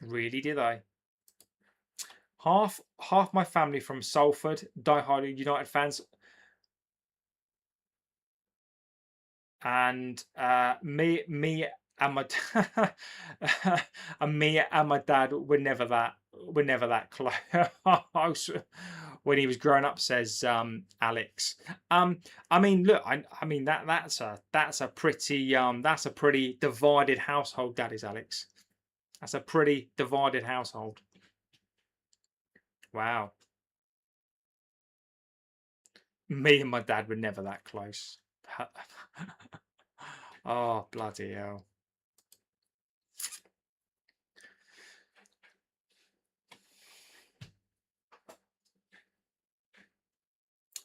really, do they? Half my family from Salford, diehard United fans, and me and my and me and my dad were never that close when he was growing up, says Alex. I mean, look, I mean that's a pretty divided household, that is, Alex. That's a pretty divided household. Wow. Me and my dad were never that close. Oh, bloody hell.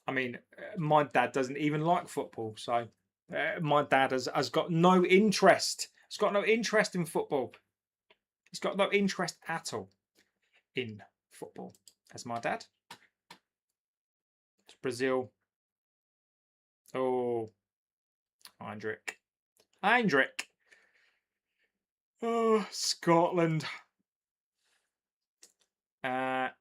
I mean, my dad doesn't even like football, so my dad has got no interest. He's got no interest in football. He's got no interest at all in football. As my dad. It's Brazil. Oh, Heinrich. Heinrich. Oh, Scotland. Canimania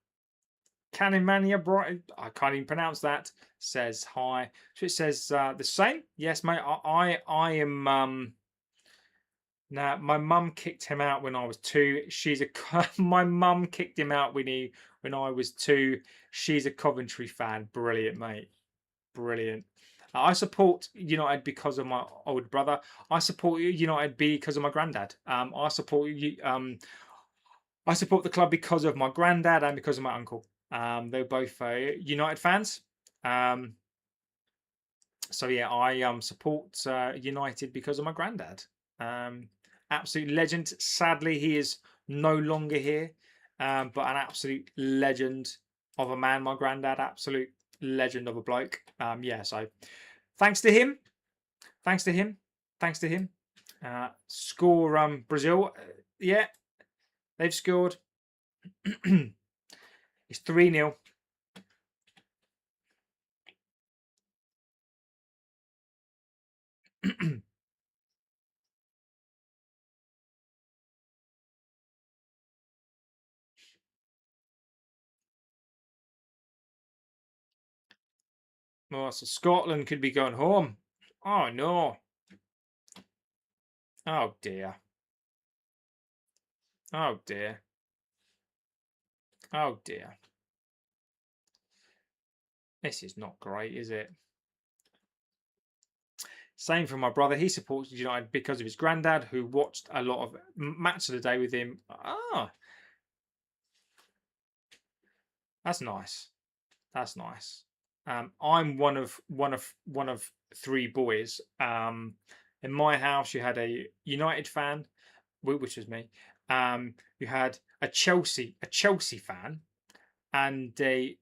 Bright, I can't even pronounce that, says hi. So it says the same. Yes, mate. I am. Now, my mum kicked him out when I was 2. She's a my mum kicked him out when I was 2. She's a Coventry fan. Brilliant, mate. Brilliant. I support United because of my older brother. I support United because of my granddad. I support the club because of my granddad and because of my uncle. They're both United fans. So yeah, I support United because of my granddad. Absolute legend. Sadly, he is no longer here, but an absolute legend of a man. My granddad, absolute legend of a bloke. Yeah, so thanks to him. Thanks to him. Thanks to him. Score Brazil. Yeah, they've scored. It's 3-0. Oh, so Scotland could be going home. Oh no. Oh dear. Oh dear. Oh dear. This is not great, is it? Same for my brother. He supports United because of his granddad, who watched a lot of Match of the Day with him. Ah, that's nice. That's nice. I'm one of 3 boys. In my house, you had a United fan, which was me. You had a Chelsea fan, and a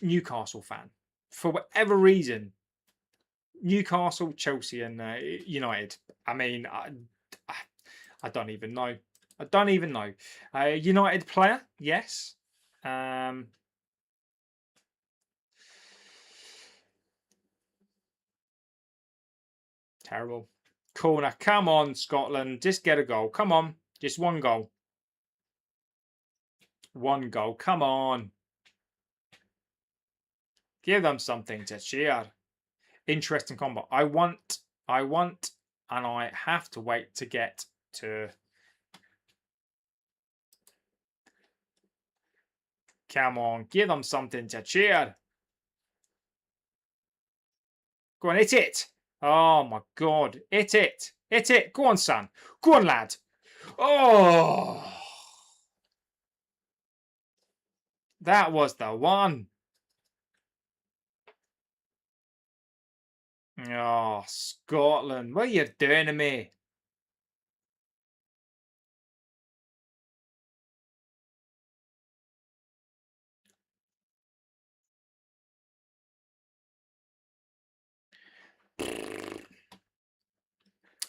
Newcastle fan. For whatever reason, Newcastle, Chelsea, and United. I mean, I don't even know. I don't even know. United player, yes. Terrible. Corner. Come on, Scotland. Just get a goal. Come on. Just one goal. One goal. Come on. Give them something to cheer. Interesting combat. I want, and I have to wait to get to. Come on. Give them something to cheer. Go on, hit it. Oh my God. Hit it. Hit it. Go on, son. Go on, lad. Oh, that was the one. Oh, Scotland. What are you doing to me?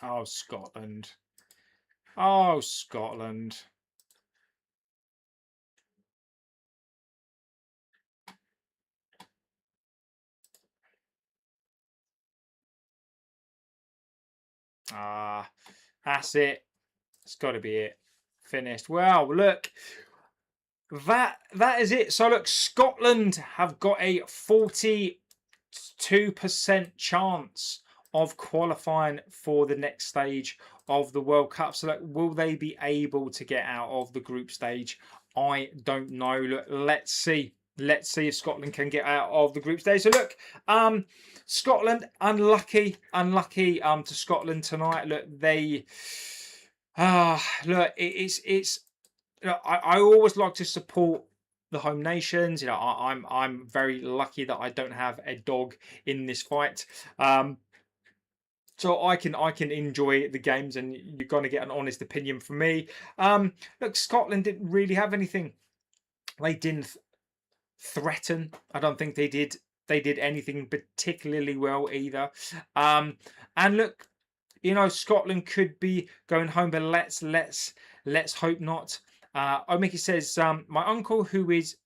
Oh, Scotland. Oh, Scotland. That's it. It's got to be it. Finished. Well, look, that is it. So look, Scotland have got a 42% chance of qualifying for the next stage of the World Cup. So look, will they be able to get out of the group stage? I don't know. Look, let's see. Let's see if Scotland can get out of the group stage. So look, Scotland unlucky to Scotland tonight. Look, they look, it's you know, I always like to support the home nations. You know, I'm very lucky that I don't have a dog in this fight. So I can enjoy the games, and you're going to get an honest opinion from me. Look, Scotland didn't really have anything. They didn't threaten. I don't think they did. They did anything particularly well either. And look, you know, Scotland could be going home, but let's hope not. Omiki says, my uncle who is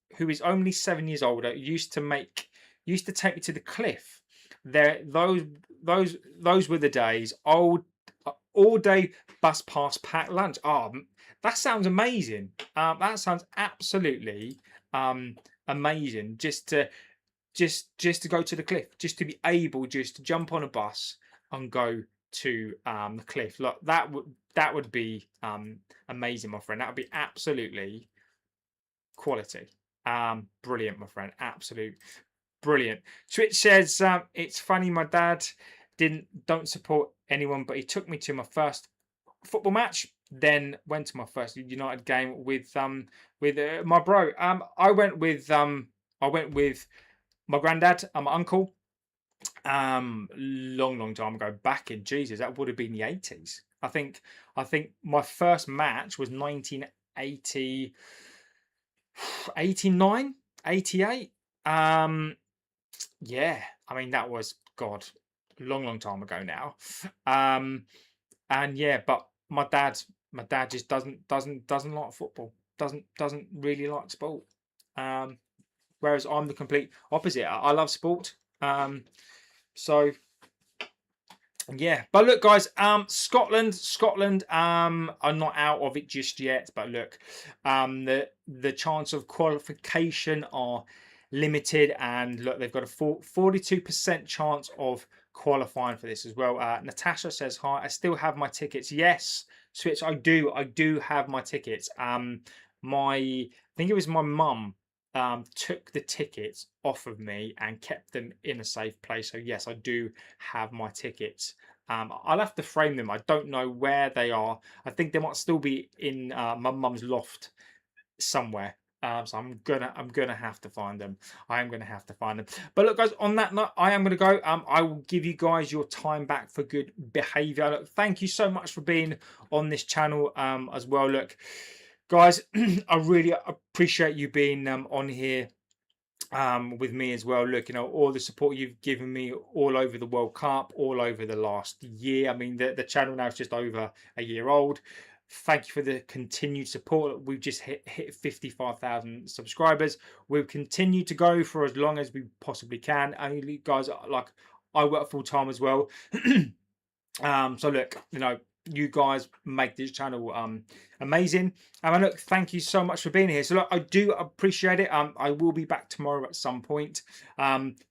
only 7 years older used to take me to the cliff. There, those were the days. All day bus pass, packed lunch. Oh, that sounds amazing. That sounds absolutely amazing. Just to go to the cliff, just to be able just to jump on a bus and go to the cliff. Look, that would be amazing, my friend. That would be absolutely quality. Brilliant, my friend. Absolute brilliant. Twitch says it's funny. My dad don't support anyone, but he took me to my first football match. Then went to my first United game with my bro. I went with my granddad and my uncle. Long time ago, back in Jesus, that would have been the 80s. I think my first match was 1980, 89, 88. Yeah, I mean that was God, long time ago now. And yeah, but my dad just doesn't like football. Doesn't really like sport. Whereas I'm the complete opposite. I love sport. So yeah, but look, guys, Scotland are not out of it just yet. But look, the chance of qualification are limited, and look, they've got a 42% chance of qualifying for this as well. Natasha says hi. I still have my tickets. Yes, Switch. I do have my tickets. I think it was my mum took the tickets off of me and kept them in a safe place. So yes, I do have my tickets. I'll have to frame them. I don't know where they are. I think they might still be in my mum's loft somewhere. So I'm gonna have to find them. I am gonna have to find them. But look, guys, on that note, I am gonna go. I will give you guys your time back for good behaviour. Look, thank you so much for being on this channel as well. Look, guys, I really appreciate you being on here with me as well. Look, you know, all the support you've given me all over the World Cup, all over the last year. I mean, the channel now is just over a year old. Thank you for the continued support. We've just hit 55,000 subscribers. We'll continue to go for as long as we possibly can. And you guys, like, I work full time as well. So look, you know, you guys make this channel amazing. And look, thank you so much for being here. So look, I do appreciate it. I will be back tomorrow at some point.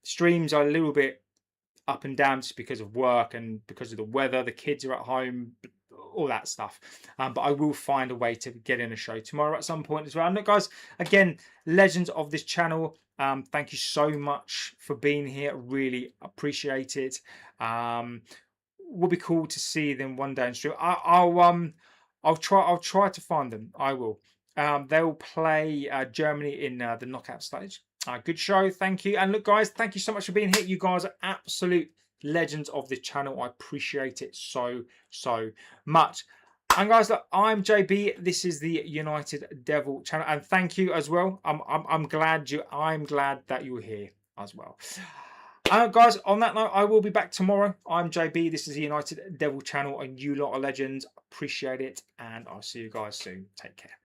Streams are a little bit up and down just because of work and because of the weather. The kids are at home, all that stuff. But I will find a way to get in a show tomorrow at some point as well. And look, guys, again, legends of this channel, thank you so much for being here. Really appreciate it. Will be cool to see them one day in stream. I'll try to find them. I will. They'll play Germany in the knockout stage. Good show, thank you. And look, guys, thank you so much for being here. You guys are absolute legends of this channel. I appreciate it so much. And guys, look, I'm JB. This is the United Devil channel, and thank you as well. I'm glad that you're here as well. Guys, on that note, I will be back tomorrow. I'm JB. This is the United Devil channel, and you lot are legends. Appreciate it, and I'll see you guys soon. Take care.